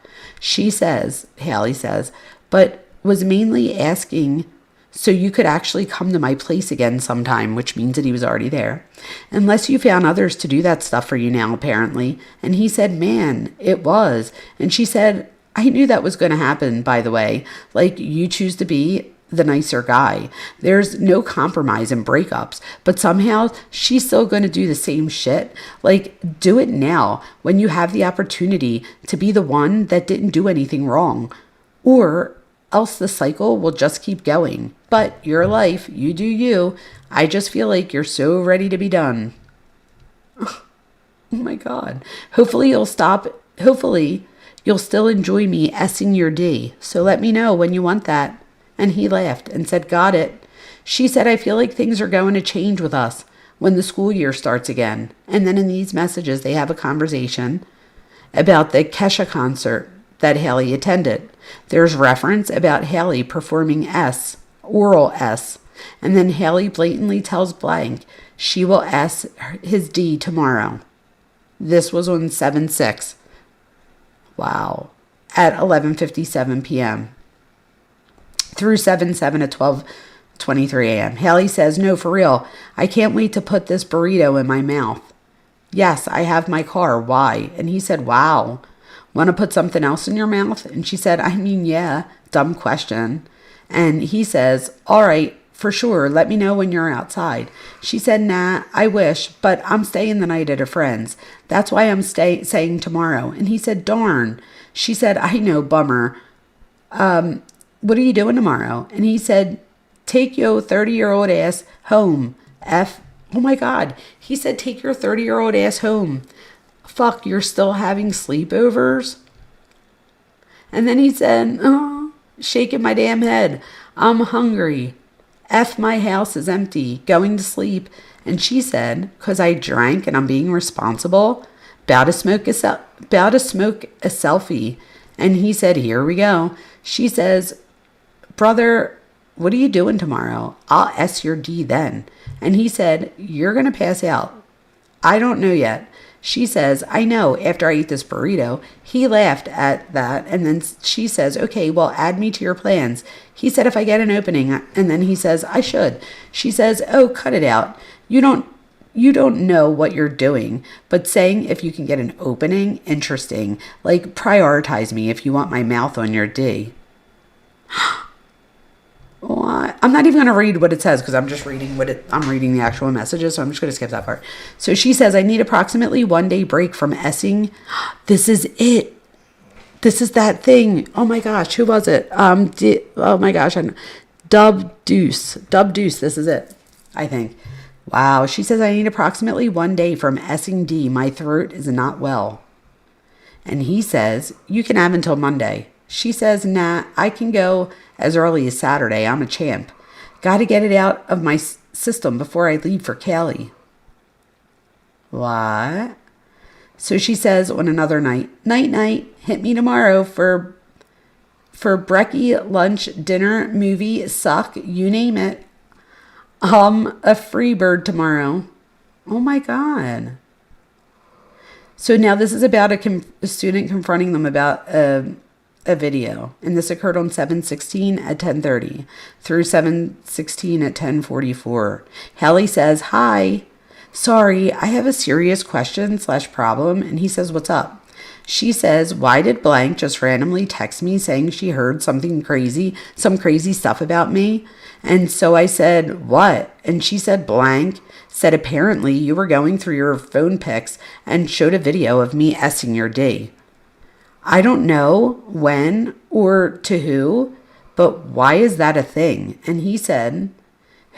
Hallie says, but was mainly asking so you could actually come to my place again sometime, which means that he was already there. Unless you found others to do that stuff for you now, apparently. And he said, man, it was. And she said, I knew that was going to happen, by the way. You choose to be the nicer guy. There's no compromise in breakups. But somehow she's still going to do the same shit. Do it now when you have the opportunity to be the one that didn't do anything wrong. Or else the cycle will just keep going. But your life, you do you. I just feel like you're so ready to be done. Oh my God. Hopefully you'll stop. Hopefully you'll still enjoy me S-ing your D. So let me know when you want that. And he laughed and said, got it. She said, I feel like things are going to change with us when the school year starts again. And then in these messages, they have a conversation about the Kesha concert that Hallie attended. There's reference about Hallie performing S, oral S, and then Hallie blatantly tells Blank she will S his D tomorrow. This was on 7/6. Wow. At 11:57 p.m. through 7/7 at 12:23 a.m. Hallie says, no, for real, I can't wait to put this burrito in my mouth. Yes, I have my car. Why? And he said, wow. Want to put something else in your mouth? And she said, I mean, yeah, dumb question. And he says, all right, for sure. Let me know when you're outside. She said, nah, I wish, but I'm staying the night at a friend's. That's why I'm saying tomorrow. And he said, darn. She said, I know, bummer. What are you doing tomorrow? And he said, take your 30-year-old ass home. Oh my God. He said, take your 30-year-old ass home. Fuck, you're still having sleepovers? And then he said, oh, shaking my damn head. I'm hungry. My house is empty. Going to sleep. And she said, because I drank and I'm being responsible, about to smoke a selfie. And he said, here we go. She says, brother, what are you doing tomorrow? I'll S your D then. And he said, you're going to pass out. I don't know yet. She says, I know, after I eat this burrito. He laughed at that, and then she says, okay, well, add me to your plans. He said, if I get an opening, and then he says, I should. She says, oh, cut it out. You you don't know what you're doing, but saying if you can get an opening, interesting. Like, prioritize me if you want my mouth on your D. What? I'm not even going to read what it says because I'm just reading I'm reading the actual messages, so I'm just going to skip that part. So she says, I need approximately 1 day break from Essing. This is it. This is that thing. Oh my gosh, who was it? Oh my gosh, Dub Deuce. This is it, I think. Wow. She says, I need approximately 1 day from Essing D. My throat is not well. And he says, you can have until Monday. She says, nah, I can go as early as Saturday. I'm a champ. Got to get it out of my system before I leave for Cali. What? So she says on another night, night, hit me tomorrow for brekkie, lunch, dinner, movie, suck, you name it. A free bird tomorrow. Oh my God. So now this is about a student confronting them about a video. And this occurred on 7/16 at 10:30 through 7/16 at 10:44. Hallie says, hi, sorry, I have a serious question / problem. And he says, what's up? She says, why did blank just randomly text me saying she heard some crazy stuff about me? And so I said, what? And she said, blank said, apparently you were going through your phone pics and showed a video of me essing your D. I don't know when or to who, but why is that a thing? And he said,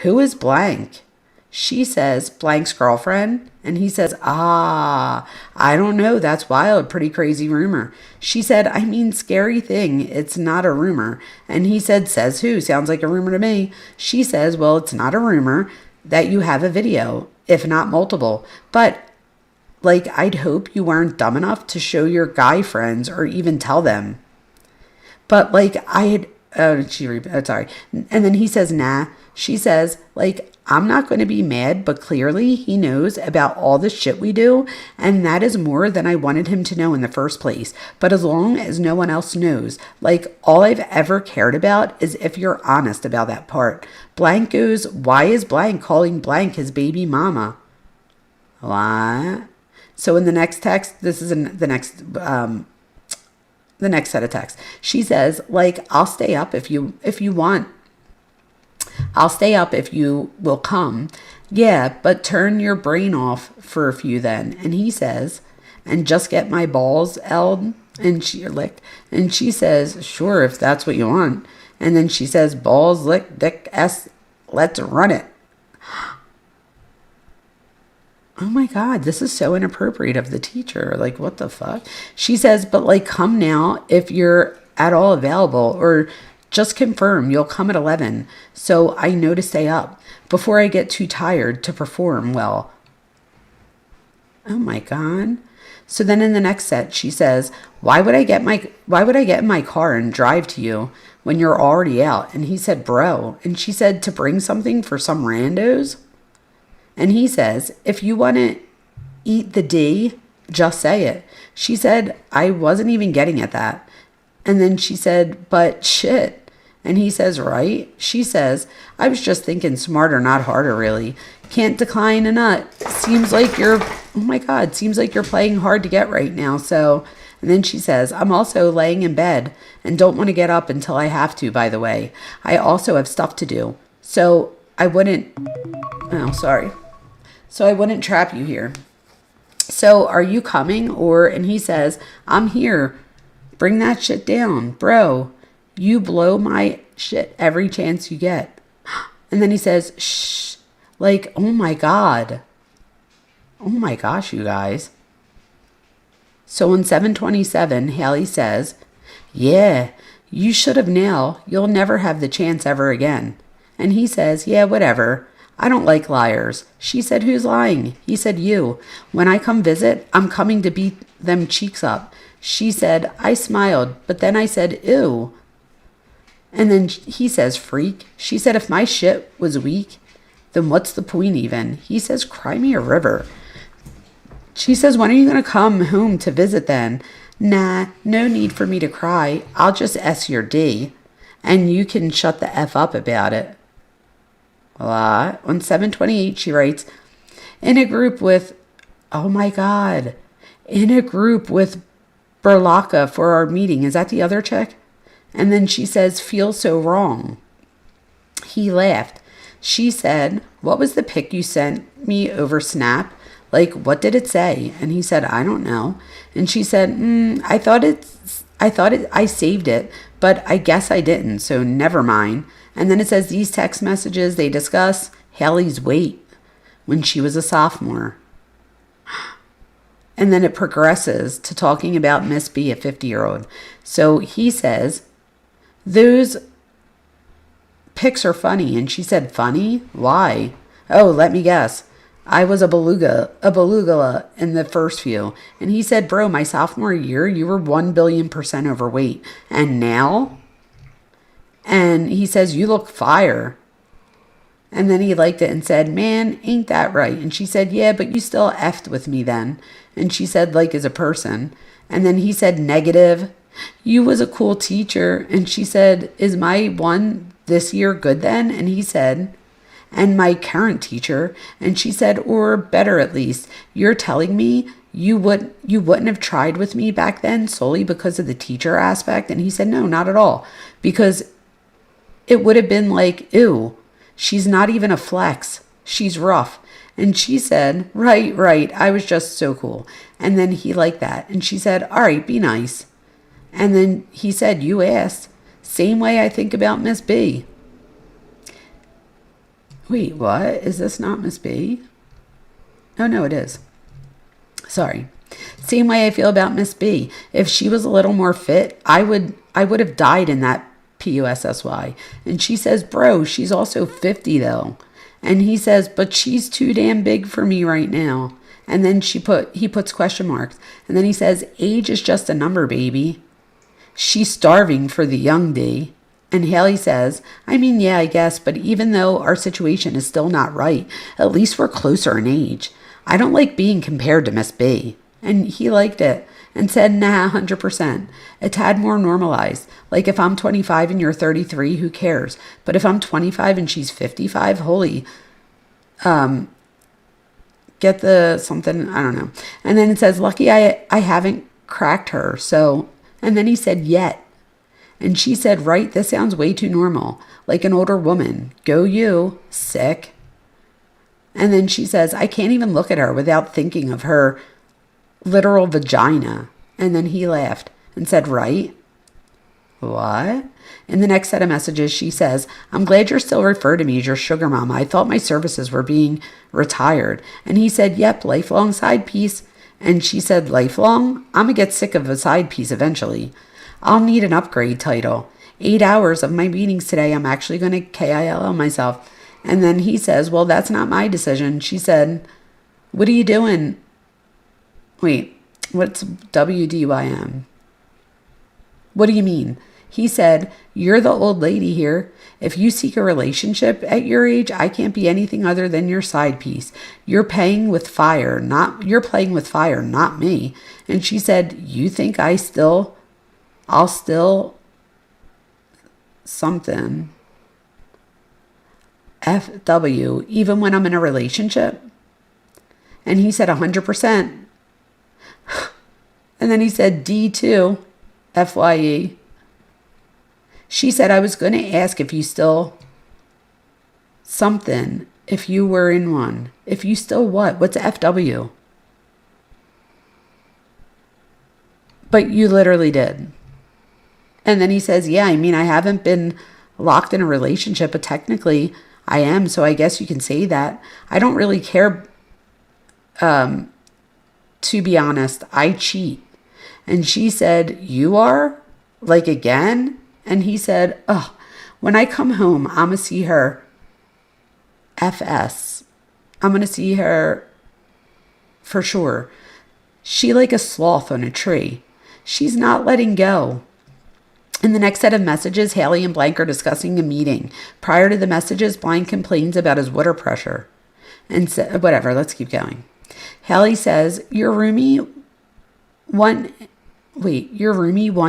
who is blank? She says, blank's girlfriend. And he says, I don't know. That's wild. Pretty crazy rumor. She said, I mean, scary thing. It's not a rumor. And he said, says who? Sounds like a rumor to me. She says, well, it's not a rumor that you have a video, if not multiple. But like, I'd hope you weren't dumb enough to show your guy friends or even tell them. But like, sorry. And then he says, nah. She says, like, I'm not going to be mad, but clearly he knows about all the shit we do, and that is more than I wanted him to know in the first place. But as long as no one else knows, like, all I've ever cared about is if you're honest about that part. Blank goes, why is blank calling blank his baby mama? What? So in the next text, this is in the next set of texts. She says, like, I'll stay up if you want. I'll stay up if you will come. Yeah, but turn your brain off for a few then. And he says, and just get my balls licked. And she says, sure, if that's what you want. And then she says, balls licked, dick, S, let's run it. Oh my God, this is so inappropriate of the teacher. Like, what the fuck? She says, but like, come now if you're at all available, or just confirm you'll come at 11, so I know to stay up before I get too tired to perform well. Oh my God. So then in the next set, she says, why would I get in my car and drive to you when you're already out? And he said, bro. And she said, to bring something for some randos? And he says, if you want to eat the D, just say it. She said, I wasn't even getting at that. And then she said, but shit. And he says, right? She says, I was just thinking smarter, not harder, really. Can't decline a nut. Seems like you're playing hard to get right now. So, and then she says, I'm also laying in bed and don't want to get up until I have to, by the way. I also have stuff to do. So I wouldn't trap you here. So are you coming? And he says, I'm here. Bring that shit down, bro. You blow my shit every chance you get. And then he says, shh. Like, oh my God. Oh my gosh, you guys. So on 7/27, Hallie says, yeah, you should have now. You'll never have the chance ever again. And he says, yeah, whatever. I don't like liars. She said, who's lying? He said, you. When I come visit, I'm coming to beat them cheeks up. She said, I smiled, but then I said, ew. And then he says, freak. She said, if my shit was weak, then what's the point even? He says, cry me a river. She says, when are you going to come home to visit then? Nah, no need for me to cry. I'll just S your D, and you can shut the F up about it. On 7/28, she writes, in a group with, oh my God, in a group with Burlaka for our meeting. Is that the other chick? And then she says, feel so wrong. He laughed. She said, what was the pic you sent me over Snap? Like, what did it say? And he said, I don't know. And she said, I saved it, but I guess I didn't, so never mind. And then it says, these text messages, they discuss Haley's weight when she was a sophomore. And then it progresses to talking about Miss B, a 50-year-old. So he says, those pics are funny. And she said, funny? Why? Oh, let me guess. I was a beluga in the first few. And he said, bro, my sophomore year, you were 1 billion% overweight. And now? And he says, you look fire. And then he liked it and said, man, ain't that right? And she said, yeah, but you still effed with me then. And she said, like, as a person. And then he said, negative. You was a cool teacher. And she said, is my one this year good then? And he said, and my current teacher. And she said, or better at least, you're telling me you wouldn't have tried with me back then solely because of the teacher aspect? And he said, no, not at all. Because it would have been like, ew, she's not even a flex. She's rough. And she said, right, I was just so cool. And then he liked that. And she said, all right, be nice. And then he said, you asked. Same way I think about Miss B. Wait, what? Is this not Miss B? Oh, no, it is. Sorry. Same way I feel about Miss B. If she was a little more fit, I would have died in that PUSSY. And she says, bro, she's also 50 though. And he says, but she's too damn big for me right now. And then he puts question marks. And then he says, age is just a number, baby. She's starving for the young D. And Haley says, I mean, yeah, I guess, but even though our situation is still not right, at least we're closer in age. I don't like being compared to Miss B. And he liked it and said, nah, 100%. A tad more normalized. Like if I'm 25 and you're 33, who cares? But if I'm 25 and she's 55, holy, get the something, I don't know. And then it says, lucky I haven't cracked her. So, and then he said, yet. And she said, right, this sounds way too normal. Like an older woman. Go you, sick. And then she says, I can't even look at her without thinking of her literal vagina. And then he laughed and said, right? What? In the next set of messages, she says, I'm glad you're still referred to me as your sugar mama. I thought my services were being retired. And he said, yep, lifelong side piece. And she said, lifelong? I'm going to get sick of a side piece eventually. I'll need an upgrade title. 8 hours of my meetings today, I'm actually going to KILL myself. And then he says, well, that's not my decision. She said, what are you doing? Wait, what's WDYM? What do you mean? He said, you're the old lady here. If you seek a relationship at your age, I can't be anything other than your side piece. You're playing with fire, not me. And she said, you think I'll still something FW even when I'm in a relationship? And he said 100%. And then he said D2 FYE. She said, I was going to ask if you still something, if you were in one. If you still what? What's FW? But you literally did. And then he says, yeah, I mean, I haven't been locked in a relationship, but technically I am. So I guess you can say that. I don't really care. To be honest, I cheat. And she said, you are? Like again? And he said, oh, when I come home, I'm going to see her FS. I'm going to see her for sure. She like a sloth on a tree. She's not letting go. In the next set of messages, Haley and Blank are discussing a meeting. Prior to the messages, Blank complains about his water pressure. And whatever, let's keep going. Haley says, your roomie won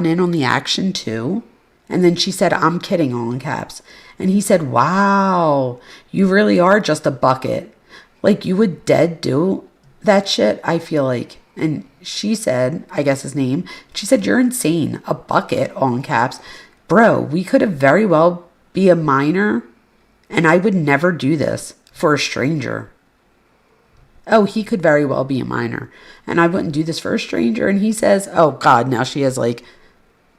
in on the action too? And then she said, I'm kidding, all in caps. And he said, wow, you really are just a bucket. Like, you would dead do that shit, I feel like. And she said, I guess his name, she said, you're insane. A bucket, all in caps. Bro, we could have very well be a minor, and I would never do this for a stranger. Oh, he could very well be a minor, and I wouldn't do this for a stranger. And he says, oh God, now she has like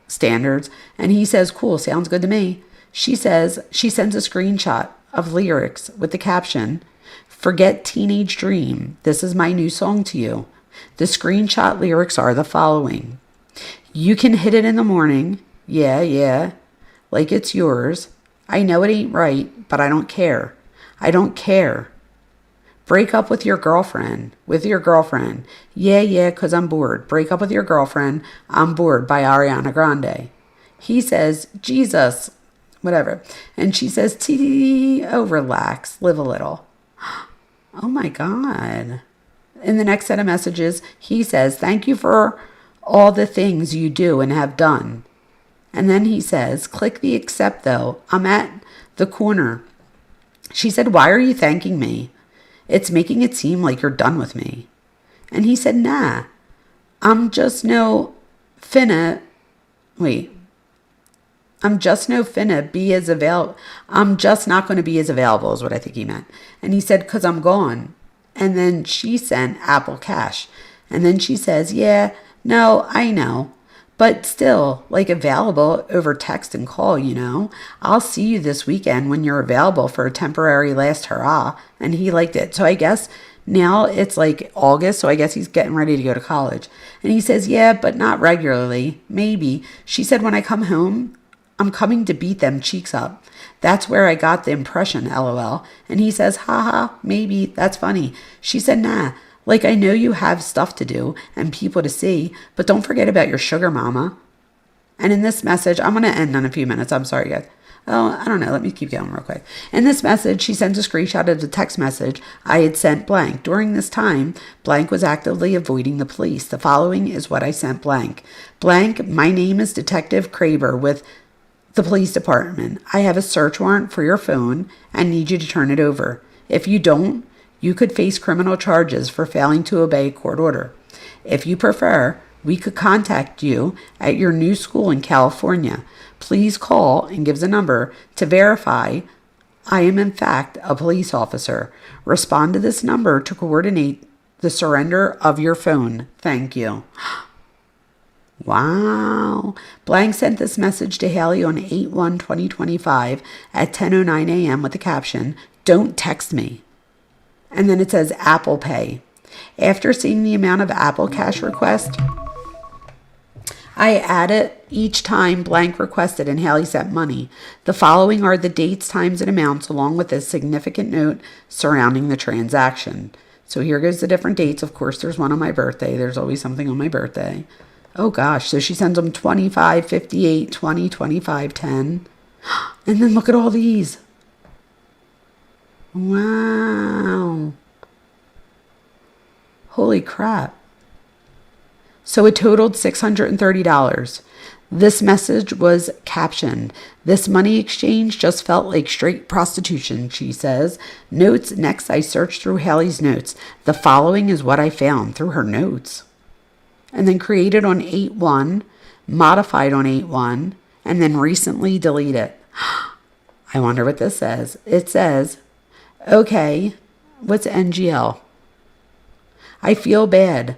standards. And he says, cool, sounds good to me. She says, she sends a screenshot of lyrics with the caption, forget teenage dream. This is my new song to you. The screenshot lyrics are the following. You can hit it in the morning. Yeah. Like it's yours. I know it ain't right, but I don't care. I don't care. Break up with your girlfriend. Yeah, 'cause I'm bored. Break up with your girlfriend. I'm bored by Ariana Grande. He says, Jesus, whatever. And she says, oh, relax, live a little. Oh my God. In the next set of messages, he says, thank you for all the things you do and have done. And then he says, click the accept though. I'm at the corner. She said, why are you thanking me? It's making it seem like you're done with me. And he said, nah, I'm just no finna be as available. I'm just not going to be as available is what I think he meant. And he said, 'cause I'm gone. And then she sent Apple Cash. And then she says, yeah, no, I know. But still, like available over text and call, you know. I'll see you this weekend when you're available for a temporary last hurrah. And he liked it. So I guess now it's like August. So I guess he's getting ready to go to college. And he says, yeah, but not regularly. Maybe. She said, when I come home, I'm coming to beat them cheeks up. That's where I got the impression, LOL. And he says, haha, maybe. That's funny. She said, nah. Like, I know you have stuff to do and people to see, but don't forget about your sugar mama. And in this message, I'm going to end in a few minutes. I'm sorry, guys. Oh, I don't know. Let me keep going real quick. In this message, she sends a screenshot of the text message I had sent blank. During this time, blank was actively avoiding the police. The following is what I sent blank. Blank, my name is Detective Kraber with the police department. I have a search warrant for your phone and need you to turn it over. If you don't, you could face criminal charges for failing to obey a court order. If you prefer, we could contact you at your new school in California. Please call and gives a number to verify I am in fact a police officer. Respond to this number to coordinate the surrender of your phone. Thank you. Wow. Blank sent this message to Haley on 8/1/2025 at 10:09 a.m. with the caption, don't text me. And then it says Apple Pay. After seeing the amount of Apple Cash request, I added each time blank requested and Haley sent money. The following are the dates, times, and amounts along with a significant note surrounding the transaction. So here goes the different dates. Of course, there's one on my birthday. There's always something on my birthday. Oh gosh, so she sends them 25, 58, 20, 25, 10. And then look at all these. Wow. Holy crap. So it totaled $630. This message was captioned, this money exchange just felt like straight prostitution, she says. Notes, next I searched through Haley's notes. The following is what I found through her notes. And then created on 8/1, modified on 8/1, and then recently deleted. I wonder what this says. It says, okay, what's NGL? I feel bad.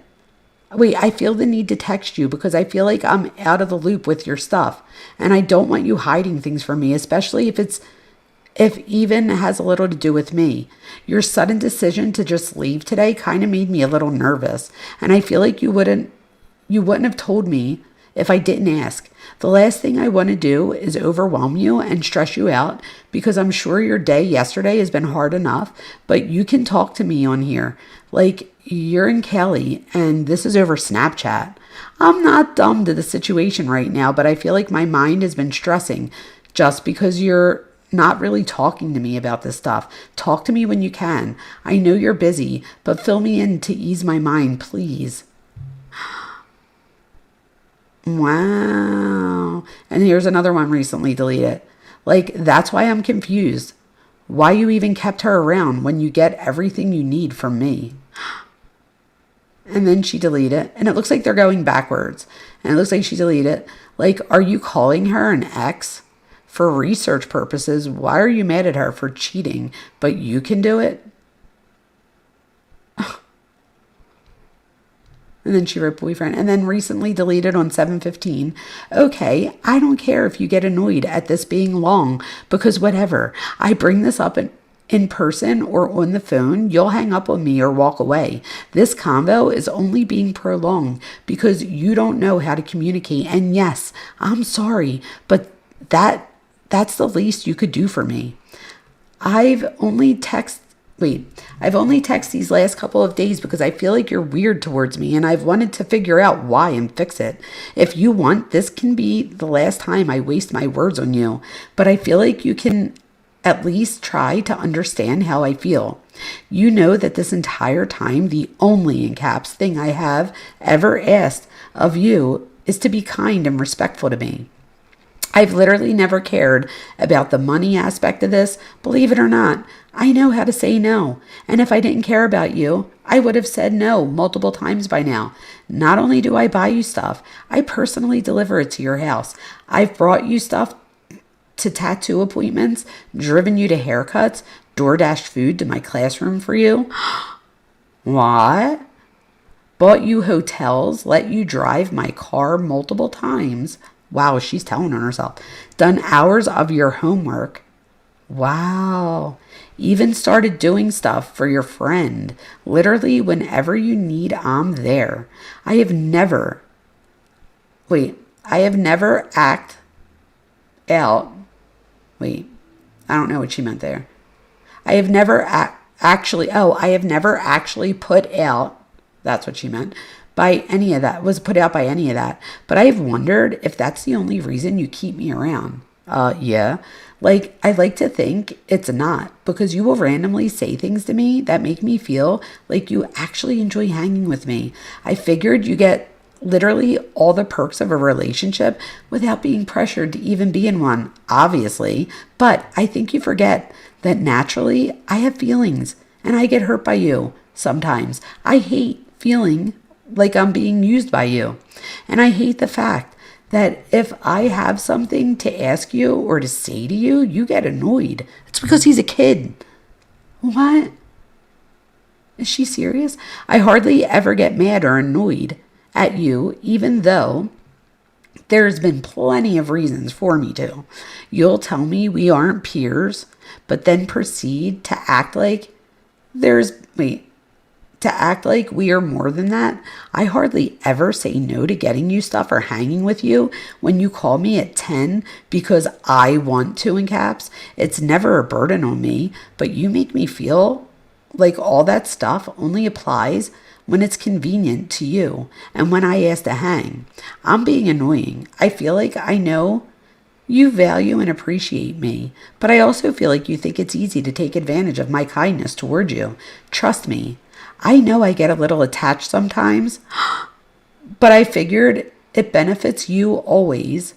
Wait, I feel the need to text you because I feel like I'm out of the loop with your stuff. And I don't want you hiding things from me, especially if even has a little to do with me. Your sudden decision to just leave today kind of made me a little nervous. And I feel like you wouldn't have told me if I didn't ask. The last thing I want to do is overwhelm you and stress you out because I'm sure your day yesterday has been hard enough, but you can talk to me on here. Like, you're in Cali and this is over Snapchat. I'm not dumb to the situation right now, but I feel like my mind has been stressing just because you're not really talking to me about this stuff. Talk to me when you can. I know you're busy, but fill me in to ease my mind, please. Wow. And here's another one recently deleted. Like, that's why I'm confused. why you even kept her around when you get everything you need from me. And then she deleted it. And it looks like they're going backwards. And it looks like she deleted it. Like, are you calling her an ex? For research purposes, why are you mad at her for cheating, but you can do it? And then she wrote boyfriend. And then recently deleted on 7/15. Okay, I don't care if you get annoyed at this being long, because whatever. I bring this up in person or on the phone, you'll hang up on me or walk away. This convo is only being prolonged because you don't know how to communicate. And yes, I'm sorry, but that's the least you could do for me. I've only texted these last couple of days because I feel like you're weird towards me and I've wanted to figure out why and fix it. If you want, this can be the last time I waste my words on you, but I feel like you can at least try to understand how I feel. You know that this entire time, the only, in caps, thing I have ever asked of you is to be kind and respectful to me. I've literally never cared about the money aspect of this. Believe it or not, I know how to say no. And if I didn't care about you, I would have said no multiple times by now. Not only do I buy you stuff, I personally deliver it to your house. I've brought you stuff to tattoo appointments, driven you to haircuts, DoorDashed food to my classroom for you. What? Bought you hotels, let you drive my car multiple times. Wow, she's telling on herself. Done hours of your homework. Wow. Even started doing stuff for your friend. Literally, whenever you need, I'm there. I have never act out. Wait, I don't know what she meant there. I have never actually put out, that's what she meant, by any of that, was put out by any of that. But I have wondered if that's the only reason you keep me around. Yeah. Like, I like to think it's not, because you will randomly say things to me that make me feel like you actually enjoy hanging with me. I figured you get literally all the perks of a relationship without being pressured to even be in one, obviously. But I think you forget that naturally I have feelings and I get hurt by you sometimes. I hate feeling like I'm being used by you. And I hate the fact that if I have something to ask you or to say to you, you get annoyed. It's because he's a kid. What? Is she serious? I hardly ever get mad or annoyed at you, even though there's been plenty of reasons for me to. You'll tell me we aren't peers, but then proceed to act like we are more than that. I hardly ever say no to getting you stuff or hanging with you when you call me at 10 because I want to, in caps. It's never a burden on me, but you make me feel like all that stuff only applies when it's convenient to you and when I ask to hang. I'm being annoying. I feel like I know you value and appreciate me, but I also feel like you think it's easy to take advantage of my kindness toward you. Trust me, I know I get a little attached sometimes, but I figured it benefits you always,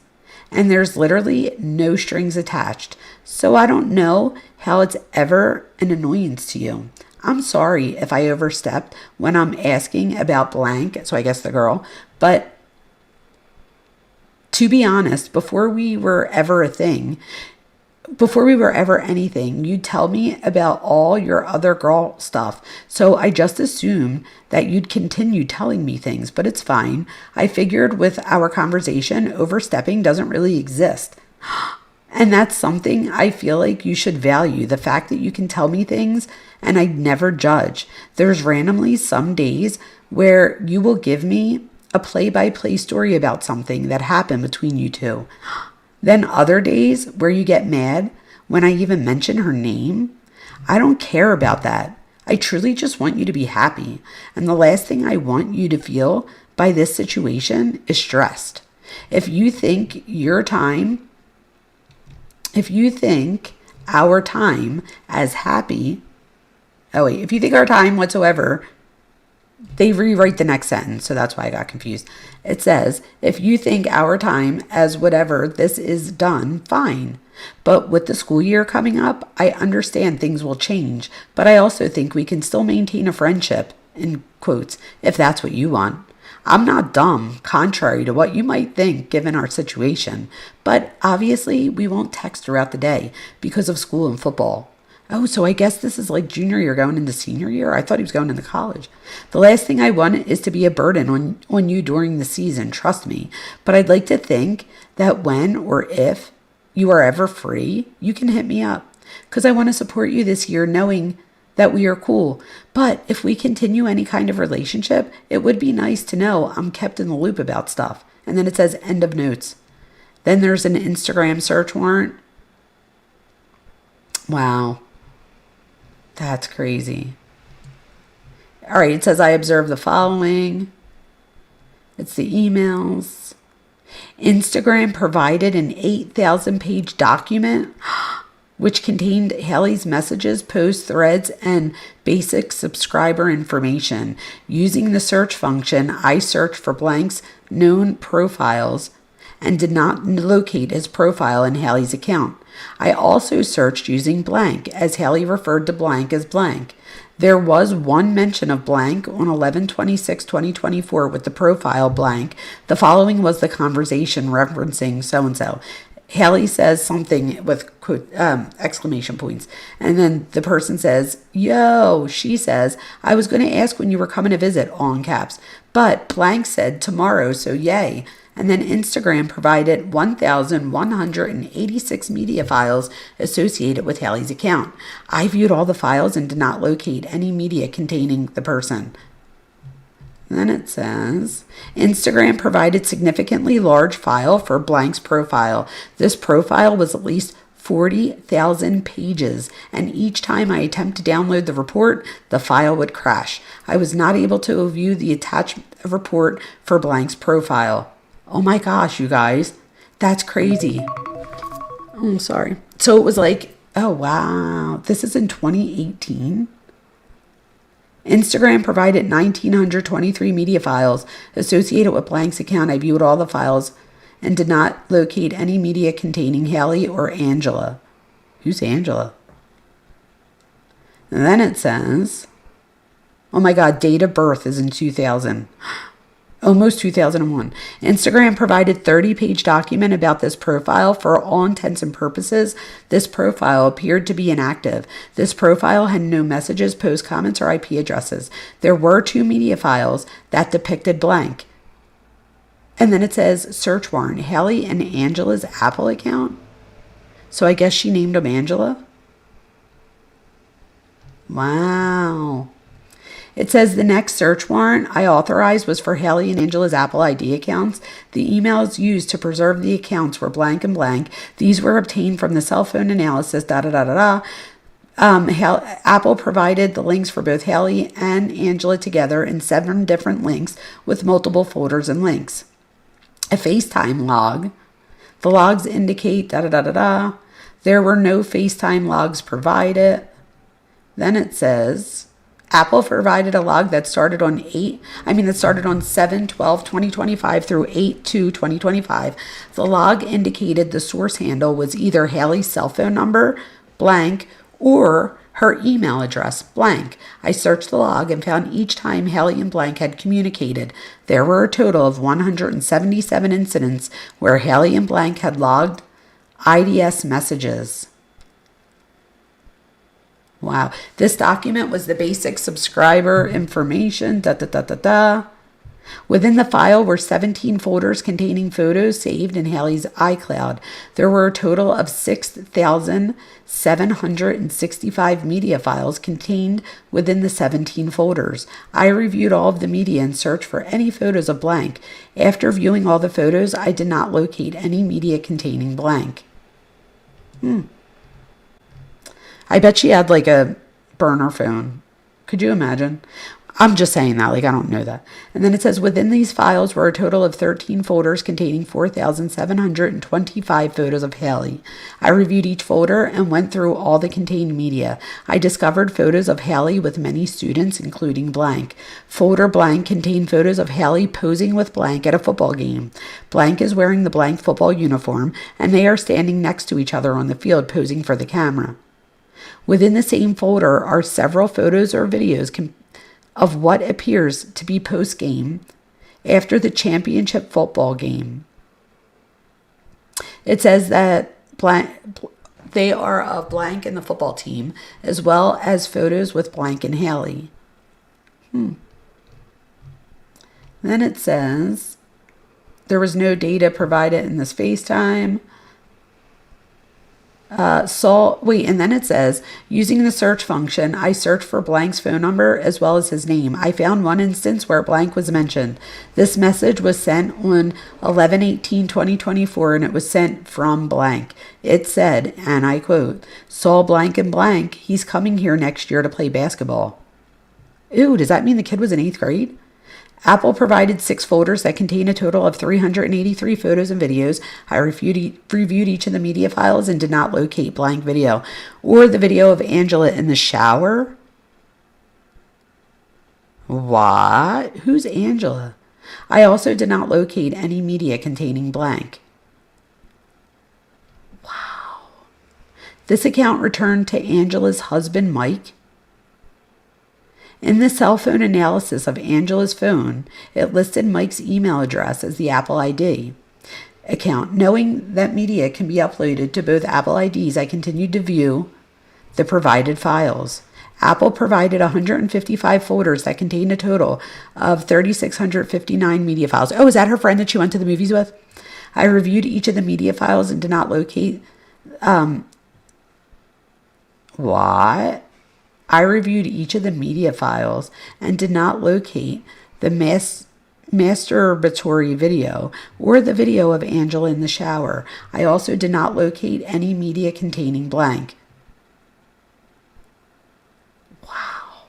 and there's literally no strings attached, so I don't know how it's ever an annoyance to you. I'm sorry if I overstepped when I'm asking about blank, so I guess the girl, but to be honest, before we were ever anything, you'd tell me about all your other girl stuff, so I just assumed that you'd continue telling me things, but it's fine. I figured with our conversation, overstepping doesn't really exist. And that's something I feel like you should value, the fact that you can tell me things and I'd never judge. There's randomly some days where you will give me a play-by-play story about something that happened between you two. Then other days where you get mad when I even mention her name. I don't care about that. I truly just want you to be happy. And the last thing I want you to feel by this situation is stressed. If you think our time as happy, if you think our time whatsoever they rewrite the next sentence, so that's why I got confused. It says, if you think our time as whatever this is done, fine. But with the school year coming up, I understand things will change, but I also think we can still maintain a friendship, in quotes, if that's what you want. I'm not dumb, contrary to what you might think given our situation, but obviously we won't text throughout the day because of school and football. Oh, so I guess this is like junior year going into senior year? I thought he was going into college. The last thing I want is to be a burden on you during the season, trust me. But I'd like to think that when or if you are ever free, you can hit me up. Because I want to support you this year knowing that we are cool. But if we continue any kind of relationship, it would be nice to know I'm kept in the loop about stuff. And then it says end of notes. Then there's an Instagram search warrant. Wow. That's crazy. All right, it says I observe the following. It's the emails. Instagram provided an 8,000 page document which contained Haley's messages, posts, threads, and basic subscriber information. Using the search function, I searched for Blank's known profiles and did not locate his profile in Haley's account. I also searched using Blank, as Haley referred to Blank as Blank. There was one mention of Blank on 11/26/2024 with the profile Blank. The following was the conversation referencing so-and-so. Haley says something with exclamation points. And then the person says, yo, she says, I was going to ask when you were coming to visit, all in caps. But Blank said tomorrow, so yay. And then Instagram provided 1,186 media files associated with Haley's account. I viewed all the files and did not locate any media containing the person. Then it says, Instagram provided significantly large file for Blank's profile. This profile was at least 40,000 pages, and each time I attempt to download the report, the file would crash. I was not able to view the attached report for Blank's profile. Oh my gosh, you guys, that's crazy. I'm sorry. So it was like, oh wow, this is in 2018. Instagram provided 1,923 media files associated with Blank's account. I viewed all the files and did not locate any media containing Haley or Angela. Who's Angela? And then it says, oh my God, date of birth is in 2000. Almost 2001. Instagram provided 30-page document about this profile. For all intents and purposes, this profile appeared to be inactive. This profile had no messages, post comments, or IP addresses. There were 2 media files that depicted Blank. And then it says search warrant, Haley and Angela's Apple account. So I guess she named him Angela. Wow. It says the next search warrant I authorized was for Haley and Angela's Apple ID accounts. The emails used to preserve the accounts were blank and blank. These were obtained from the cell phone analysis, Apple provided the links for both Haley and Angela together in 7 different links with multiple folders and links. A FaceTime log. The logs indicate There were no FaceTime logs provided. Then it says Apple provided a log that started on 7/12/2025 through 8/2/2025. The log indicated the source handle was either Haley's cell phone number, blank, or her email address, blank. I searched the log and found each time Haley and blank had communicated. There were a total of 177 incidents where Haley and blank had logged IDS messages. Wow. This document was the basic subscriber information. Within the file were 17 folders containing photos saved in Haley's iCloud. There were a total of 6,765 media files contained within the 17 folders. I reviewed all of the media and searched for any photos of blank. After viewing all the photos, I did not locate any media containing blank. I bet she had like a burner phone. Could you imagine? I'm just saying that, like, I don't know that. And then it says, within these files were a total of 13 folders containing 4,725 photos of Haley. I reviewed each folder and went through all the contained media. I discovered photos of Haley with many students, including blank. Folder blank contained photos of Haley posing with blank at a football game. Blank is wearing the blank football uniform, and they are standing next to each other on the field posing for the camera. Within the same folder are several photos or videos of what appears to be post-game after the championship football game. It says that they are of blank and the football team, as well as photos with blank and Haley. Then it says there was no data provided in this FaceTime. And then it says, using the search function, I searched for blank's phone number as well as his name. I found one instance where blank was mentioned. This message was sent on 11/18/2024, and it was sent from blank. It said, and I quote, saw blank and blank. He's coming here next year to play basketball. Ew, does that mean the kid was in 8th grade? Apple provided 6 folders that contain a total of 383 photos and videos. I reviewed each of the media files and did not locate blank video or the video of Angela in the shower. What? Who's Angela? I also did not locate any media containing blank. Wow. This account returned to Angela's husband, Mike. In the cell phone analysis of Angela's phone, it listed Mike's email address as the Apple ID account. Knowing that media can be uploaded to both Apple IDs, I continued to view the provided files. Apple provided 155 folders that contained a total of 3,659 media files. Oh, is that her friend that she went to the movies with? I reviewed each of the media files and did not locate... What? I reviewed each of the media files and did not locate the masturbatory video or the video of Angela in the shower. I also did not locate any media containing blank. Wow.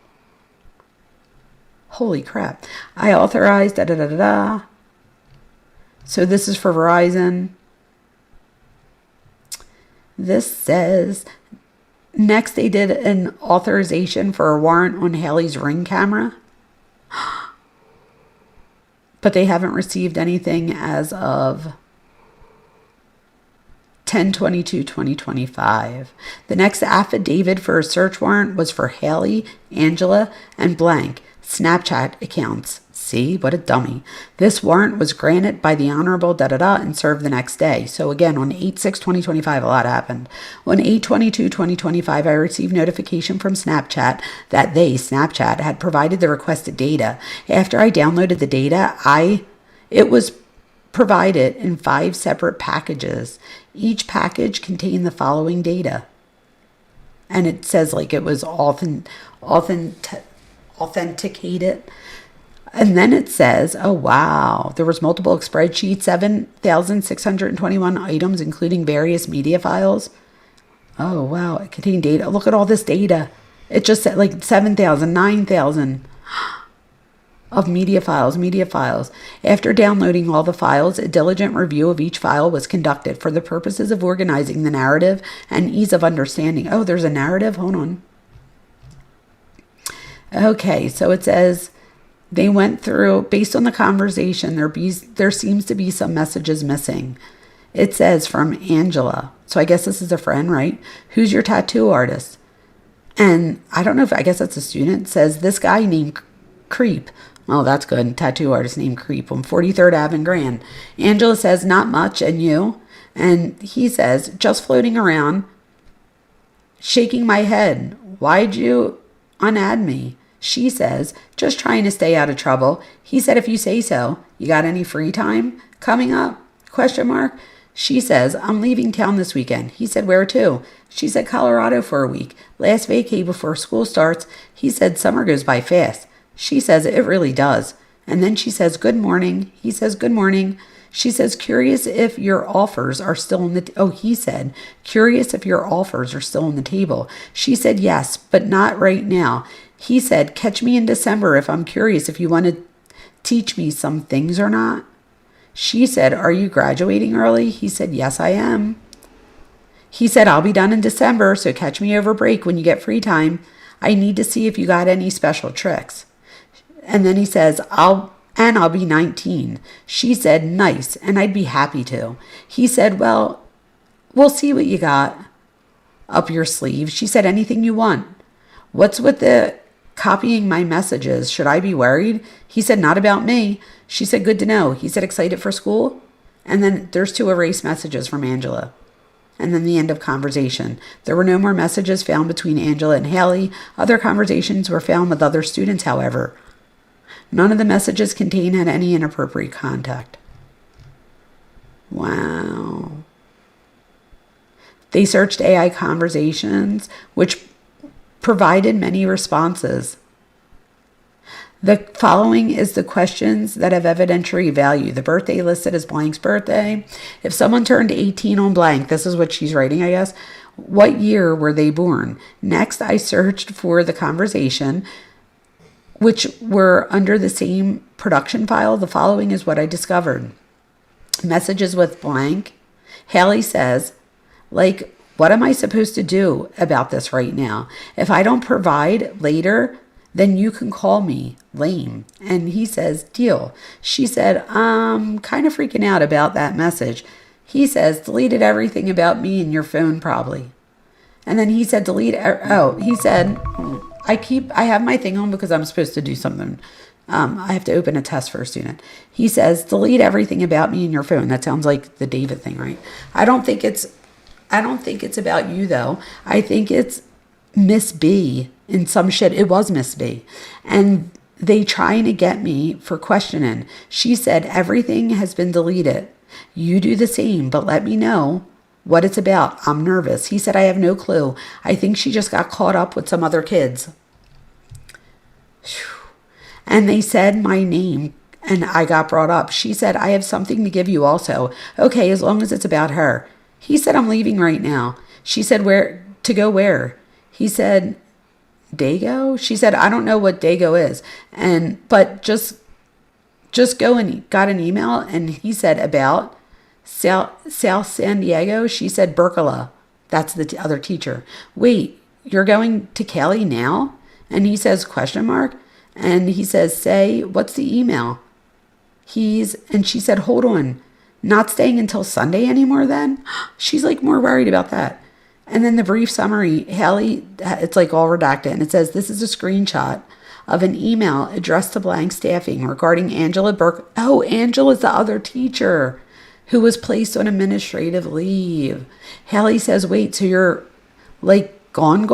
Holy crap. I authorized da-da-da-da-da. So this is for Verizon. This says... Next, they did an authorization for a warrant on Haley's Ring camera. But they haven't received anything as of 10/22/2025. The next affidavit for a search warrant was for Haley, Angela, and blank Snapchat accounts. See, what a dummy. This warrant was granted by the Honorable da-da-da and served the next day. So again, on 8/6/2025, a lot happened. On 8/22/2025, I received notification from Snapchat that they, Snapchat, had provided the requested data. After I downloaded the data, it was provided in 5 separate packages. Each package contained the following data. And it says like it was authenticated. And then it says, oh, wow, there was multiple spreadsheets, 7,621 items, including various media files. Oh, wow, it contained data. Look at all this data. It just said like 7,000, 9,000 of media files. After downloading all the files, a diligent review of each file was conducted for the purposes of organizing the narrative and ease of understanding. Oh, there's a narrative? Hold on. Okay, so it says... They went through, based on the conversation, there seems to be some messages missing. It says from Angela. So I guess this is a friend, right? Who's your tattoo artist? And I don't know I guess that's a student. It says this guy named Creep. Oh, that's good. Tattoo artist named Creep on 43rd Ave in Grand. Angela says, not much. And you? And he says, just floating around, shaking my head. Why'd you unadd me? She says, just trying to stay out of trouble. He said, if you say so. You got any free time coming up? ? She says, I'm leaving town this weekend. He said, where to? She said, Colorado for a week. Last vacay before school starts. He said, summer goes by fast. She says, it really does. And then she says, good morning. He says, good morning. She says, curious if your offers are still on the... he said, curious if your offers are still on the table. She said, yes, but not right now. He said, catch me in December if I'm curious if you want to teach me some things or not. She said, are you graduating early? He said, yes, I am. He said, I'll be done in December, so catch me over break when you get free time. I need to see if you got any special tricks. And then he says, I'll be 19. She said, nice, and I'd be happy to. He said, well, we'll see what you got up your sleeve. She said, anything you want. What's with the copying my messages? Should I be worried? He said, not about me. She said, good to know. He said, excited for school? And then there's 2 erased messages from Angela. And then the end of conversation. There were no more messages found between Angela and Haley. Other conversations were found with other students, however. None of the messages contained had any inappropriate contact. Wow. They searched AI conversations, which provided many responses. The following is the questions that have evidentiary value. The birthday listed as blank's birthday. If someone turned 18 on blank, this is what she's writing, I guess. What year were they born? Next, I searched for the conversation, which were under the same production file. The following is what I discovered. Messages with blank. Haley says, like, what am I supposed to do about this right now? If I don't provide later, then you can call me lame. And he says, deal. She said, I'm kind of freaking out about that message. He says, deleted everything about me in your phone probably. And then he said, he said, I have my thing on because I'm supposed to do something. I have to open a test for a student. He says, delete everything about me in your phone. That sounds like the David thing, right? I don't think it's about you though. I think it's Miss B in some shit. It was Miss B. And they trying to get me for questioning. She said, everything has been deleted. You do the same, but let me know what it's about. I'm nervous. He said, I have no clue. I think she just got caught up with some other kids. And they said my name and I got brought up. She said, I have something to give you also. Okay, as long as it's about her. He said, I'm leaving right now. She said, where to go where? He said, Dago? She said, I don't know what Dago is. But just go, and got an email. And he said, about South San Diego. She said, Burlaka. That's the other teacher. Wait, you're going to Kelly now? And he says, question mark. And he says, say, what's the email? And she said, hold on. Not staying until Sunday anymore then? She's like more worried about that. And then the brief summary, Haley, it's like all redacted. And it says, this is a screenshot of an email addressed to blank staffing regarding Angela Burke. Oh, Angela's the other teacher who was placed on administrative leave. Haley says, wait, so you're like gone?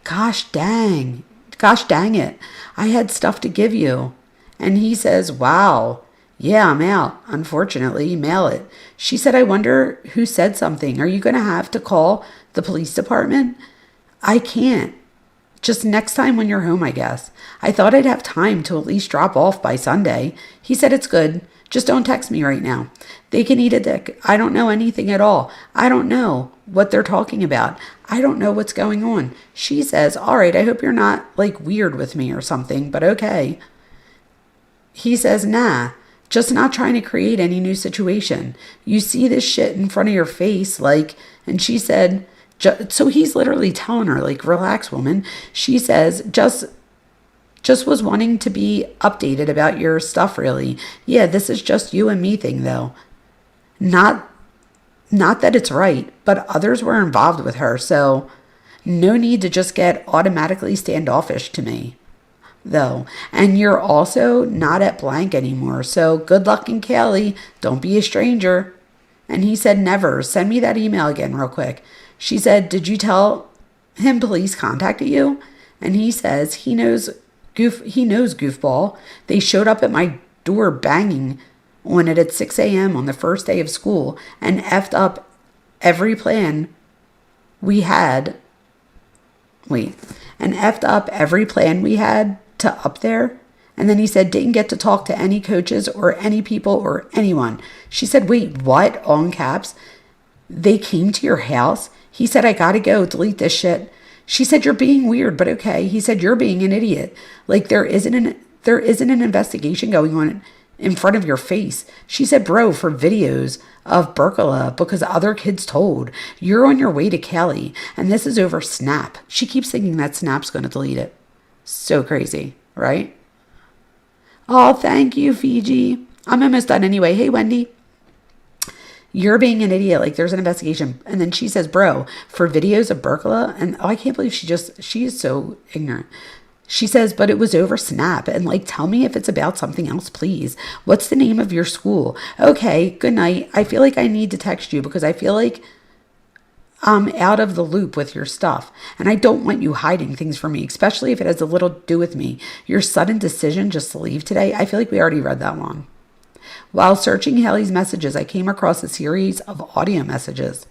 Gosh dang it. I had stuff to give you. And he says, wow. Yeah, I'm out. Unfortunately, mail it. She said, I wonder who said something. Are you going to have to call the police department? I can't. Just next time when you're home, I guess. I thought I'd have time to at least drop off by Sunday. He said, it's good. Just don't text me right now. They can eat a dick. I don't know anything at all. I don't know what they're talking about. I don't know what's going on. She says, all right, I hope you're not like weird with me or something, but okay. He says, nah. Just not trying to create any new situation. You see this shit in front of your face, like, and she said, so he's literally telling her, like, relax, woman. She says, just was wanting to be updated about your stuff, really. Yeah, this is just you and me thing, though. Not that it's right, but others were involved with her, so no need to just get automatically standoffish to me. Though, and you're also not at blank anymore, so good luck in Cali. Don't be a stranger. And he said, never. Send me that email again real quick. She said, did you tell him police contacted you? And he says he knows goofball. They showed up at my door banging on it at 6 a.m. on the first day of school and effed up every plan we had. To up there. And then he said, didn't get to talk to any coaches or any people or anyone. She said, wait, what? All in caps. They came to your house? He said, I gotta go. Delete this shit. She said, you're being weird, but okay. He said, you're being an idiot. Like there isn't an investigation going on in front of your face. She said, bro, for videos of Burlaka because other kids told. You're on your way to Kelly, and this is over Snap. She keeps thinking that Snap's going to delete it. So crazy, right? Oh, thank you, Fiji. I'm almost done anyway. Hey, Wendy. You're being an idiot. Like there's an investigation. And then she says, bro, for videos of Burlaka. And I can't believe she is so ignorant. She says, but it was over Snap. And like, tell me if it's about something else, please. What's the name of your school? Okay, good night. I feel like I need to text you because I feel like I'm out of the loop with your stuff. And I don't want you hiding things from me, especially if it has a little to do with me. Your sudden decision just to leave today. I feel like we already read that one. While searching Haley's messages, I came across a series of audio messages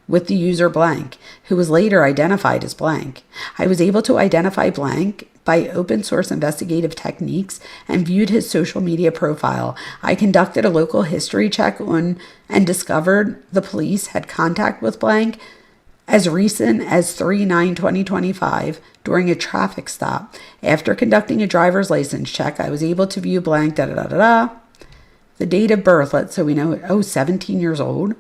with the user blank, who was later identified as blank. I was able to identify blank by open source investigative techniques and viewed his social media profile. I conducted a local history check on and discovered the police had contact with blank as recent as 3/9/2025 during a traffic stop. After conducting a driver's license check, I was able to view blank the date of birth, so we know, 17 years old.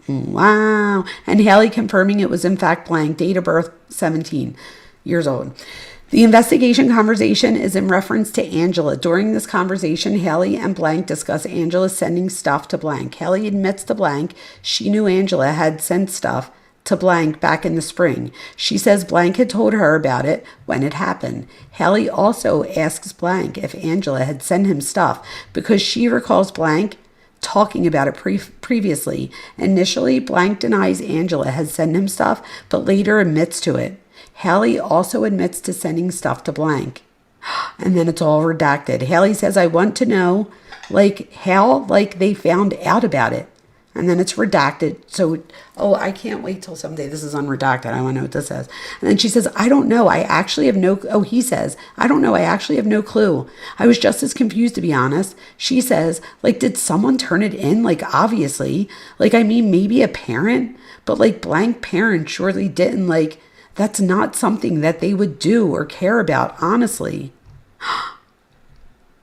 Wow. And Haley confirming it was in fact blank, date of birth 17 years old. The investigation conversation is in reference to Angela. During this conversation, Haley and blank discuss Angela sending stuff to blank. Haley admits to blank she knew Angela had sent stuff to blank back in the spring. She says blank had told her about it when it happened. Haley also asks blank if Angela had sent him stuff because she recalls blank talking about it previously. Initially, blank denies Angela has sent him stuff, but later admits to it. Haley also admits to sending stuff to blank. And then it's all redacted. Haley says, I want to know, how, they found out about it. And then it's redacted. So, I can't wait till someday this is unredacted. I want to know what this says. And then she says, I don't know. He says, I don't know. I actually have no clue. I was just as confused, to be honest. She says, did someone turn it in? Obviously. Maybe a parent. But, blank parent surely didn't, that's not something that they would do or care about, honestly.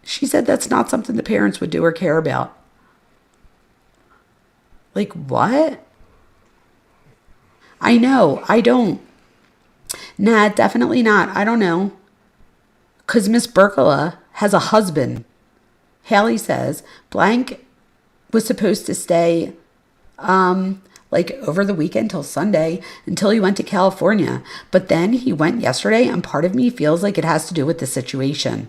She said that's not something the parents would do or care about. What? I know. I don't. Nah, definitely not. I don't know. Because Miss Burlaka has a husband. Haley says blank was supposed to stay over the weekend till Sunday until he went to California. But then he went yesterday, and part of me feels like it has to do with the situation.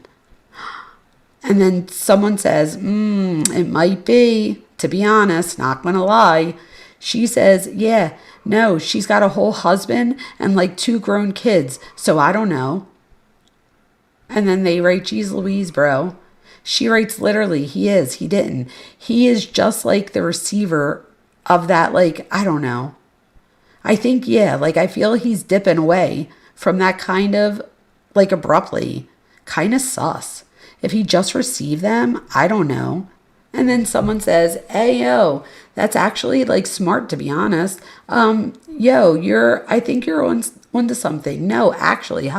And then someone says, it might be. To be honest, not gonna lie. She says, yeah, no, she's got a whole husband and 2 grown kids, so I don't know. And then they write, geez Louise, bro. She writes literally, he didn't. He is just like the receiver of that, I don't know. I think, yeah, I feel he's dipping away from that kind of, abruptly. Kind of sus. If he just received them, I don't know. And then someone says, hey, yo, that's actually smart, to be honest. I think you're onto something. No, actually,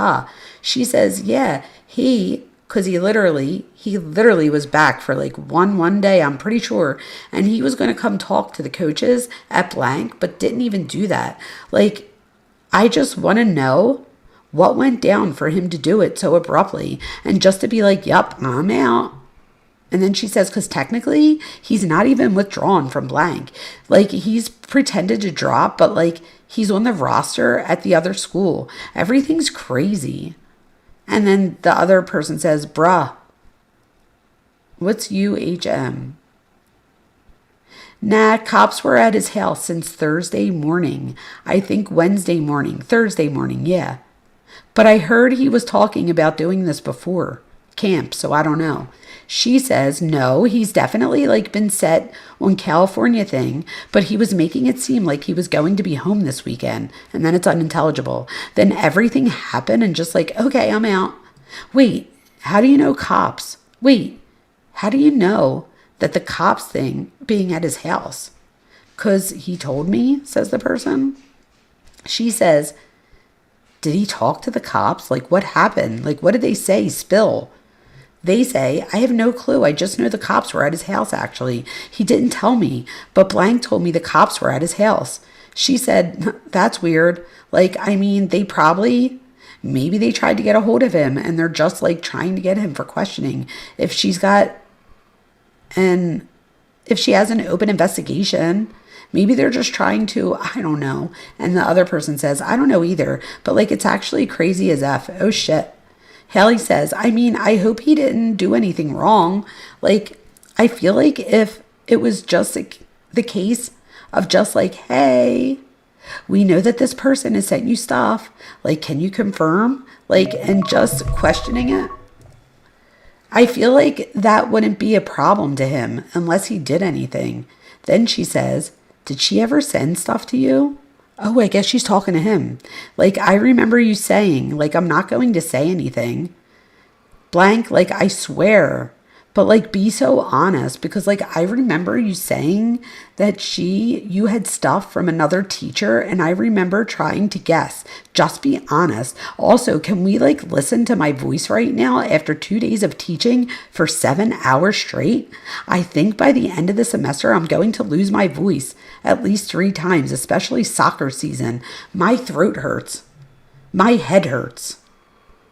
She says, yeah, because he literally was back for one day, I'm pretty sure. And he was going to come talk to the coaches at blank, but didn't even do that. I just want to know what went down for him to do it so abruptly and just to be yup, I'm out. And then she says, because technically, he's not even withdrawn from blank. He's pretended to drop, but, he's on the roster at the other school. Everything's crazy. And then the other person says, bruh, what's UHM? Nah, cops were at his house since Thursday morning. I think Thursday morning, yeah. But I heard he was talking about doing this before camp, so I don't know. She says, no, he's definitely been set on California thing, but he was making it seem like he was going to be home this weekend. And then it's unintelligible. Then everything happened and just okay, I'm out. Wait, how do you know cops? Wait, how do you know that the cops thing being at his house? Because he told me, says the person. She says, did he talk to the cops? Like, what happened? Like, what did they say? Spill. They say, I have no clue. I just know the cops were at his house, actually. He didn't tell me, but blank told me the cops were at his house. She said, that's weird. Like, I mean, maybe they tried to get a hold of him and they're just like trying to get him for questioning. If she has an open investigation, maybe they're just trying to, I don't know. And the other person says, I don't know either, but like, it's actually crazy as F. Oh shit. Haley says, I mean, I hope he didn't do anything wrong. Like, I feel like if it was just the case of just like, hey, we know that this person has sent you stuff. Like, can you confirm? Like, and just questioning it. I feel like that wouldn't be a problem to him unless he did anything. Then she says, did she ever send stuff to you? Oh, I guess she's talking to him. Like, I remember you saying, like, I'm not going to say anything. Blank, like, I swear. But, like, be so honest. Because, like, I remember you saying that you had stuff from another teacher. And I remember trying to guess. Just be honest. Also, can we, like, listen to my voice right now after 2 days of teaching for 7 hours straight? I think by the end of the semester, I'm going to lose my voice at least 3 times, especially soccer season. My throat hurts. My head hurts.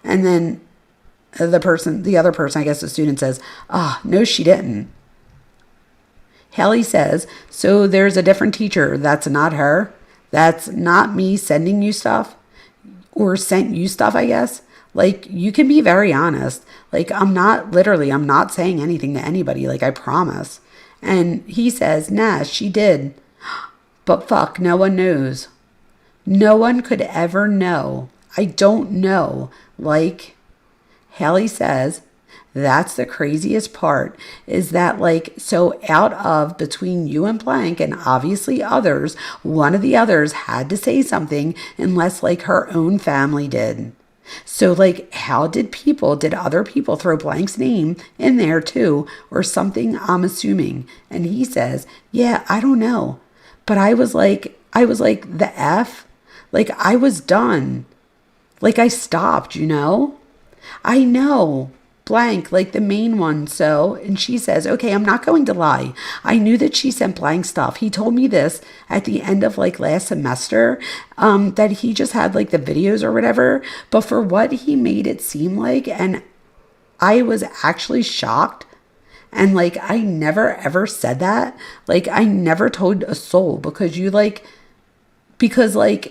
And then the other person, I guess the student says, no, she didn't. Haley says, so there's a different teacher. That's not her. That's not me sending you stuff or sent you stuff, I guess. Like, you can be very honest. Like, I'm not saying anything to anybody. Like, I promise. And he says, nah, she did. But fuck, no one knows. No one could ever know. I don't know. Like, Haley says, that's the craziest part is that, like, so out of between you and blank and obviously others, one of the others had to say something unless like her own family did. So like, how did other people throw blank's name in there too or something, I'm assuming. And he says, yeah, I don't know. But I was like, the F, like I was done. Like I stopped, you know? I know, blank, like the main one. So, and she says, okay, I'm not going to lie. I knew that she sent blank stuff. He told me this at the end of like last semester, that he just had like the videos or whatever. But for what he made it seem like, and I was actually shocked. And like, I never ever said that. Like, I never told a soul because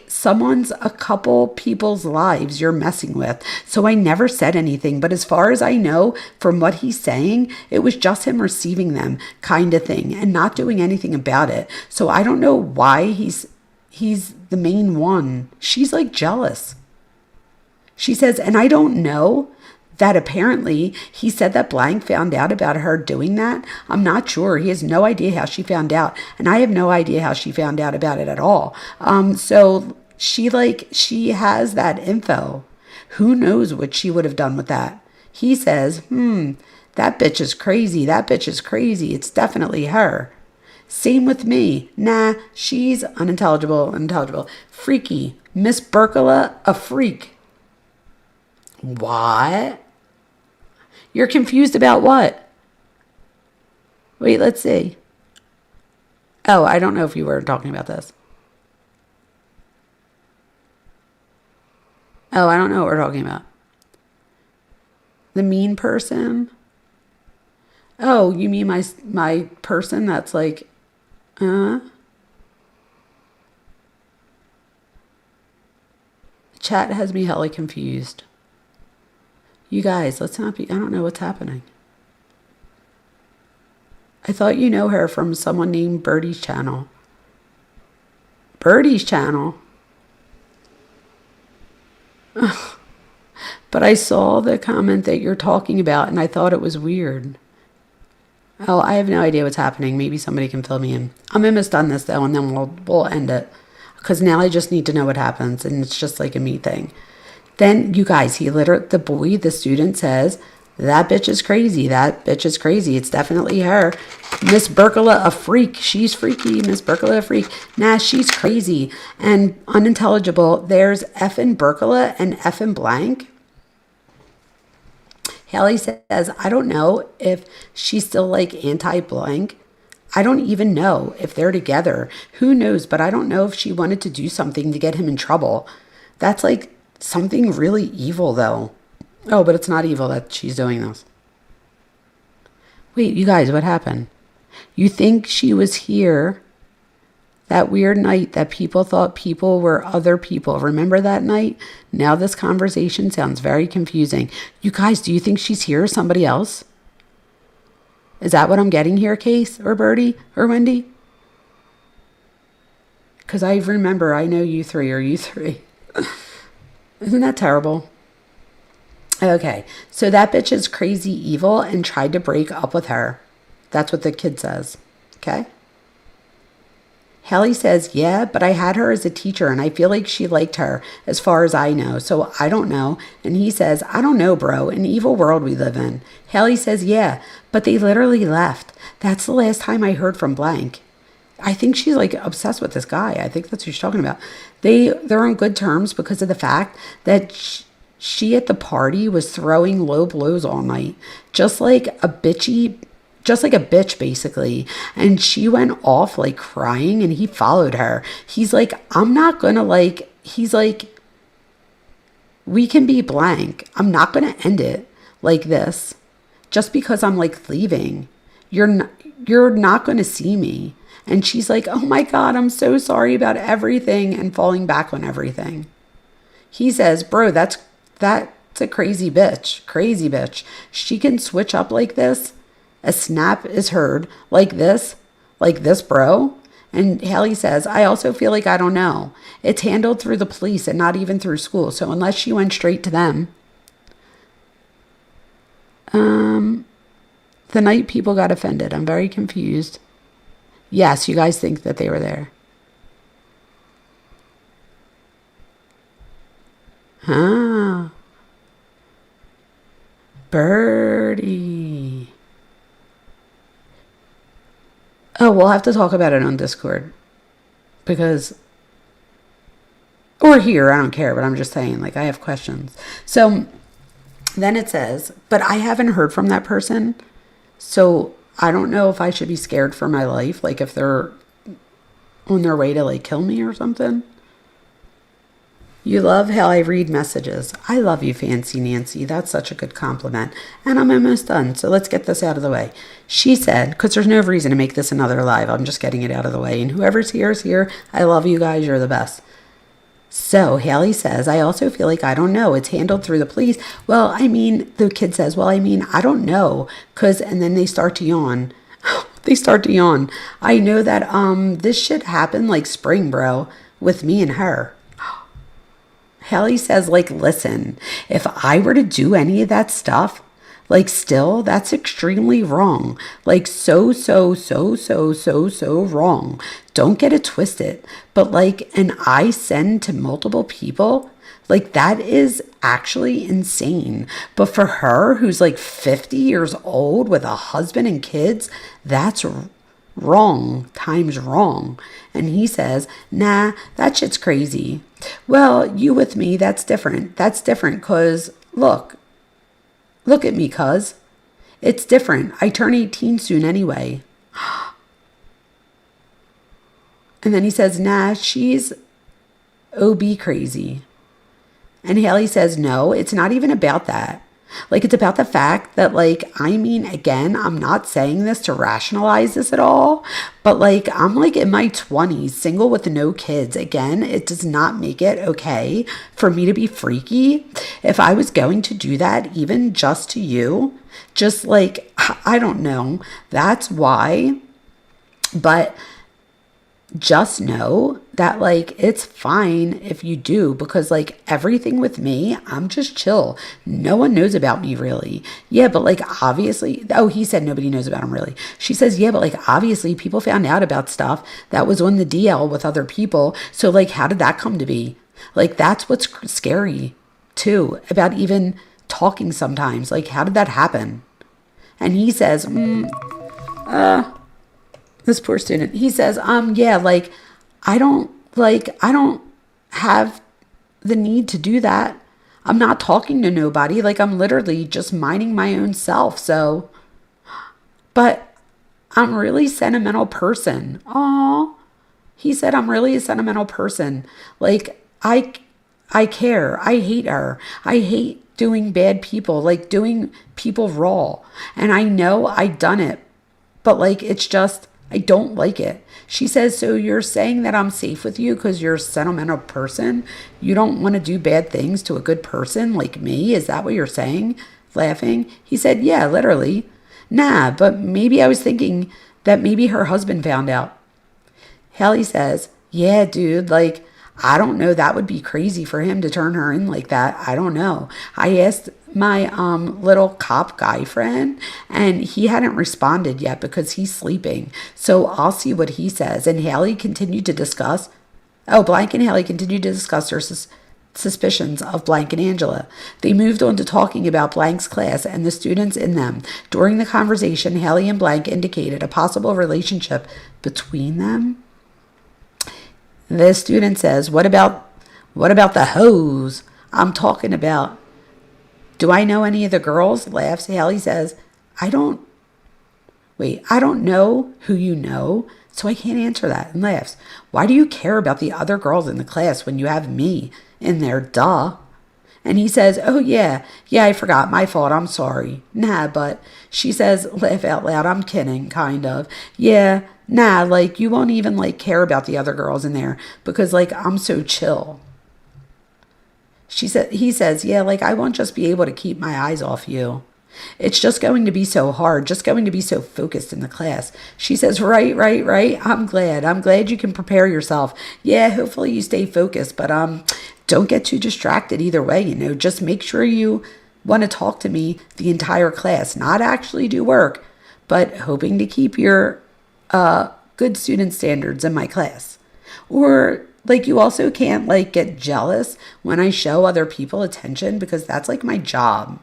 someone's a couple people's lives you're messing with. So I never said anything. But as far as I know, from what he's saying, it was just him receiving them kind of thing and not doing anything about it. So I don't know why he's the main one. She's like jealous. She says, and I don't know that apparently he said that blank found out about her doing that. I'm not sure. He has no idea how she found out. And I have no idea how she found out about it at all. So she has that info. Who knows what she would have done with that? He says, that bitch is crazy. That bitch is crazy. It's definitely her. Same with me. Nah, she's unintelligible. Freaky. Miss Burlaka, a freak. What? You're confused about what? Wait, let's see. Oh, I don't know if you were talking about this. Oh, I don't know what we're talking about. The mean person? Oh, you mean my person that's like, Chat has me hella confused. You guys, let's not be, I don't know what's happening. I thought you know her from someone named Birdie's channel. Birdie's channel? Ugh. But I saw the comment that you're talking about and I thought it was weird. Oh, I have no idea what's happening. Maybe somebody can fill me in. I'm almost done this though and then we'll end it. Because now I just need to know what happens and it's just like a me thing. Then, you guys, the student says That bitch is crazy. That bitch is crazy. It's definitely her. Miss Burlaka, a freak. She's freaky. Miss Burlaka, a freak. Nah, she's crazy and unintelligible. There's effing Burlaka and effing blank. Haley says, I don't know if she's still like anti-blank. I don't even know if they're together. Who knows? But I don't know if she wanted to do something to get him in trouble. That's like something really evil, though. Oh, but it's not evil that she's doing this. Wait, you guys, what happened? You think she was here that weird night that people thought people were other people? Remember that night? Now this conversation sounds very confusing. You guys, do you think she's here or somebody else? Is that what I'm getting here, Case or Birdie or Wendy? Because I remember I know you three. Isn't that terrible? Okay, so that bitch is crazy evil and tried to break up with her. That's what the kid says. Okay? Hallie says, yeah, but I had her as a teacher and I feel like she liked her as far as I know. So I don't know. And he says, I don't know, bro. An evil world we live in. Hallie says, yeah, but they literally left. That's the last time I heard from blank. I think she's like obsessed with this guy. I think that's what she's talking about. They're on good terms because of the fact that she at the party was throwing low blows all night. Just like a bitch basically. And she went off like crying and he followed her. He's like, I'm not gonna like, he's like, we can be blank. I'm not gonna end it like this just because I'm like leaving. You're not gonna see me. And she's like, oh my God, I'm so sorry about everything, and falling back on everything. He says, bro, that's a crazy bitch. She can switch up like this. A snap is heard like this, bro. And Hallie says, I also feel like I don't know. It's handled through the police and not even through school. So unless she went straight to them. The night people got offended. I'm very confused. Yes, you guys think that they were there. Huh. Birdie. Oh, we'll have to talk about it on Discord. Because, or here, I don't care, but I'm just saying, like, I have questions. So, then it says, but I haven't heard from that person, so I don't know if I should be scared for my life, like if they're on their way to, like, kill me or something. You love how I read messages. I love you, Fancy Nancy. That's such a good compliment. And I'm almost done, so let's get this out of the way. She said, because there's no reason to make this another live. I'm just getting it out of the way. And whoever's here is here. I love you guys. You're the best. So Hallie says, I also feel like I don't know. It's handled through the police. Well, I mean, the kid says, well, I mean, I don't know. And then they start to yawn. I know that this shit happened like spring, bro, with me and her. Hallie says, like, listen, if I were to do any of that stuff, like, still, that's extremely wrong. Like, so wrong. Don't get it twisted. But, like, an I send to multiple people, like, that is actually insane. But for her, who's, like, 50 years old with a husband and kids, that's wrong times wrong. And he says, nah, that shit's crazy. Well, you with me, that's different. That's different because, look at me, cuz. It's different. I turn 18 soon anyway. And then he says, nah, she's OB crazy. And Hallie says, no, it's not even about that. Like, it's about the fact that, like, I mean, again, I'm not saying this to rationalize this at all, but, like, I'm, like, in my 20s, single with no kids. Again, it does not make it okay for me to be freaky. If I was going to do that, even just to you, just, like, I don't know. That's why. But just know that, like, it's fine if you do, because, like, everything with me, I'm just chill. No one knows about me really. Yeah, but, like, obviously, oh, he said nobody knows about him really. She says, yeah, but, like, obviously people found out about stuff that was on the DL with other people. So, like, how did that come to be? Like, that's what's scary too about even talking sometimes. Like, how did that happen? And he says, this poor student, he says, yeah, like, I don't have the need to do that. I'm not talking to nobody. Like, I'm literally just minding my own self. So, but I'm really sentimental person. Aw, he said, I'm really a sentimental person. Like, I care. I hate her. I hate doing bad people, like doing people raw. And I know I done it, but like, it's just, I don't like it. She says, so you're saying that I'm safe with you because you're a sentimental person? You don't want to do bad things to a good person like me? Is that what you're saying? Laughing. He said, yeah, literally. Nah, but maybe I was thinking that maybe her husband found out. Hallie says, yeah, dude, like, I don't know. That would be crazy for him to turn her in like that. I don't know. I asked my little cop guy friend, and he hadn't responded yet because he's sleeping. So I'll see what he says. And Hallie continued to discuss. Blank and Hallie continued to discuss their suspicions of Blank and Angela. They moved on to talking about Blank's class and the students in them. During the conversation, Hallie and Blank indicated a possible relationship between them. The student says, what about the hoes? I'm talking about. Do I know any of the girls? Laughs. Hallie says, I don't know who you know, so I can't answer that. And laughs. Why do you care about the other girls in the class when you have me in there? Duh. And he says, oh, yeah, I forgot. My fault. I'm sorry. Nah, but she says, laugh out loud. I'm kidding, kind of. Yeah, nah, like, you won't even, like, care about the other girls in there because, like, I'm so chill. He says, yeah, like, I won't just be able to keep my eyes off you. It's just going to be so hard, just going to be so focused in the class. She says, right. I'm glad you can prepare yourself. Yeah, hopefully you stay focused, but don't get too distracted either way, you know. Just make sure you want to talk to me the entire class, not actually do work, but hoping to keep your good student standards in my class. Or like, you also can't like get jealous when I show other people attention because that's like my job.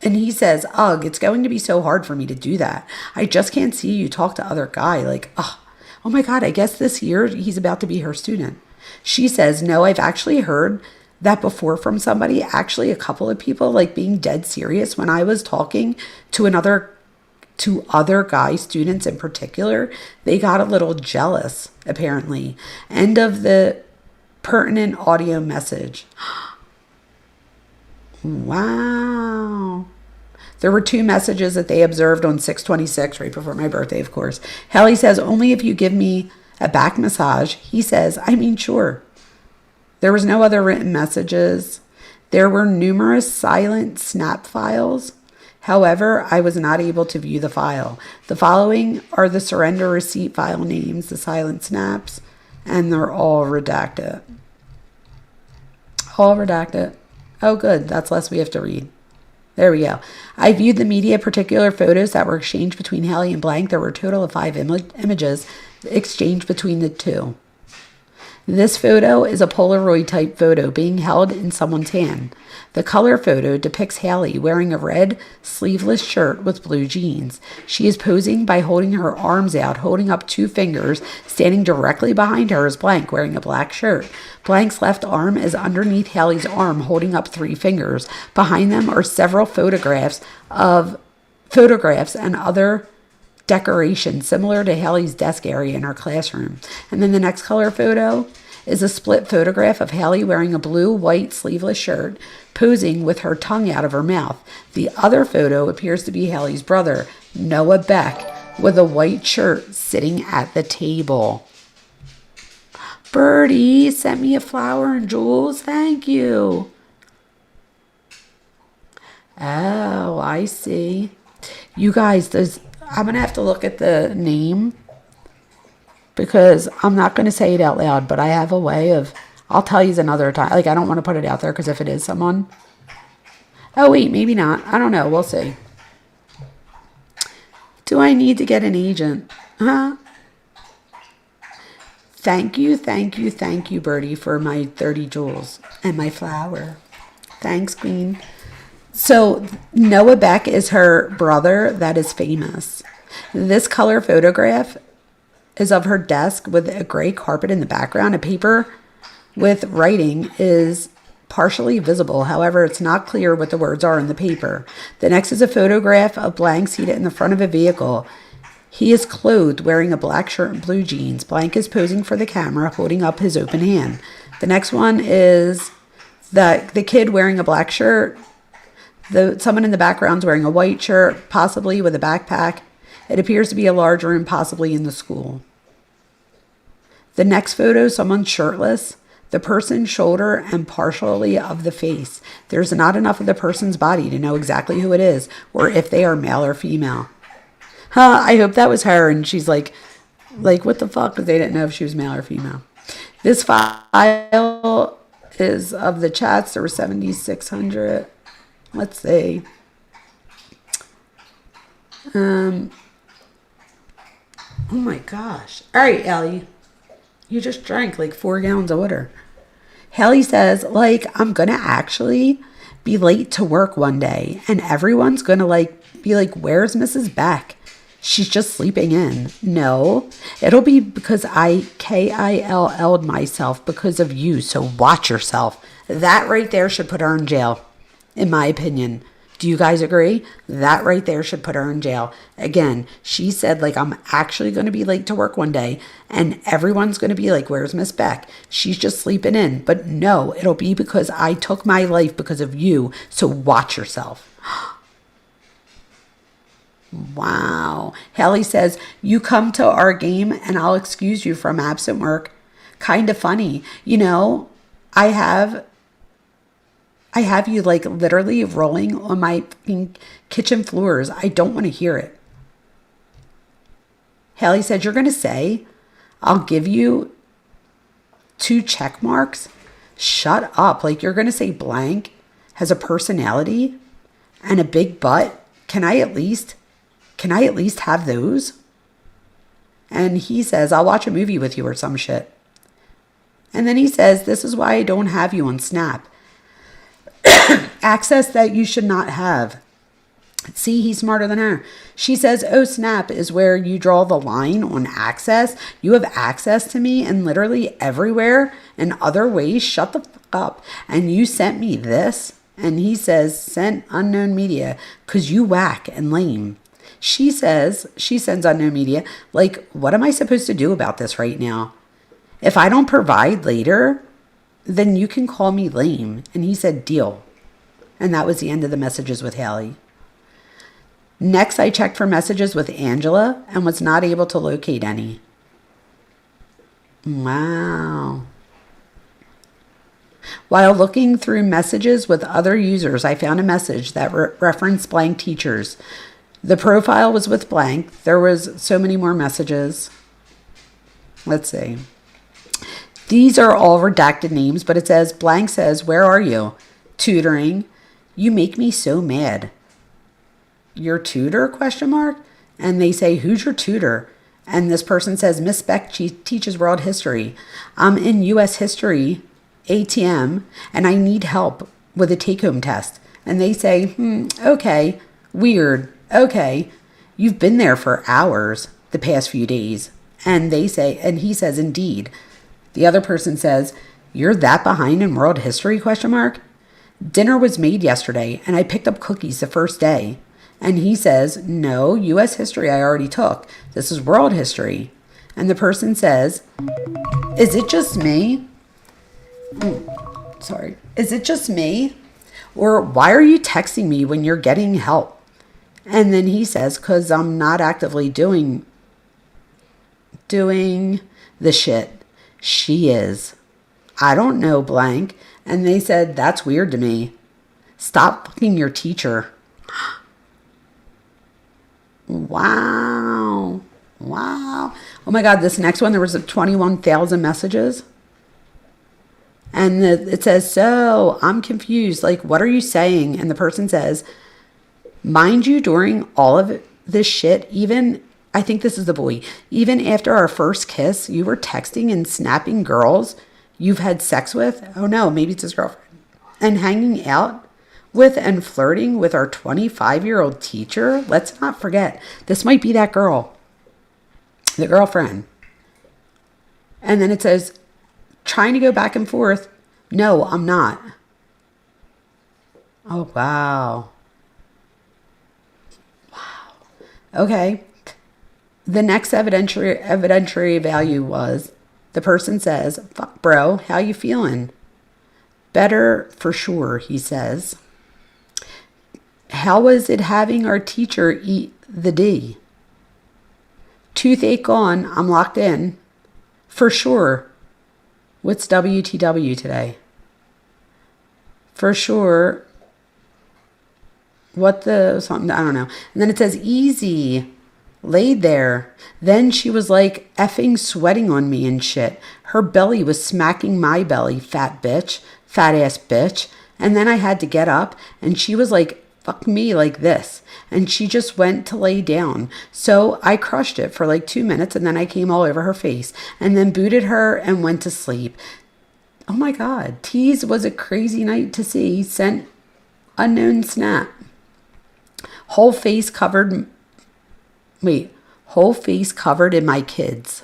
And he says, ugh, it's going to be so hard for me to do that. I just can't see you talk to other guy. Like, oh my God, I guess this year he's about to be her student. She says, no, I've actually heard that before from somebody, actually a couple of people, like being dead serious when I was talking to other guy students in particular. They got a little jealous, apparently. End of the pertinent audio message. Wow. There were 2 messages that they observed on 6/26, right before my birthday, of course. Hallie says, only if you give me a back massage. He says, I mean, sure. There was no other written messages. There were numerous silent snap files. However, I was not able to view the file. The following are the surrender receipt file names, the silent snaps, and they're all redacted. All redacted. Oh, good. That's less we have to read. There we go. I viewed the media particular photos that were exchanged between Hallie and Blank. There were a total of 5 images exchanged between the two. This photo is a Polaroid type photo being held in someone's hand. The color photo depicts Hallie wearing a red sleeveless shirt with blue jeans. She is posing by holding her arms out, holding up 2 fingers. Standing directly behind her is Blank wearing a black shirt. Blank's left arm is underneath Hallie's arm, holding up 3 fingers. Behind them are several photographs and other decoration similar to Hallie's desk area in her classroom. And then the next color photo is a split photograph of Hallie wearing a blue-white sleeveless shirt, posing with her tongue out of her mouth. The other photo appears to be Hallie's brother, Noah Beck, with a white shirt sitting at the table. Birdie sent me a flower and jewels. Thank you. Oh, I see. You guys, I'm going to have to look at the name because I'm not going to say it out loud, but I have a way of, I'll tell you another time. Like, I don't want to put it out there because if it is someone. Oh, wait, maybe not. I don't know. We'll see. Do I need to get an agent? Huh? Thank you, Birdie, for my 30 jewels and my flower. Thanks, Queen. So Noah Beck is her brother that is famous. This color photograph is of her desk with a gray carpet in the background. A paper with writing is partially visible. However, it's not clear what the words are in the paper. The next is a photograph of Blank seated in the front of a vehicle. He is clothed, wearing a black shirt and blue jeans. Blank is posing for the camera, holding up his open hand. The next one is the kid wearing a black shirt. Someone in the background is wearing a white shirt, possibly with a backpack. It appears to be a large room, possibly in the school. The next photo, someone shirtless. The person's shoulder and partially of the face. There's not enough of the person's body to know exactly who it is or if they are male or female. I hope that was her. And she's like, what the fuck? Because they didn't know if she was male or female. This file is of the chats. There were 7,600. Let's see. Oh my gosh. All right, Ellie. You just drank like 4 gallons of water. Hallie says, I'm going to actually be late to work one day. And everyone's going to be like, where's Mrs. Beck? She's just sleeping in. No, it'll be because I KILL'd myself because of you. So watch yourself. That right there should put her in jail, in my opinion. Do you guys agree? That right there should put her in jail. Again, she said, I'm actually going to be late to work one day and everyone's going to be like, where's Miss Beck? She's just sleeping in. But no, it'll be because I took my life because of you. So watch yourself. Wow. Hallie says, you come to our game and I'll excuse you from absent work. Kind of funny. I have you literally rolling on my kitchen floors. I don't want to hear it. Hallie said, you're going to say, I'll give you 2 check marks. Shut up. You're going to say Blank has a personality and a big butt. Can I at least have those? And he says, I'll watch a movie with you or some shit. And then he says, this is why I don't have you on Snap. Access that you should not have. See, he's smarter than her. She says, oh, Snap is where you draw the line on access. You have access to me and literally everywhere in other ways. Shut the fuck up. And you sent me this. And he says, sent unknown media because you whack and lame. She says, she sends unknown media. What am I supposed to do about this right now? If I don't provide later, then you can call me lame. And he said, deal. And that was the end of the messages with Hallie. Next, I checked for messages with Angela and was not able to locate any. Wow. While looking through messages with other users, I found a message that referenced Blank teachers. The profile was with Blank. There was so many more messages. Let's see. These are all redacted names, but it says, Blank says, where are you? Tutoring. You make me so mad. Your tutor? ? And they say, who's your tutor? And this person says, Miss Beck teaches world history. I'm in U.S. history, ATM, and I need help with a take-home test. And they say, okay, weird. Okay, you've been there for hours the past few days. And they say, and he says, indeed. The other person says, you're that behind in world history? ? Dinner was made yesterday and I picked up cookies the first day. And he says, no, U.S. history I already took. This is world history. And the person says, is it just me? Is it just me? Or why are you texting me when you're getting help? And then he says, because I'm not actively doing the shit. She is. I don't know, Blank. And they said, that's weird to me. Stop fucking your teacher. Wow. Oh my God, this next one, there was 21,000 messages. And it says, so I'm confused. What are you saying? And the person says, mind you, during all of this shit, even, I think this is the boy, even after our first kiss, you were texting and snapping girls you've had sex with. Oh no, maybe it's his girlfriend. And hanging out with and flirting with our 25-year-old teacher? Let's not forget, this might be that girl, the girlfriend. And then it says, trying to go back and forth. No, I'm not. Oh, wow. Wow. Okay. The next evidentiary value was, the person says, fuck bro, how you feeling? Better for sure, he says. How was it having our teacher eat the D? Toothache gone, I'm locked in. For sure. What's WTW today? For sure. Something, I don't know. And then it says easy. Laid there. Then she was like effing sweating on me and shit. Her belly was smacking my belly, fat bitch. Fat ass bitch. And then I had to get up and she was like, fuck me like this. And she just went to lay down. So I crushed it for like 2 minutes and then I came all over her face and then booted her and went to sleep. Oh my God. Tease was a crazy night to see. Sent unknown snap. Whole face covered in my kids.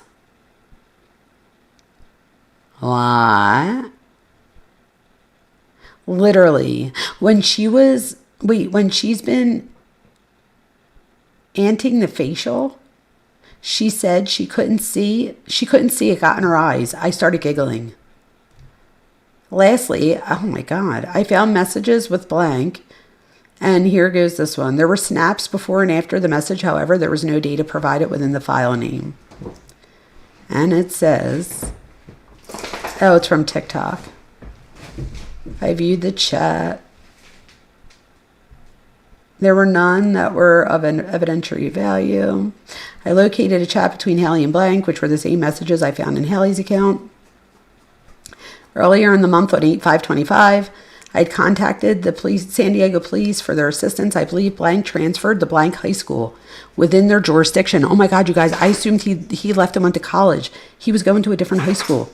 What? Literally. When she's been anting the facial, she said she couldn't see it got in her eyes. I started giggling. Lastly, oh my God, I found messages with blank. And here goes this one. There were snaps before and after the message. However, there was no data provided within the file name. And it says, oh, it's from TikTok. I viewed the chat. There were none that were of an evidentiary value. I located a chat between Haley and blank, which were the same messages I found in Haley's account. Earlier in the month on 8/5/25, I had contacted the San Diego police for their assistance. I believe blank transferred to blank high school within their jurisdiction. Oh my God, you guys, I assumed he left and went to college. He was going to a different high school.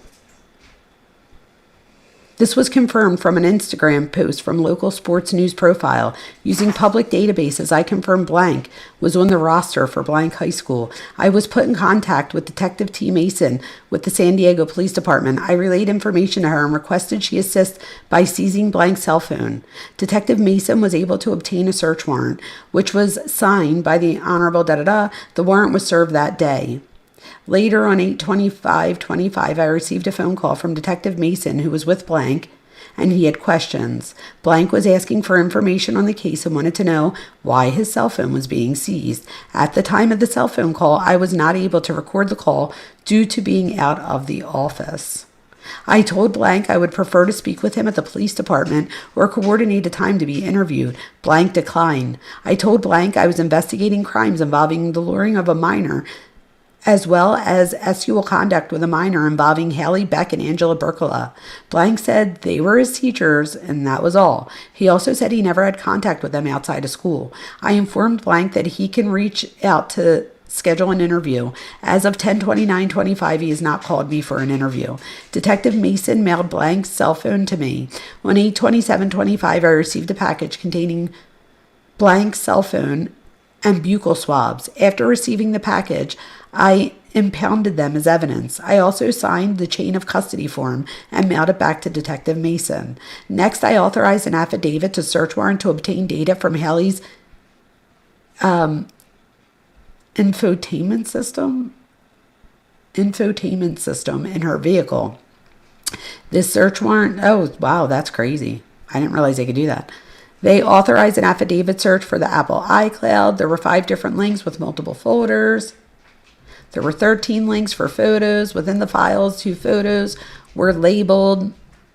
This was confirmed from an Instagram post from local sports news profile. Using public databases, I confirmed blank was on the roster for blank high school. I was put in contact with Detective T. Mason with the San Diego Police Department. I relayed information to her and requested she assist by seizing blank's cell phone. Detective Mason was able to obtain a search warrant, which was signed by the Honorable da-da-da. The warrant was served that day. Later on 8/25/25, I received a phone call from Detective Mason, who was with blank, and he had questions. Blank was asking for information on the case and wanted to know why his cell phone was being seized. At the time of the cell phone call, I was not able to record the call due to being out of the office. I told blank I would prefer to speak with him at the police department or coordinate a time to be interviewed. Blank declined. I told blank I was investigating crimes involving the luring of a minor, as well as sexual conduct with a minor involving Haley, Beck, and Angela Burlaka. Blank said they were his teachers, and that was all. He also said he never had contact with them outside of school. I informed blank that he can reach out to schedule an interview. As of 10/29/25, he has not called me for an interview. Detective Mason mailed blank's cell phone to me. On 8/27/25, I received a package containing blank's cell phone and buccal swabs. After receiving the package, I impounded them as evidence. I also signed the chain of custody form and mailed it back to Detective Mason. Next, I authorized an affidavit to search warrant to obtain data from Haley's infotainment system in her vehicle. This search warrant, oh wow, that's crazy. I didn't realize they could do that. They authorized an affidavit search for the Apple iCloud. There were 5 different links with multiple folders. There were 13 links for photos. Within the files, 2 photos were labeled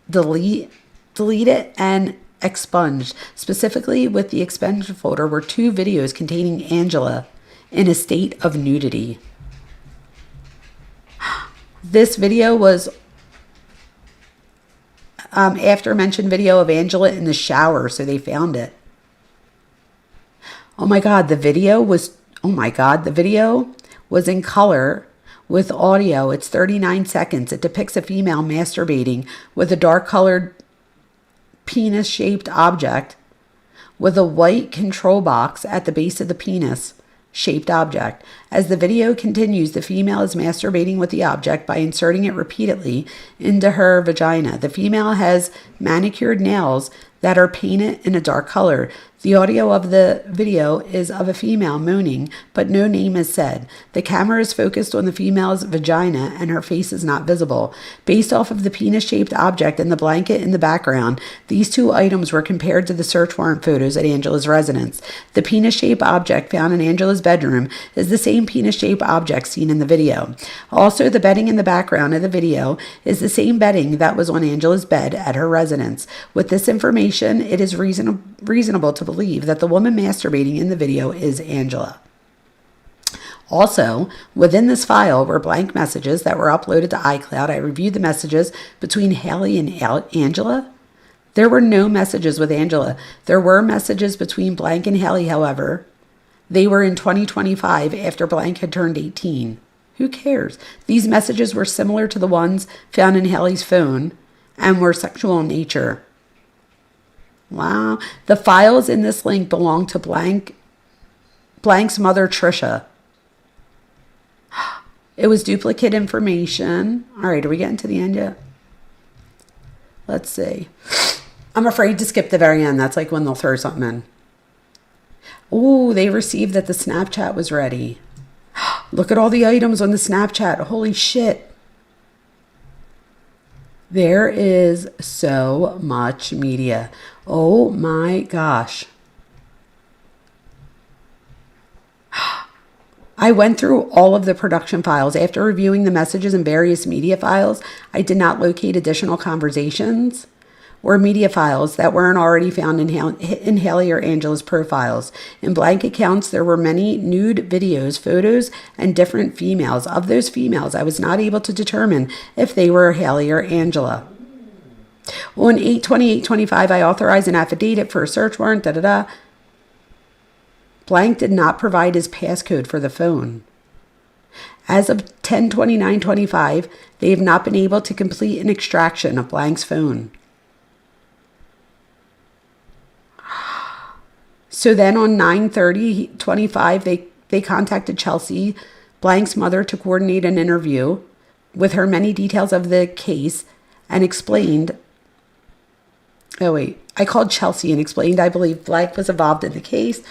delete it, and expunged. Specifically, with the expunged folder were 2 videos containing Angela in a state of nudity. This video was after mentioned video of Angela in the shower, so they found it. Oh my God, the video was in color with audio. It's 39 seconds. It depicts a female masturbating with a dark colored penis-shaped object with a white control box at the base of the penis shaped object. As the video continues, the female is masturbating with the object by inserting it repeatedly into her vagina. The female has manicured nails that are painted in a dark color. The audio of the video is of a female moaning, but no name is said. The camera is focused on the female's vagina and her face is not visible. Based off of the penis-shaped object and the blanket in the background, these two items were compared to the search warrant photos at Angela's residence. The penis-shaped object found in Angela's bedroom is the same penis-shaped object seen in the video. Also, the bedding in the background of the video is the same bedding that was on Angela's bed at her residence. With this information, it is reasonable to believe that the woman masturbating in the video is Angela. Also, within this file were blank messages that were uploaded to iCloud. I reviewed the messages between Haley and Angela. There were no messages with Angela. There were messages between blank and Haley, however. They were in 2025 after blank had turned 18. Who cares? These messages were similar to the ones found in Haley's phone and were sexual in nature. Wow. The files in this link belong to blank's mother, Trisha. It was duplicate information. All right, are we getting to the end yet? Let's see. I'm afraid to skip the very end. That's like when they'll throw something in. Oh, they received that the Snapchat was ready. Look at all the items on the Snapchat. Holy shit. There is so much media. Oh my gosh. I went through all of the production files. After reviewing the messages and various media files, I did not locate additional conversations or media files that weren't already found in Haley or Angela's profiles. In blank accounts, there were many nude videos, photos, and different females. Of those females, I was not able to determine if they were Haley or Angela. On 8/28/25, I authorized an affidavit for a search warrant, Blank did not provide his passcode for the phone. As of 10/29/25, they have not been able to complete an extraction of Blank's phone. So then on 9/30/25, they contacted Chelsea, Blank's mother, to coordinate an interview with her many details of the case and explained. I called Chelsea and explained I believe Blank was involved in the case.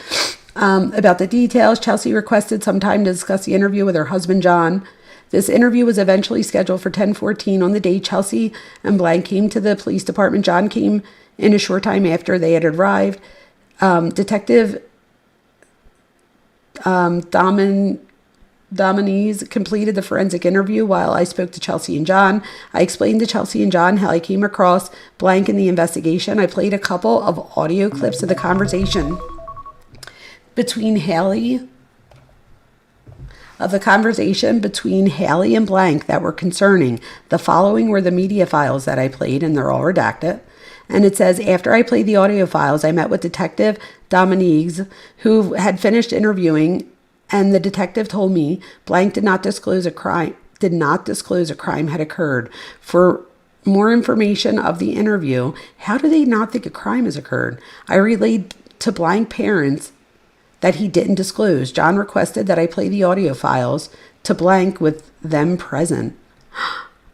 About the details, Chelsea requested some time to discuss the interview with her husband, John. This interview was eventually scheduled for 10/14 on the day Chelsea and Blank came to the police department. John came in a short time after they had arrived. Detective Dominies completed the forensic interview while I spoke to Chelsea and John. I explained to Chelsea and John how I came across Blank in the investigation. I played a couple of audio clips of the conversation between Haley and Blank that were concerning. The following were the media files that I played, and they're all redacted. And it says, after I played the audio files, I met with Detective Dominiques, who had finished interviewing, and the detective told me Blank did not disclose a crime had occurred. For more information of the interview, how do they not think a crime has occurred? I relayed to Blank parents that he didn't disclose. John requested that I play the audio files to Blank with them present.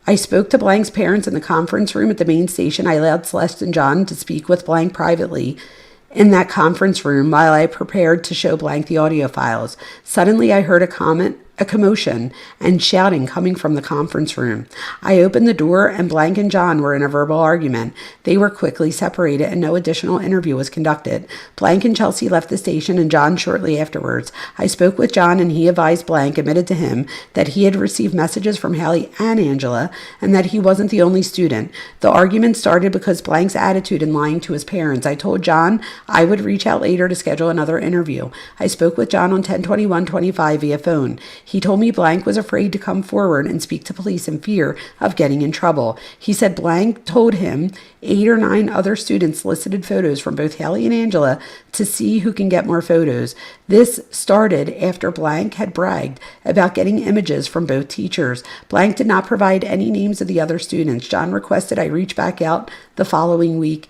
I spoke to Blank's parents in the conference room at the main station. I allowed Celeste and John to speak with Blank privately in that conference room while I prepared to show Blank the audio files. Suddenly, I heard a commotion and shouting coming from the conference room. I opened the door and Blank and John were in a verbal argument. They were quickly separated and no additional interview was conducted. Blank and Chelsea left the station and John shortly afterwards. I spoke with John and he advised Blank, admitted to him that he had received messages from Haley and Angela and that he wasn't the only student. The argument started because Blank's attitude in lying to his parents. I told John I would reach out later to schedule another interview. I spoke with John on 10/21/25 via phone. He told me Blank was afraid to come forward and speak to police in fear of getting in trouble. He said Blank told him 8 or 9 other students solicited photos from both Haley and Angela to see who can get more photos. This started after Blank had bragged about getting images from both teachers. Blank did not provide any names of the other students. John requested I reach back out the following week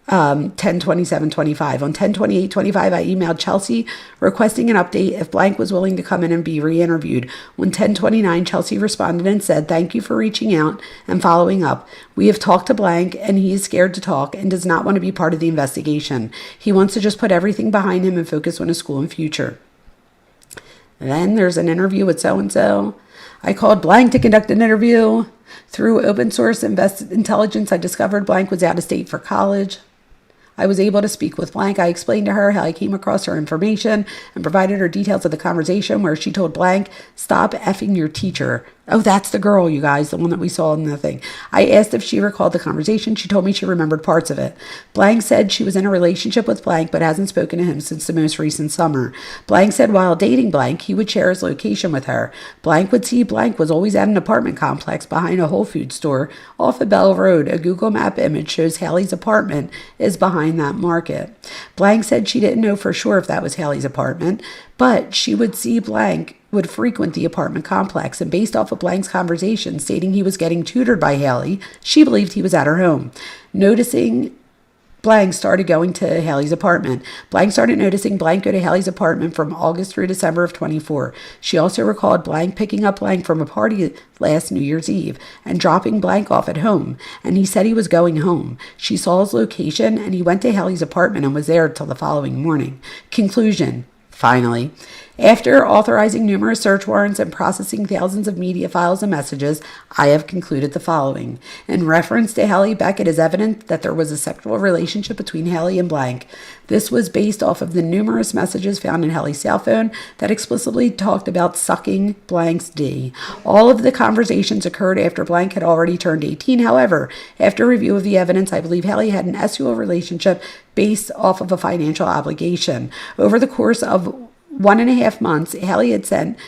10/27/25. On 10/28/25, I emailed Chelsea requesting an update if blank was willing to come in and be re-interviewed. On 10/29, Chelsea responded and said, "Thank you for reaching out and following up. We have talked to blank and he is scared to talk and does not want to be part of the investigation. He wants to just put everything behind him and focus on his school and future." Then there's an interview with so-and-so. I called blank to conduct an interview. Through open source intelligence, I discovered blank was out of state for college. I was able to speak with blank. I explained to her how I came across her information and provided her details of the conversation where she told blank, "Stop effing your teacher." Oh, that's the girl, you guys, the one that we saw in the thing. I asked if she recalled the conversation. She told me she remembered parts of it. Blank said she was in a relationship with blank but hasn't spoken to him since the most recent summer. Blank said while dating blank, he would share his location with her. Blank would see blank was always at an apartment complex behind a Whole Foods store off of Bell Road. A Google Map image shows Haley's apartment is behind that market. Blank said she didn't know for sure if that was Haley's apartment, but she would see blank would frequent the apartment complex, and based off of blank's conversation stating he was getting tutored by Haley, she believed he was at her home. Noticing blank started going to Haley's apartment. Blank started noticing blank go to Haley's apartment from August through December of 24. She also recalled blank picking up blank from a party last New Year's Eve and dropping blank off at home, and he said he was going home. She saw his location and he went to Haley's apartment and was there till the following morning. Conclusion. Finally, after authorizing numerous search warrants and processing thousands of media files and messages, I have concluded the following. In reference to Haley Beck, it is evident that there was a sexual relationship between Haley and blank. This was based off of the numerous messages found in Haley's cell phone that explicitly talked about sucking blank's D. All of the conversations occurred after blank had already turned 18. However, after review of the evidence, I believe Haley had an sexual relationship based off of a financial obligation. Over the course of 1.5 months, Haley had sent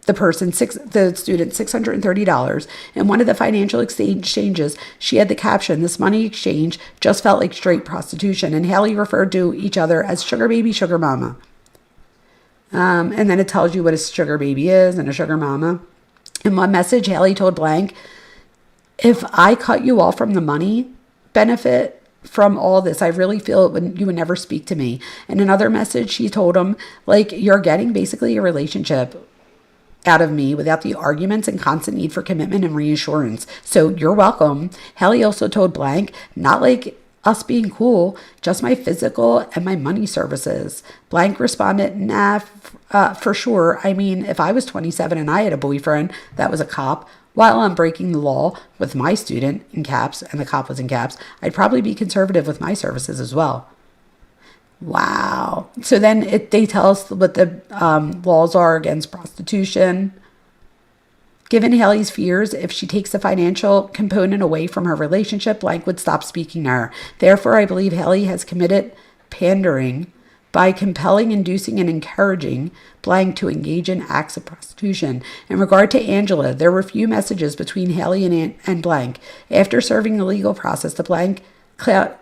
the student $630. In one of the financial exchanges, she had the caption, "This money exchange just felt like straight prostitution," and Haley referred to each other as sugar baby, sugar mama. And then it tells you what a sugar baby is and a sugar mama. In one message, Haley told blank, "If I cut you off from the money benefit from all this, I really feel you would never speak to me." In another message, she told him, like, "You're getting basically a relationship out of me without the arguments and constant need for commitment and reassurance. So you're welcome." Haley also told blank, "Not like us being cool, just my physical and my money services." Blank responded, "Nah, for sure. I mean, if I was 27 and I had a boyfriend that was a cop, while I'm breaking the law with my student, in caps, and the cop was in caps, I'd probably be conservative with my services as well." Wow. So then they tell us what the laws are against prostitution. Given Haley's fears, if she takes the financial component away from her relationship, blank would stop speaking to her. Therefore, I believe Haley has committed pandering by compelling, inducing, and encouraging blank to engage in acts of prostitution. In regard to Angela, there were few messages between Haley and blank. After serving the legal process, the blank cloud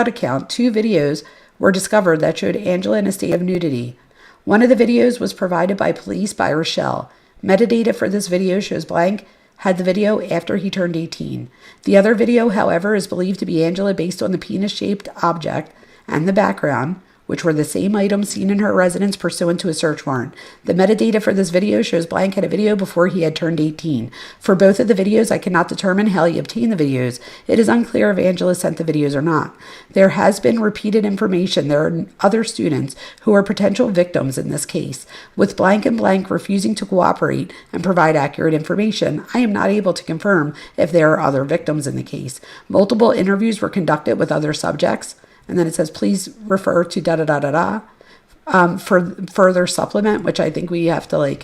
account, 2 videos were discovered that showed Angela in a state of nudity. One of the videos was provided by police by Rochelle. Metadata for this video shows blank had the video after he turned 18. The other video, however, is believed to be Angela based on the penis-shaped object and the background, which were the same items seen in her residence pursuant to a search warrant. The metadata for this video shows blank had a video before he had turned 18. For both of the videos, I cannot determine how he obtained the videos. It is unclear if Angela sent the videos or not. There has been repeated information. There are other students who are potential victims in this case. With blank and blank refusing to cooperate and provide accurate information, I am not able to confirm if there are other victims in the case. Multiple interviews were conducted with other subjects. And then it says, please refer to for further supplement, which I think we have to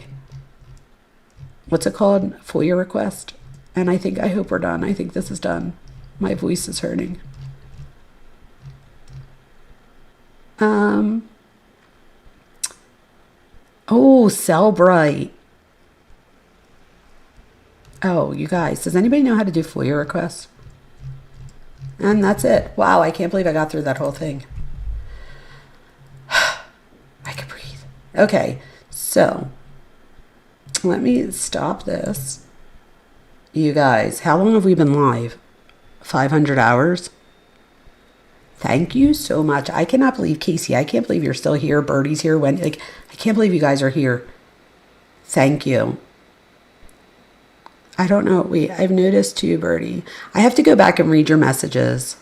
what's it called? FOIA request. And I hope we're done. I think this is done. My voice is hurting. Oh, Cellbrite. Oh, you guys, does anybody know how to do FOIA requests? And that's it. Wow, I can't believe I got through that whole thing. I can breathe. Okay, so let me stop this. You guys, how long have we been live? 500 hours? Thank you so much. I cannot believe, Casey, I can't believe you're still here. Birdie's here. I can't believe you guys are here. Thank you. I don't know. Wait, I've noticed too, Birdie. I have to go back and read your messages.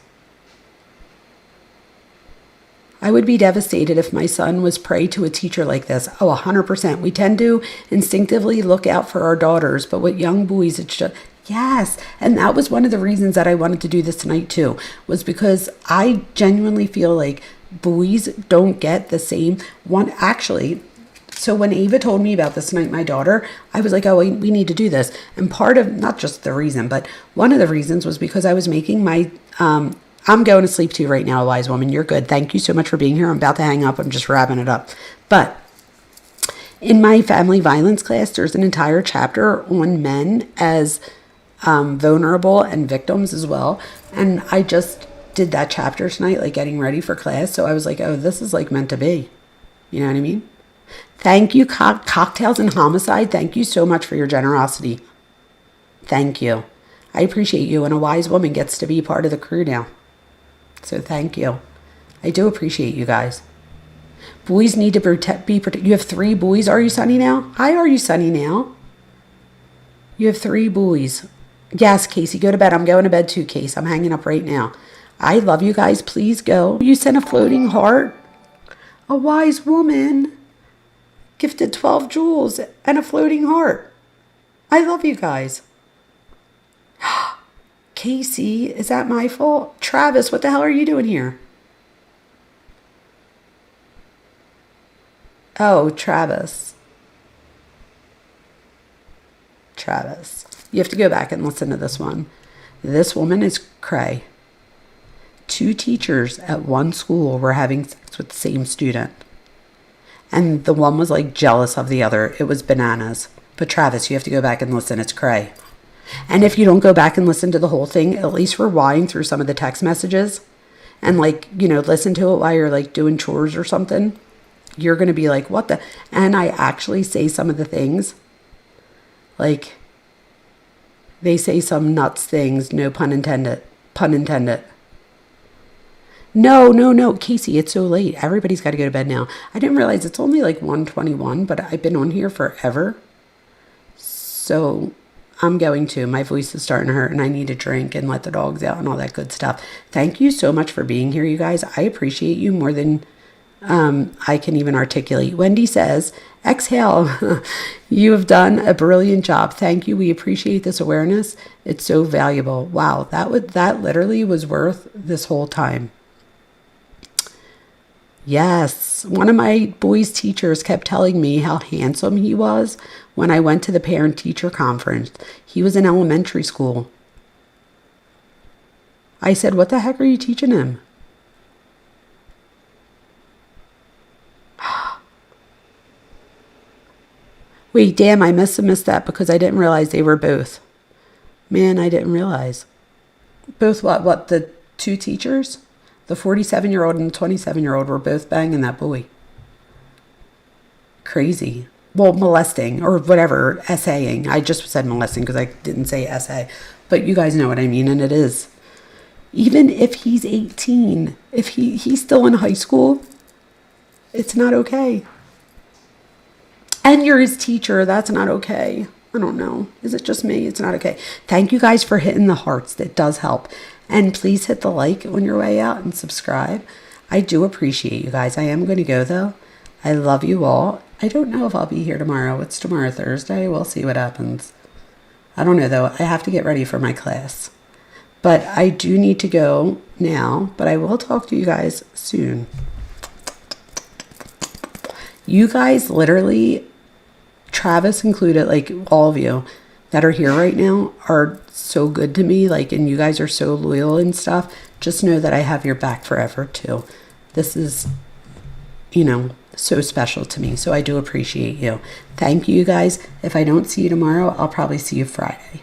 I would be devastated if my son was prey to a teacher like this. Oh, 100%. We tend to instinctively look out for our daughters, but with young boys, it's just, yes. And that was one of the reasons that I wanted to do this tonight too, was because I genuinely feel like boys don't get the same one. Actually, so when Ava told me about this tonight, my daughter, I was like, oh, we need to do this. And part of, not just the reason, but one of the reasons was because I was making my, I'm going to sleep too right now, wise woman. You're good. Thank you so much for being here. I'm about to hang up. I'm just wrapping it up. But in my family violence class, there's an entire chapter on men as vulnerable and victims as well. And I just did that chapter tonight, like getting ready for class. So I was like, oh, this is like meant to be. You know what I mean? Thank you, Cocktails and Homicide. Thank you so much for your generosity. Thank you. I appreciate you. And a wise woman gets to be part of the crew now. So thank you. I do appreciate you guys. Boys need to be protected. You have 3 boys. Are you Sunny now? Hi, are you Sunny now? You have 3 boys. Yes, Casey, go to bed. I'm going to bed too, Case. I'm hanging up right now. I love you guys. Please go. You sent a floating heart. A wise woman gifted 12 jewels and a floating heart. I love you guys. Casey, is that my fault? Travis, what the hell are you doing here? Oh, Travis. You have to go back and listen to this one. This woman is cray. 2 teachers at one school were having sex with the same student. And the one was like jealous of the other. It was bananas. But Travis, you have to go back and listen. It's cray. And if you don't go back and listen to the whole thing, at least rewind through some of the text messages and listen to it while you're like doing chores or something. You're going to be like, what the? And I actually say some of the things. Like, they say some nuts things, no pun intended. No, Casey, it's so late. Everybody's got to go to bed now. I didn't realize it's only like 1:21, but I've been on here forever. So I'm going to. My voice is starting to hurt and I need a drink and let the dogs out and all that good stuff. Thank you so much for being here, you guys. I appreciate you more than I can even articulate. Wendy says, exhale. You have done a brilliant job. Thank you. We appreciate this awareness. It's so valuable. Wow, that literally was worth this whole time. Yes, one of my boys' teachers kept telling me how handsome he was when I went to the parent-teacher conference. He was in elementary school. I said, what the heck are you teaching him? Wait, damn, I must have missed that because I didn't realize they were both. Man, I didn't realize. Both what, the 2 teachers? The 47-year-old and the 27-year-old were both banging that boy. Crazy. Well, molesting or whatever, essaying. I just said molesting because I didn't say essay. But you guys know what I mean, and it is. Even if he's 18, if he's still in high school, it's not okay. And you're his teacher, that's not okay. I don't know. Is it just me? It's not okay. Thank you guys for hitting the hearts. That does help. And please hit the like on your way out and subscribe. I do appreciate you guys. I am going to go though. I love you all. I don't know if I'll be here tomorrow. It's tomorrow, Thursday. We'll see what happens. I don't know though. I have to get ready for my class. But I do need to go now. But I will talk to you guys soon. You guys literally, Travis included, like all of you that are here right now are so good to me, like, and you guys are so loyal and stuff. Just know that I have your back forever too. This is, so special to me. So I do appreciate you. Thank you guys. If I don't see you tomorrow, I'll probably see you Friday.